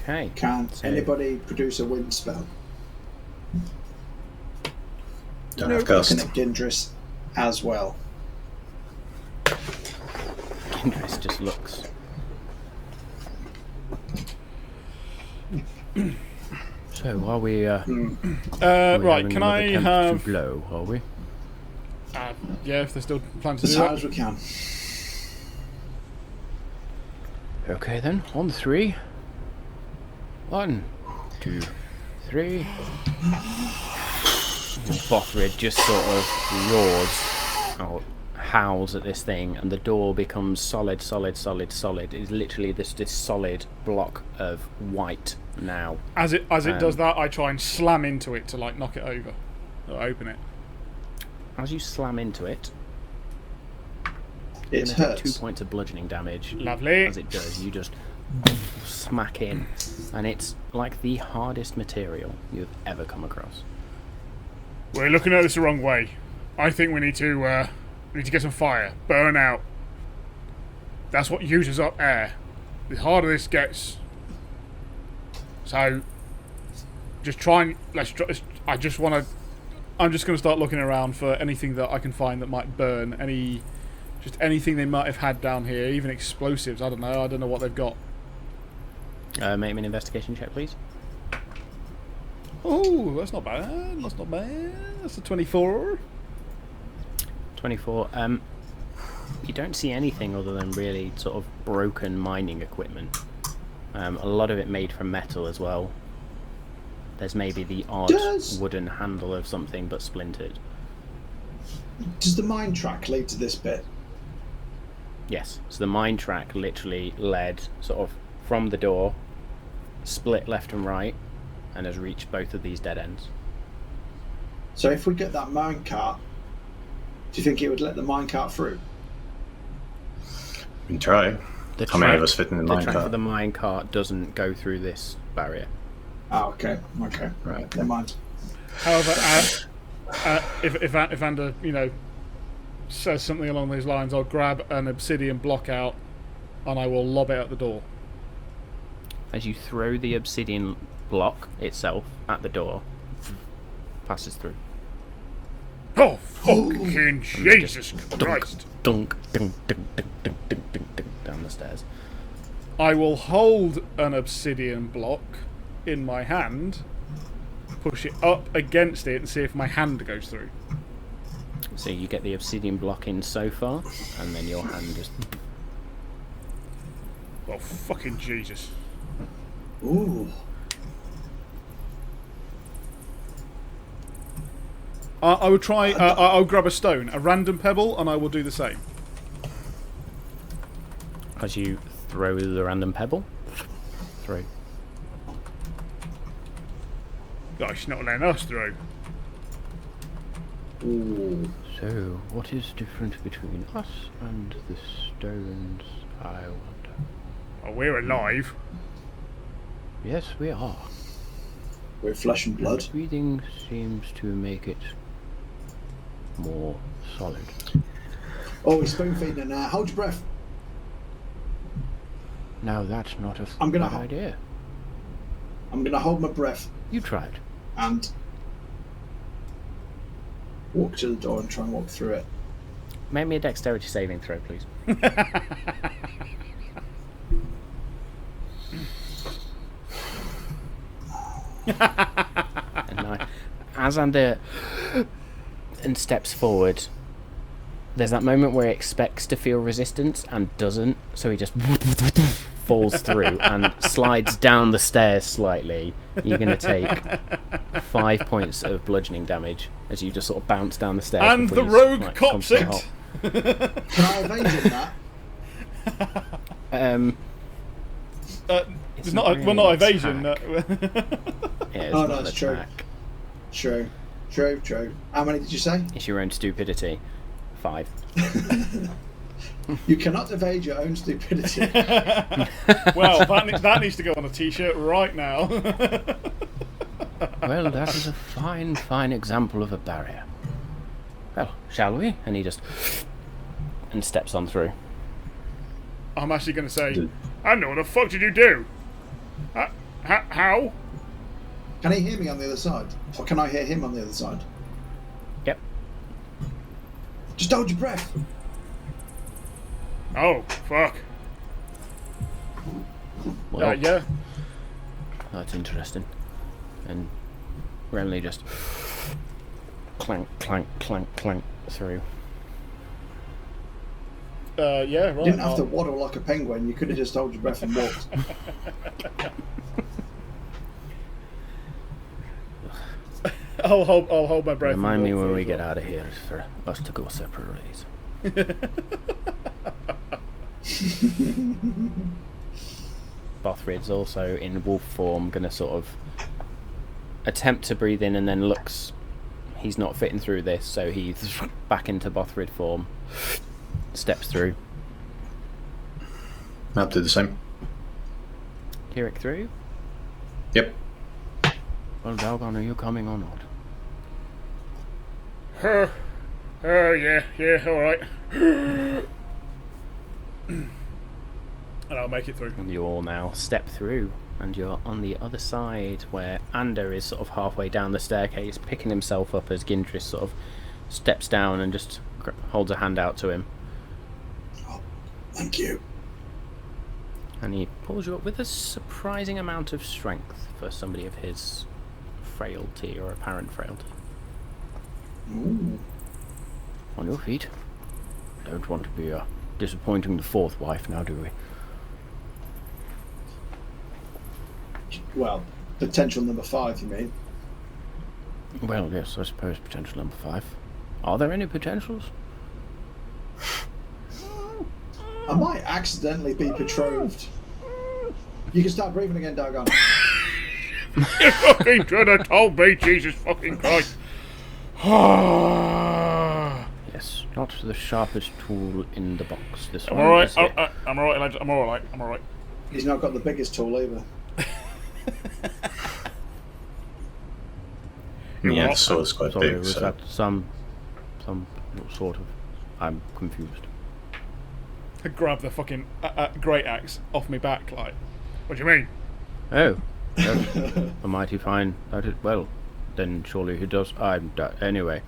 Okay. Can anybody produce a wind spell? Don't have gust. Looking at Gindris as well. Gindris just looks. So are we? Right. Can I have? To blow? Are we? Yeah, if they're still planning to As do hard that. as we can. Okay then. On 3. 1, 2, 3. Bothrid just sort of roars or howls at this thing, and the door becomes solid. It's literally this solid block of white now. As it does that, I try and slam into it to like knock it over or open it. As you slam into it, It you're gonna take hurts. 2 points of bludgeoning damage. Lovely. As it does, you just smack in, and it's like the hardest material you've ever come across. We're looking at this the wrong way. I think we need to get some fire. Burn out. That's what uses up air. The harder this gets. So, just try and I'm just going to start looking around for anything that I can find that might burn. Anything they might have had down here, even explosives. I don't know what they've got. Make me an investigation check, please. Oh, that's not bad. That's a 24. 24. You don't see anything other than really sort of broken mining equipment. A lot of it made from metal as well. There's maybe the odd wooden handle of something, but splintered. Does the mine track lead to this bit? Yes. So the mine track literally led sort of from the door, split left and right, and has reached both of these dead ends. So if we get that mine cart, do you think it would let the mine cart through? We can try. How many of us fit in the The mine track cart? of the mine cart doesn't go through this barrier. Oh, okay. Right. Never mind. However, if Ander, says something along those lines, I'll grab an obsidian block out and I will lob it at the door. As you throw the obsidian block itself at the door, passes through. Oh, fucking Jesus Christ! Dunk, dunk, dunk, dunk, dunk, dunk, dunk, dunk, down the stairs. I will hold an obsidian block in my hand, push it up against it, and see if my hand goes through. So you get the obsidian block in so far, and then your hand just... Oh, fucking Jesus. Ooh. I would try, I'll grab a stone, a random pebble, and I will do the same. As you throw the random pebble through. Gosh, not letting us through. Ooh. So, what is different between us and the stones, I wonder? Oh, we're alive. Yes, we are. We're flesh and blood. Breathing seems to make it more solid. Oh, he's spoon feeding now. Hold your breath. Now that's not a I'm gonna bad idea. I'm going to hold my breath You tried. and walk to the door and try and walk through it. Make me a dexterity saving throw, please. And as Ander and steps forward, there's that moment where he expects to feel resistance and doesn't, so he just falls through and slides down the stairs slightly. You're going to take 5 points of bludgeoning damage as you just sort of bounce down the stairs. And before the you, rogue like, cops come to a it. halt. Can I evade in that? It's It's not, not well, really not an evasion. attack. Yeah, it's Oh, not no, an it's true. attack. True. True, true. How many did you say? It's your own stupidity. 5. You cannot evade your own stupidity. Well, that needs to go on a t-shirt right now. Well, that is a fine, fine example of a barrier. Well, shall we? And he just... and steps on through. I'm actually going to say, I know what the fuck did you do? How? Can he hear me on the other side? Or can I hear him on the other side? Yep. Just hold your breath. Oh, fuck. Well, Yeah. that's interesting. And Renly just clank, clank, clank, clank through. Yeah, right. You didn't have to waddle like a penguin. You could have just held your breath and walked. I'll hold my breath. Remind and me walk when through we as get well. out of here for us to go separate ways. Bothrid's also in wolf form, going to sort of attempt to breathe in and then looks. He's not fitting through this, so he's back into Bothrid form. Steps through. I'll do the same. Kirik through. Yep. Well, Dalgon, are you coming or not? Yeah, alright. And I'll make it through. And you all now step through, and you're on the other side where Ander is sort of halfway down the staircase, picking himself up as Gindris sort of steps down and just holds a hand out to him. Oh, thank you. And he pulls you up with a surprising amount of strength for somebody of his frailty or apparent frailty. Ooh. On your feet. Don't want to be disappointing the fourth wife now, do we? Well, potential number 5, you mean? Well, yes, I suppose potential number 5. Are there any potentials? I might accidentally be betrothed. You can start breathing again, Dagon. You fucking should have told me, Jesus fucking Christ. Yes, not the sharpest tool in the box. This I'm one alright, is it. I'm alright, lads. I'm alright. He's not got the biggest tool either. Yeah, the sword's quite Sorry, big, was so... that some sort of... I'm confused. I grab the fucking great axe off my back, like, what do you mean? Oh, that's a mighty fine. Well, then surely he does. Anyway,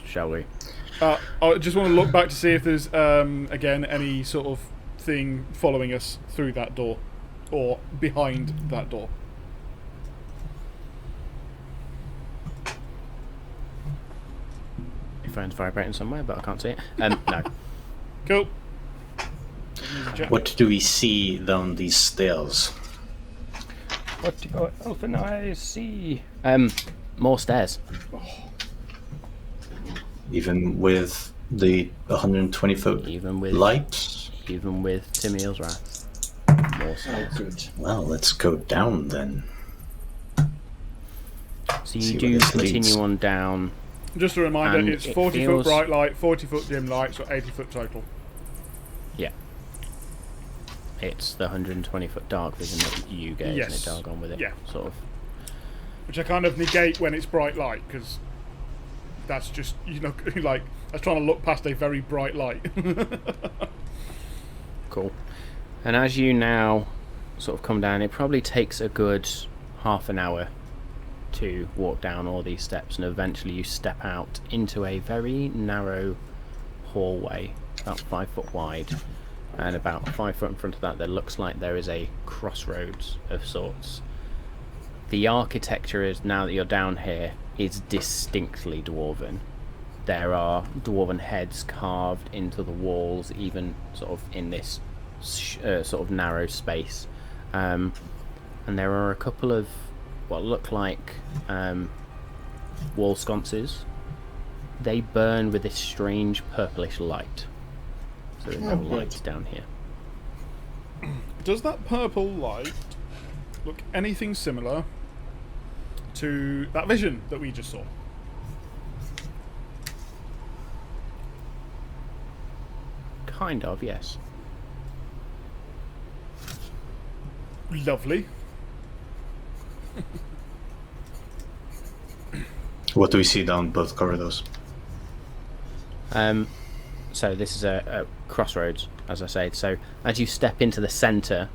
shall we? I just want to look back to see if there's, again, any sort of thing following us through that door, or behind that door. Your phone's vibrating somewhere, but I can't see it. No. Cool. What do we see down these stairs? What do your elfin eyes see? More stairs. Even with the 120-foot Even with light? Even with Timiel's wrath. More Oh, stairs. good. Well, let's go down then. So See you where do this continue leads. on down. Just a reminder, And it's it 40-foot feels- bright light, 40-foot dim light, so 80-foot total. Yeah. It's the 120-foot dark vision that you get, Yes. isn't it, Dargon, with it? Yeah. Sort of. Which I kind of negate when it's bright light, because that's just, like, I was trying to look past a very bright light. Cool. And as you now sort of come down, it probably takes a good half an hour to walk down all these steps, and eventually you step out into a very narrow hallway, about 5 foot wide, and about 5 foot in front of that there looks like there is a crossroads of sorts. The architecture is, now that you're down here, is distinctly dwarven. There are dwarven heads carved into the walls, even sort of in this sort of narrow space, and there are a couple of what look like wall sconces. They burn with this strange purplish light, so there's no Oh, good. light down here. Does that purple light look anything similar to that vision that we just saw? Kind of, yes. Lovely. What do we see down both corridors? So this is a crossroads, as I say. So as you step into the centre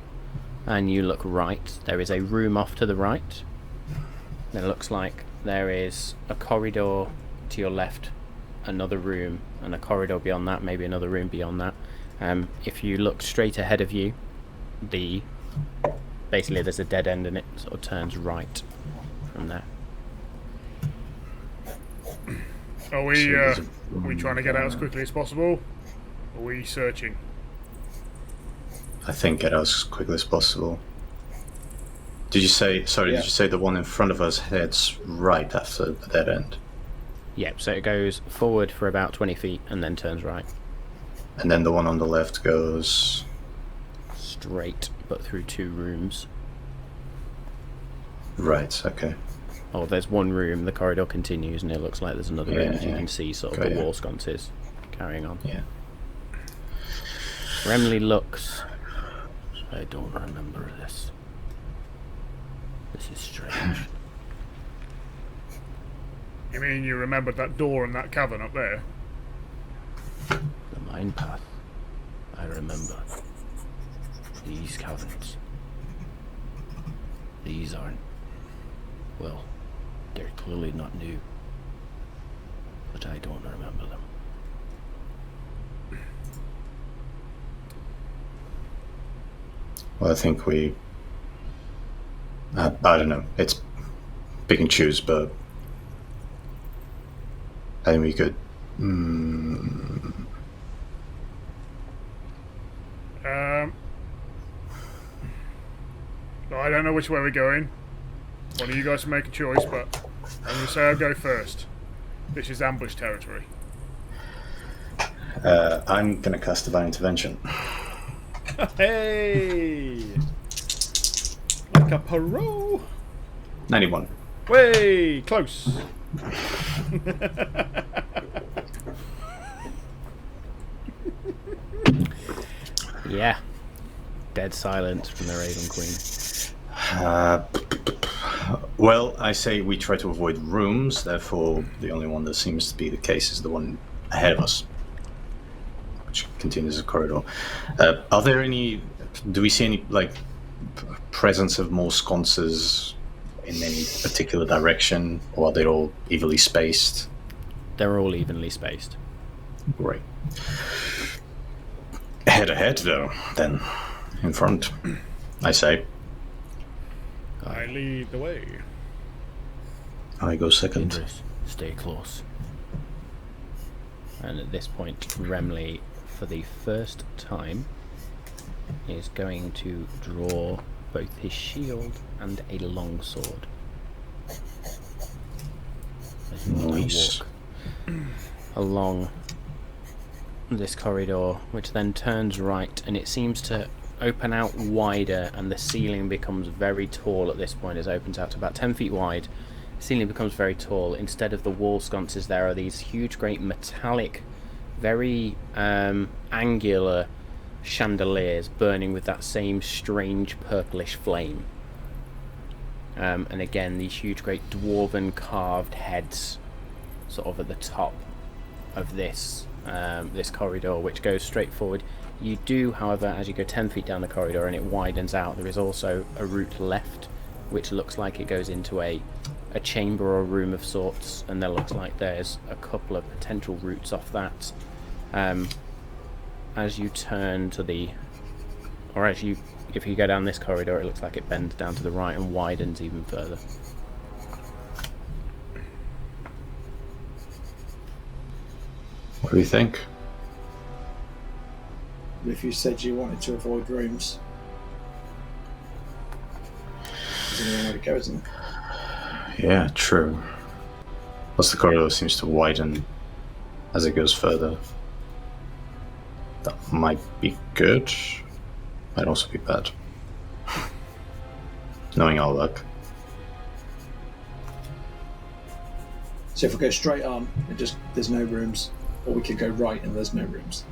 and you look right, there is a room off to the right. It looks like there is a corridor to your left, another room, and a corridor beyond that, maybe another room beyond that. If you look straight ahead of you, basically there's a dead end and it sort of turns right from there. Are we trying to get out as quickly as possible? Are we searching? I think get out as quickly as possible. Did you say? Sorry, Did you say the one in front of us heads right after the dead end? Yep. So it goes forward for about 20 feet and then turns right. And then the one on the left goes Straight, but through 2 rooms. right. Okay. Oh, there's one room, the corridor continues, and it looks like there's another room, as you can see sort of the wall sconces carrying on. Yeah. Remley looks. I don't remember this. This is strange. You mean you remembered that door in that cavern up there? The mine path. I remember. These caverns. These aren't... Well, they're clearly not new. But I don't remember them. Well, I think we... I don't know. It's pick and choose, but I think we could... Well, I don't know which way we're going. One of you guys can make a choice, but I'm going to say I'll go first. This is ambush territory. I'm going to cast Divine Intervention. Hey! Like a parole! 91. Way! Close! Yeah. Dead silence from the Raven Queen. Well, I say we try to avoid rooms, therefore the only one that seems to be the case is the one ahead of us, which continues a corridor. Are there any... Do we see any, like, presence of more sconces in any particular direction, or are they all evenly spaced? They're all evenly spaced. Great. Head ahead, though, then. In front, I say. I lead the way. I go second. Idris, stay close. And at this point, Remley, for the first time, is going to draw both his shield and a long sword. As you Nice. walk along this corridor, which then turns right, and it seems to open out wider, and the ceiling becomes very tall at this point. It opens out to about 10 feet wide. The ceiling becomes very tall. Instead of the wall sconces, there are these huge, great metallic, very angular chandeliers burning with that same strange purplish flame. And again, these huge, great dwarven carved heads sort of at the top of this this corridor, which goes straight forward. You do, however, as you go 10 feet down the corridor and it widens out, there is also a route left, which looks like it goes into a chamber or a room of sorts, and there looks like there's a couple of potential routes off that. As you turn to the... Or as you... If you go down this corridor, it looks like it bends down to the right and widens even further. What do you think? If you said you wanted to avoid rooms, there's only one way to go, isn't there? Yeah, true. Plus the corridor seems to widen as it goes further. That might be good. Might also be bad. Knowing our luck. So if we go straight on, there's no rooms, or we could go right and there's no rooms.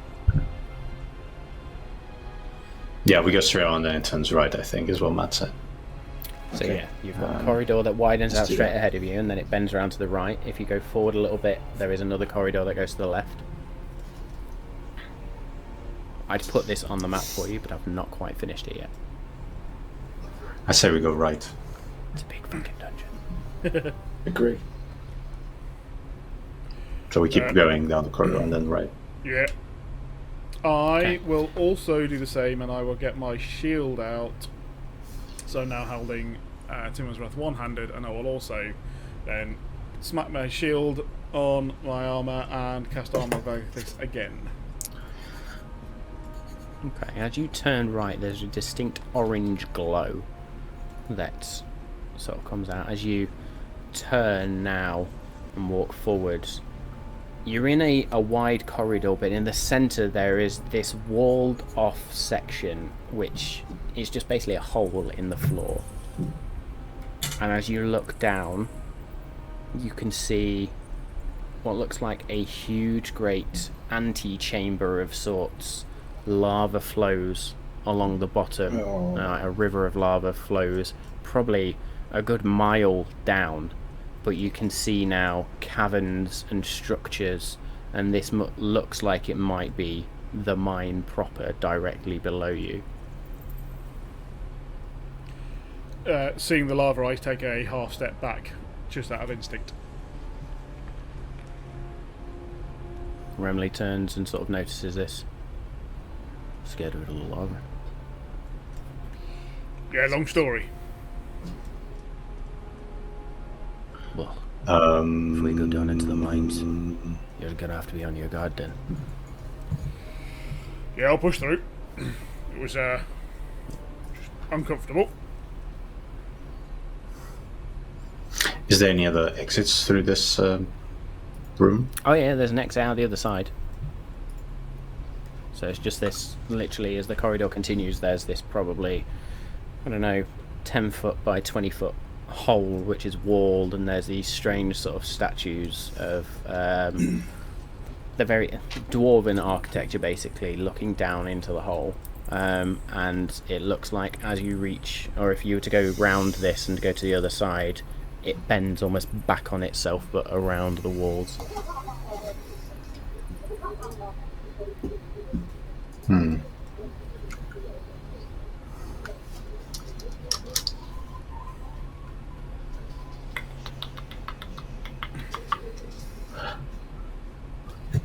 Yeah, we go straight on, then it turns right, I think, is what Matt said. So Okay. yeah, you've got a corridor that widens let's out do straight that. ahead of you, and then it bends around to the right. If you go forward a little bit, there is another corridor that goes to the left. I'd put this on the map for you, but I've not quite finished it yet. I say we go right. It's a big fucking dungeon. Agree. So we keep going down the corridor and then right. Yeah. I Okay. will also do the same, and I will get my shield out. So I'm now holding Timur's Wrath one-handed, and I will also then smack my shield on my armour and cast Armour of Agathis again. Okay, as you turn right, there's a distinct orange glow that sort of comes out. As you turn now and walk forwards, you're in a wide corridor, but in the centre there is this walled off section which is just basically a hole in the floor. And as you look down, you can see what looks like a huge, great antechamber of sorts. Lava flows along the bottom. Oh. A river of lava flows probably a good mile down, but you can see now caverns and structures, and this looks like it might be the mine proper directly below you. Seeing the lava, I take a half step back, just out of instinct. Remley turns and sort of notices this. Scared of a little lava. Yeah, long story. Well, if we go down into the mines, Mm, you're gonna have to be on your guard then. Yeah, I'll push through. It was just uncomfortable. Is there any other exits through this room? Oh yeah, there's an exit out the other side. So it's just this, literally, as the corridor continues, there's this probably, I don't know, 10 foot by 20 foot hole which is walled, and there's these strange sort of statues of the very dwarven architecture, basically, looking down into the hole. And it looks like as you reach, or if you were to go round this and go to the other side, it bends almost back on itself, but around the walls.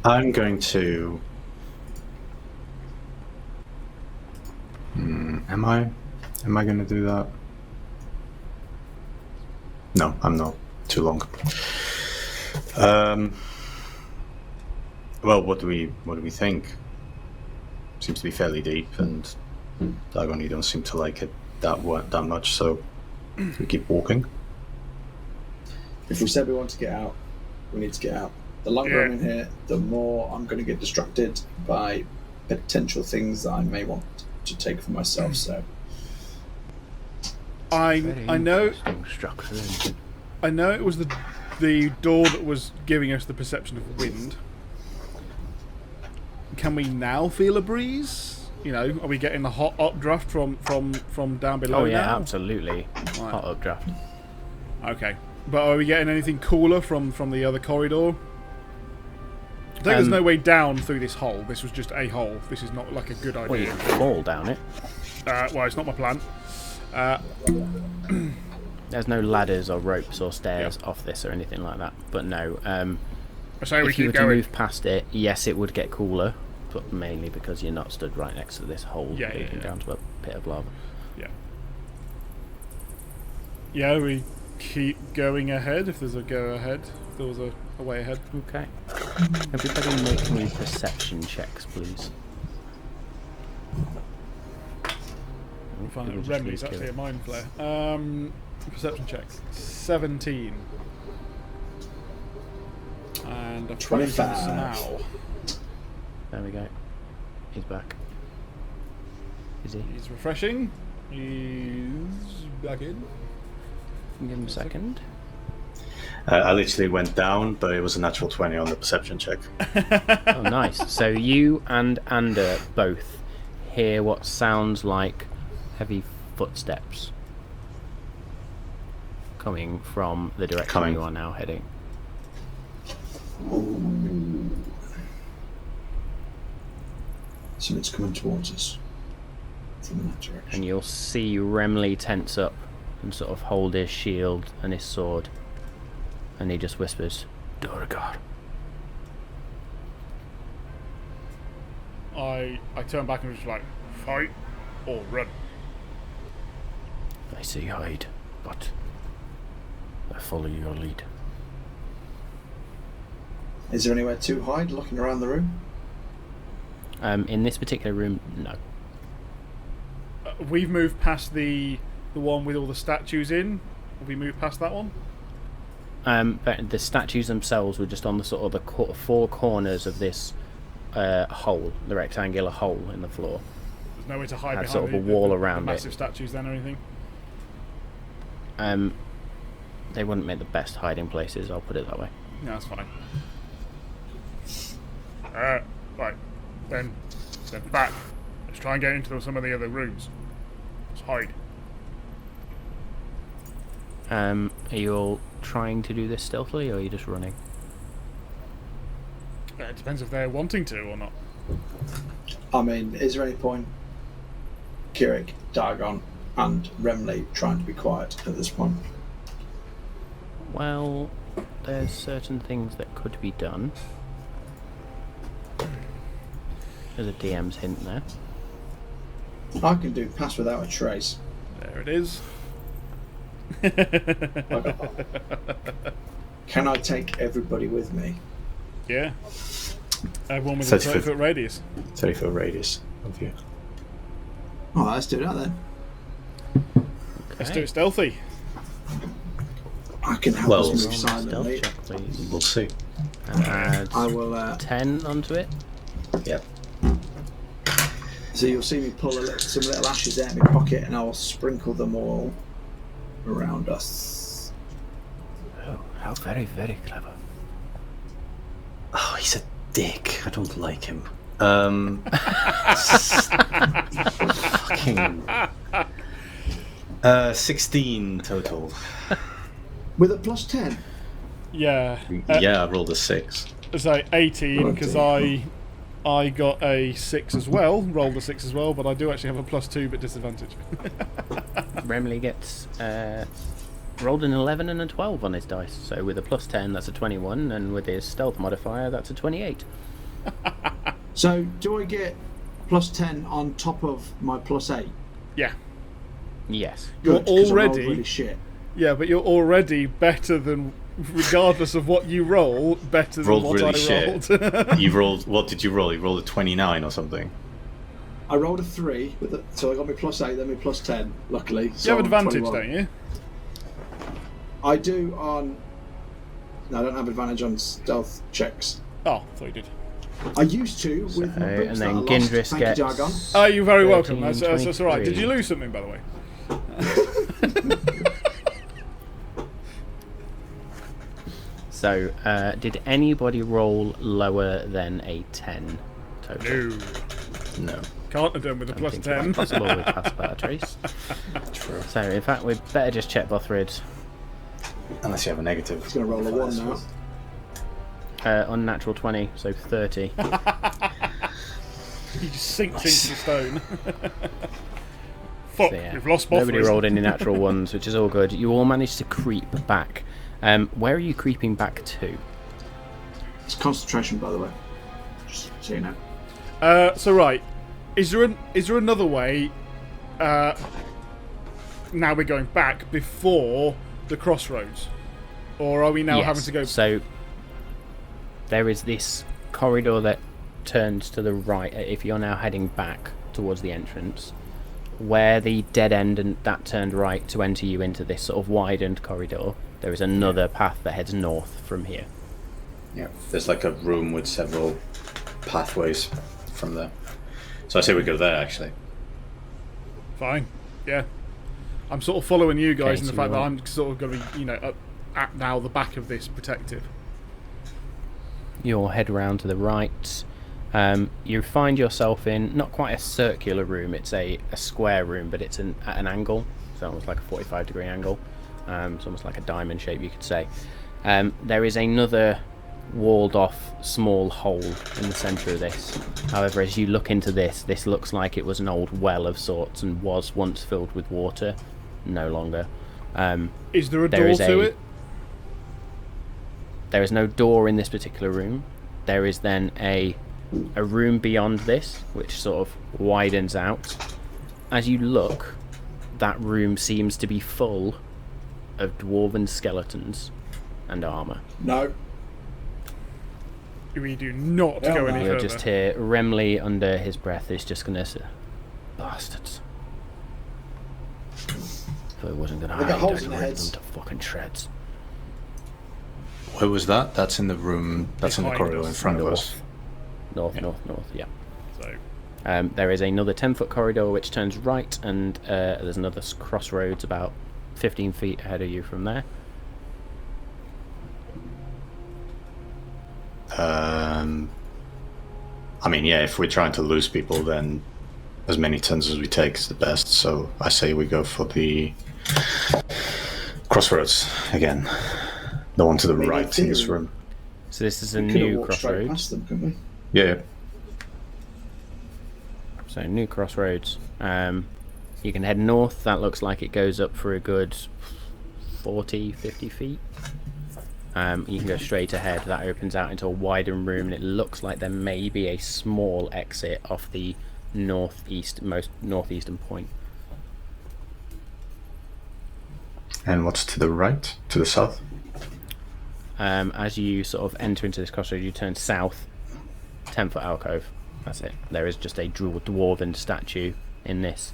I'm going to. Am I? Am I going to do that? No, I'm not. Too long. Well, what do we think? Seems to be fairly deep, and Dagon, you don't seem to like it that much. So we keep walking. If we said we want to get out, we need to get out. The longer I'm in here, the more I'm going to get distracted by potential things that I may want to take for myself. So I know Interesting structure, isn't it? I know it was the door that was giving us the perception of wind. Can we now feel a breeze? You know, are we getting the hot updraft from down below? Oh yeah, now? absolutely. Right. Hot updraft. Okay, but are we getting anything cooler from the other corridor? I think there's no way down through this hole. This was just a hole. This is not like a good Well, you idea. can fall down it. Well, it's not my plan. There's no ladders or ropes or stairs off this or anything like that. But no, I say we if you were keep to going. move past it, yes, it would get cooler, but mainly because you're not stood right next to this hole Yeah, leading yeah. down to a pit of lava. Yeah. Yeah, we keep going ahead if there's a go ahead. If there was a way ahead. Okay. Everybody make me perception checks, please. We'll find People out just Remy's lose actually kill. a mind flare. Perception check. 17. And a 25. now. There we go. He's back. Is he? He's refreshing. He's back in. Give him a second. I literally went down, but it was a natural 20 on the perception check. Oh, nice. So you and Ander both hear what sounds like heavy footsteps coming from the direction you are now heading. Something's coming towards us from that direction. And you'll see Remley tense up and sort of hold his shield and his sword, and he just whispers, Duergar. I turn back and just like, fight or run. I say hide, but I follow your lead. Is there anywhere to hide, looking around the room? In this particular room, no. We've moved past the one with all the statues in. Have we moved past that one? But the statues themselves were just on the sort of the four corners of this hole, the rectangular hole in the floor. There's nowhere to hide Had behind sort of a wall the around massive it. statues then or anything? They wouldn't make the best hiding places, I'll put it that way. No, that's fine. Right. Then back. Let's try and get into some of the other rooms. Let's hide. Are you all trying to do this stealthily, or are you just running? It depends if they're wanting to or not. I mean, is there any point Kirik, Dargon, and Remley trying to be quiet at this point? Well, there's certain things that could be done. There's a DM's hint there. I can do pass without a trace. There it is. Can I take everybody with me? Yeah. Everyone with a 30-foot radius. 30-foot radius of you. Oh, let's do that then. Let's do it stealthy. I can help Well, us move Stealth silently. check, please. We'll see. And add I will. 10 onto it. Yep. So you'll see me pull some little ashes out of my pocket, and I will sprinkle them all around us. Oh, how very, very clever. Oh, he's a dick. I don't like him. Fucking. 16 total. With a plus 10. Yeah. Yeah, I rolled a 6. So 18 because I got a 6 as well. Rolled a 6 as well, but I do actually have a plus 2 but disadvantage. Remley gets rolled an 11 and a 12 on his dice. So with a plus 10, that's a 21, and with his stealth modifier, that's a 28. So do I get plus 10 on top of my plus 8? Yeah. Yes. You're Good, 'cause I rolled already- really shit. Yeah, but you're already better than, regardless of what you roll, better than Rolled what really I shit. rolled. You rolled. What did you roll? You rolled a 29 or something. I rolled a 3, so I got my plus 8, then my plus 10, luckily. So You have I'm advantage, 21. don't you? I do on... No, I don't have advantage on stealth checks. Oh, I thought you did. I used to with my and boots then that I lost. Gindris Thank gets... you, Jargon. Oh, you're very welcome. 13, That's all right. Did 23. you lose something, by the way? So, did anybody roll lower than a 10 total? No. No. Can't have done with a Don't plus think 10. it's possible with pass without a trace. True. So, in fact, we'd better just check Bothrid. Unless you have a negative. He's going to roll a 1 now. Unnatural 20, so 30. He just sinks into the stone. Fuck, So, yeah, we've lost nobody Bothrid. rolled any natural ones, which is all good. You all managed to creep back. Where are you creeping back to? It's concentration, by the way. Just so you know. So right, is there another way? Now we're going back before the crossroads, or are we now Yes. having to go? So there is this corridor that turns to the right. If you're now heading back towards the entrance, where the dead end and that turned right to enter you into this sort of widened corridor, there is another path that heads north from here. Yeah. There's like a room with several pathways from there. So I say we go there actually. Fine, yeah. I'm sort of following you guys Okay, in the so fact that you're- I'm sort of going to be, at now the back of this protective. You'll head round to the right. You find yourself in not quite a circular room, it's a square room, but it's at an angle, so almost like a 45-degree angle. It's almost like a diamond shape, you could say. There is another walled off small hole in the centre of this. However, as you look into this looks like it was an old well of sorts and was once filled with water. No longer. Is there a door to it? There is no door in this particular room. There is then a room beyond this, which sort of widens out. As you look, that room seems to be full of dwarven skeletons and armour. No. We do not go any You'll further. just hear Remley under his breath is just going to say, bastards. If I wasn't going to hide, got holes I'd in their rip heads. them to fucking shreds. Where was that? That's in the room. That's in the Behind corridor us. in front of us. North, yeah. So, There is another 10-foot corridor which turns right, and there's another crossroads about 15 feet ahead of you from there. I mean, yeah, if we're trying to lose people, then as many turns as we take is the best. So I say we go for the crossroads again. The one to the right in this room. So this is a We could have new walked straight crossroads. past them, couldn't we? Yeah. So new crossroads. You can head north. That looks like it goes up for a good 40, 50 feet. You can go straight ahead. That opens out into a widened room, and it looks like there may be a small exit off the most northeastern point. And what's to the right? To the south? As you sort of enter into this crossroad, you turn south, 10-foot alcove. That's it. There is just a dwarven statue in this.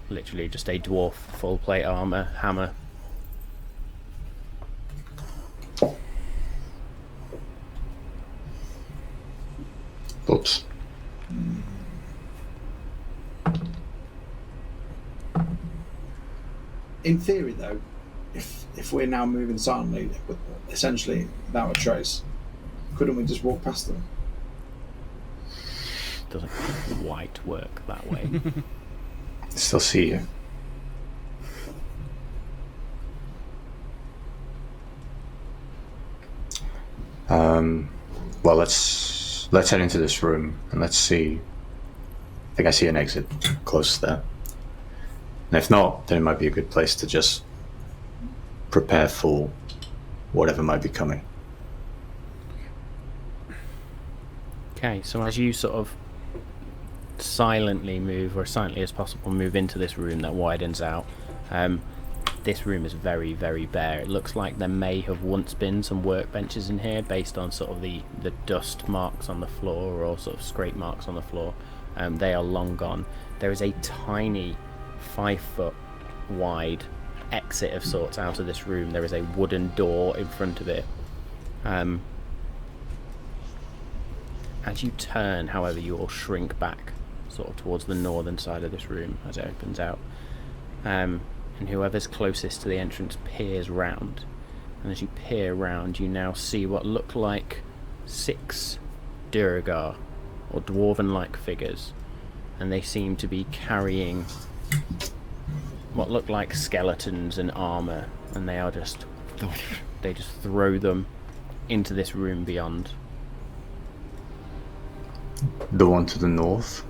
Literally just a dwarf, full plate armor, hammer. Oops. In theory, though, if we're now moving silently, essentially without a trace, couldn't we just walk past them? Doesn't quite work that way. Still see you. Well, let's head into this room and let's see. I think I see an exit close there. And if not, then it might be a good place to just prepare for whatever might be coming. Okay, so as you sort of silently move, or as silently as possible, move into this room that widens out, this room is very, very bare. It looks like there may have once been some workbenches in here based on sort of the dust marks on the floor, or sort of scrape marks on the floor. They are long gone. There is a tiny 5-foot wide exit of sorts out of this room. There is a wooden door in front of it. As you turn, however, you will shrink back sort of towards the northern side of this room as it opens out. And whoever's closest to the entrance peers round. And as you peer round, you now see what look like 6 Duergar, or dwarven-like figures. And they seem to be carrying what look like skeletons and armour. And they just throw them into this room beyond. The one to the north?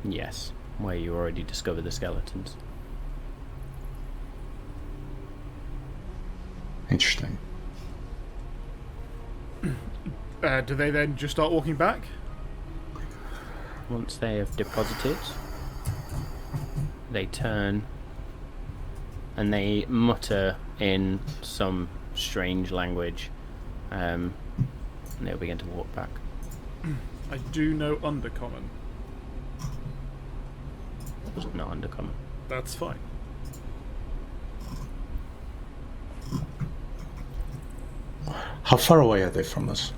Yes, where you already discovered the skeletons. Interesting. do they then just start walking back? Once they have deposited, they turn and they mutter in some strange language, and they'll begin to walk back. I do know Undercommon. It's not undercommon. That's fine. How far away are they from us?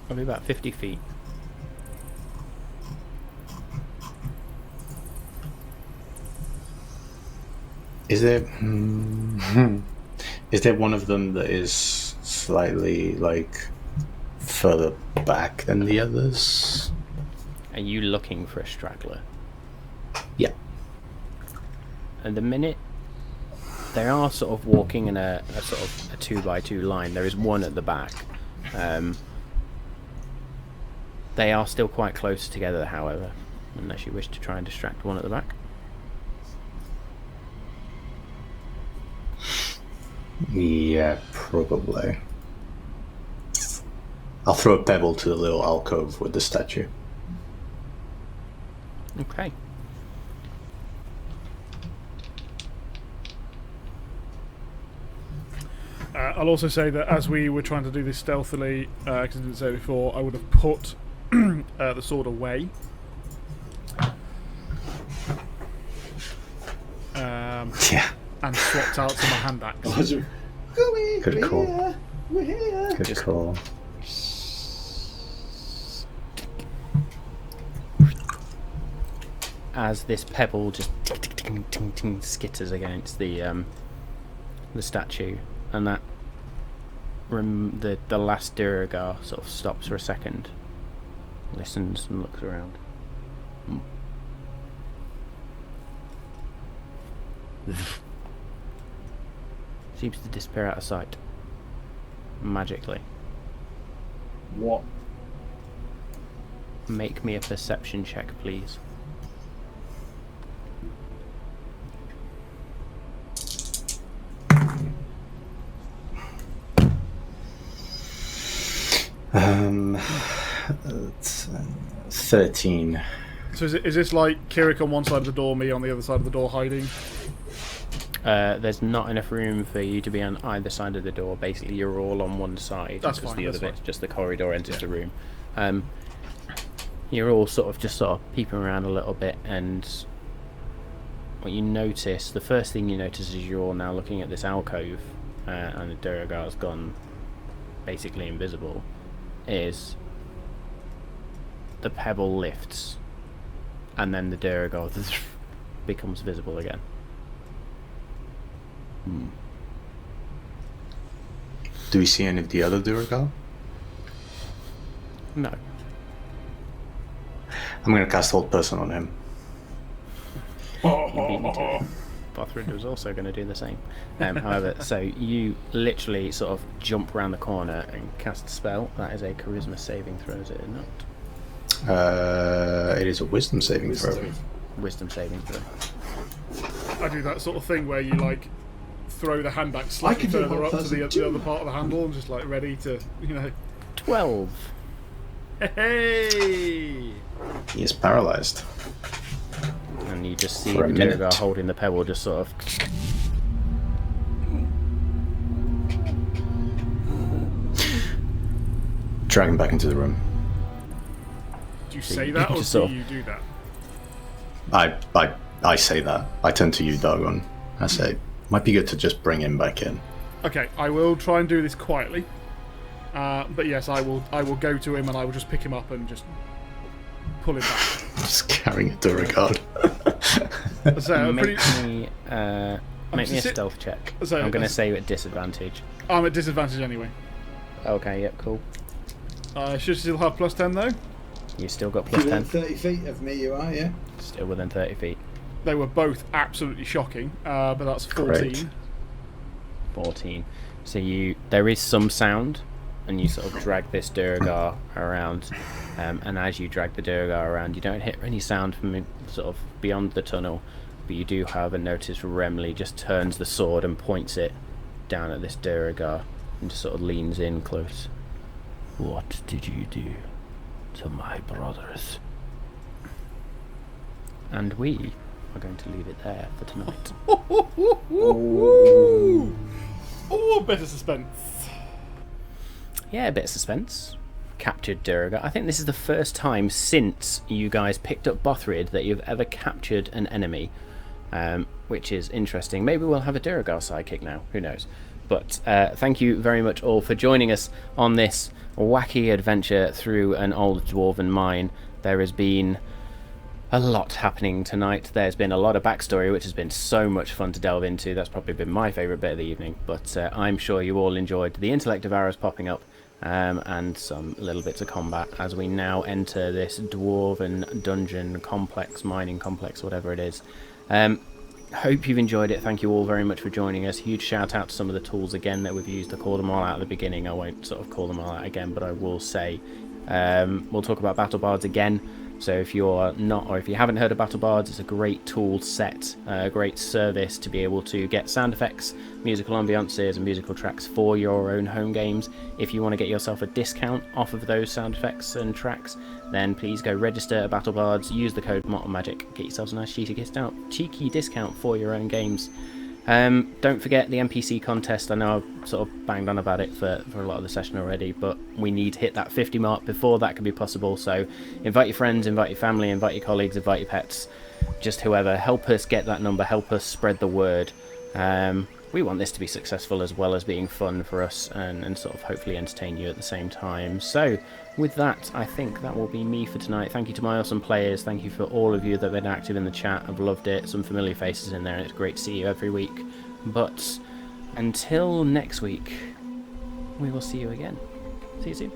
Probably about 50 feet. Is there is there one of them that is slightly like further back than the others? Are you looking for a straggler? Yeah. And the minute they are sort of walking in a sort of a 2x2 line, there is one at the back. They are still quite close together, however, unless you wish to try and distract one at the back. Yeah, probably. I'll throw a pebble to the little alcove with the statue. Okay. I'll also say that as we were trying to do this stealthily, because I didn't say before, I would have put the sword away. Yeah. And swapped out to my hand axe. Good call. We're here. Good call. As this pebble just skitters against the statue, and that the last Duergar sort of stops for a second, listens and looks around. Seems to disappear out of sight magically. What? Make me a perception check, please. It's 13. So is this like Kirik on one side of the door, me on the other side of the door hiding? There's not enough room for you to be on either side of the door. Basically, you're all on one side. That's because fine, the other that's bit's fine. just the corridor enters the room. You're all sort of peeping around a little bit, and what you notice, the first thing you notice is you're all now looking at this alcove, and the Duergar's gone basically invisible, is the pebble lifts, and then the Duergar becomes visible again. Do we see any of the other Duergar? No. I'm going to cast Hold Person on him. You beat me to it. Bothrid was also going to do the same. However, so you literally sort of jump around the corner and cast a spell. That is a charisma saving throw, is it not? It is a wisdom saving throw. Wisdom saving throw. I do that sort of thing where you like throw the hand back slightly can do further one up to the person other part of the handle and just like ready to, 12. Hey! He is paralyzed. And you just see For a the minute. Duergar holding the pebble just sort of... Drag him back into the room. Do you So say you that or just do sort of- you do that? I say that. I turn to you, Dargon. I say, might be good to just bring him back in. Okay, I will try and do this quietly. But yes, I will go to him and I will just pick him up and just pull him back. Just carrying a Duergar. So make me a just sit- stealth check. so I'm going to that's- say you at disadvantage. I'm at disadvantage anyway. Okay, yep, cool. I should still have plus 10 though. You still got plus Within 10. 30 feet of me, you are, yeah? Still within 30 feet. They were both absolutely shocking, but that's 14. Great. 14. So there is some sound, and you sort of drag this Duergar around, and as you drag the Duergar around, you don't hear any sound from sort of beyond the tunnel, but you do, however, notice Remley just turns the sword and points it down at this Duergar, and just sort of leans in close. What did you do to my brothers? And we are going to leave it there for tonight. Oh, bit of suspense. Yeah, a bit of suspense. Captured Duergar. I think this is the first time since you guys picked up Bothrid that you've ever captured an enemy, which is interesting. Maybe we'll have a Duergar sidekick now. Who knows? But thank you very much all for joining us on this wacky adventure through an old dwarven mine. There has been a lot happening tonight. There's been a lot of backstory, which has been so much fun to delve into. That's probably been my favourite bit of the evening, but I'm sure you all enjoyed the intellect of arrows popping up and some little bits of combat as we now enter this dwarven dungeon complex, mining complex, whatever it is. Hope you've enjoyed it. Thank you all very much for joining us. Huge shout out to some of the tools again that we've used. I called them all out at the beginning. I won't sort of call them all out again, but I will say we'll talk about battle bards again. So if you're not, or if you haven't heard of battle bards, it's a great tool set, a great service to be able to get sound effects, musical ambiances and musical tracks for your own home games. If you want to get yourself a discount off of those sound effects and tracks, then please go register at battle bards, use the code MaltOnMagic, get yourselves a nice cheeky discount for your own games. Don't forget the NPC contest. I know I've sort of banged on about it for a lot of the session already, but we need to hit that 50 mark before that can be possible. So invite your friends, invite your family, invite your colleagues, invite your pets, just whoever. Help us get that number, help us spread the word. We want this to be successful as well as being fun for us and sort of hopefully entertain you at the same time. So with that, I think that will be me for tonight. Thank you to my awesome players. Thank you for all of you that have been active in the chat. I've loved it. Some familiar faces in there, and it's great to see you every week. But until next week, we will see you again. See you soon.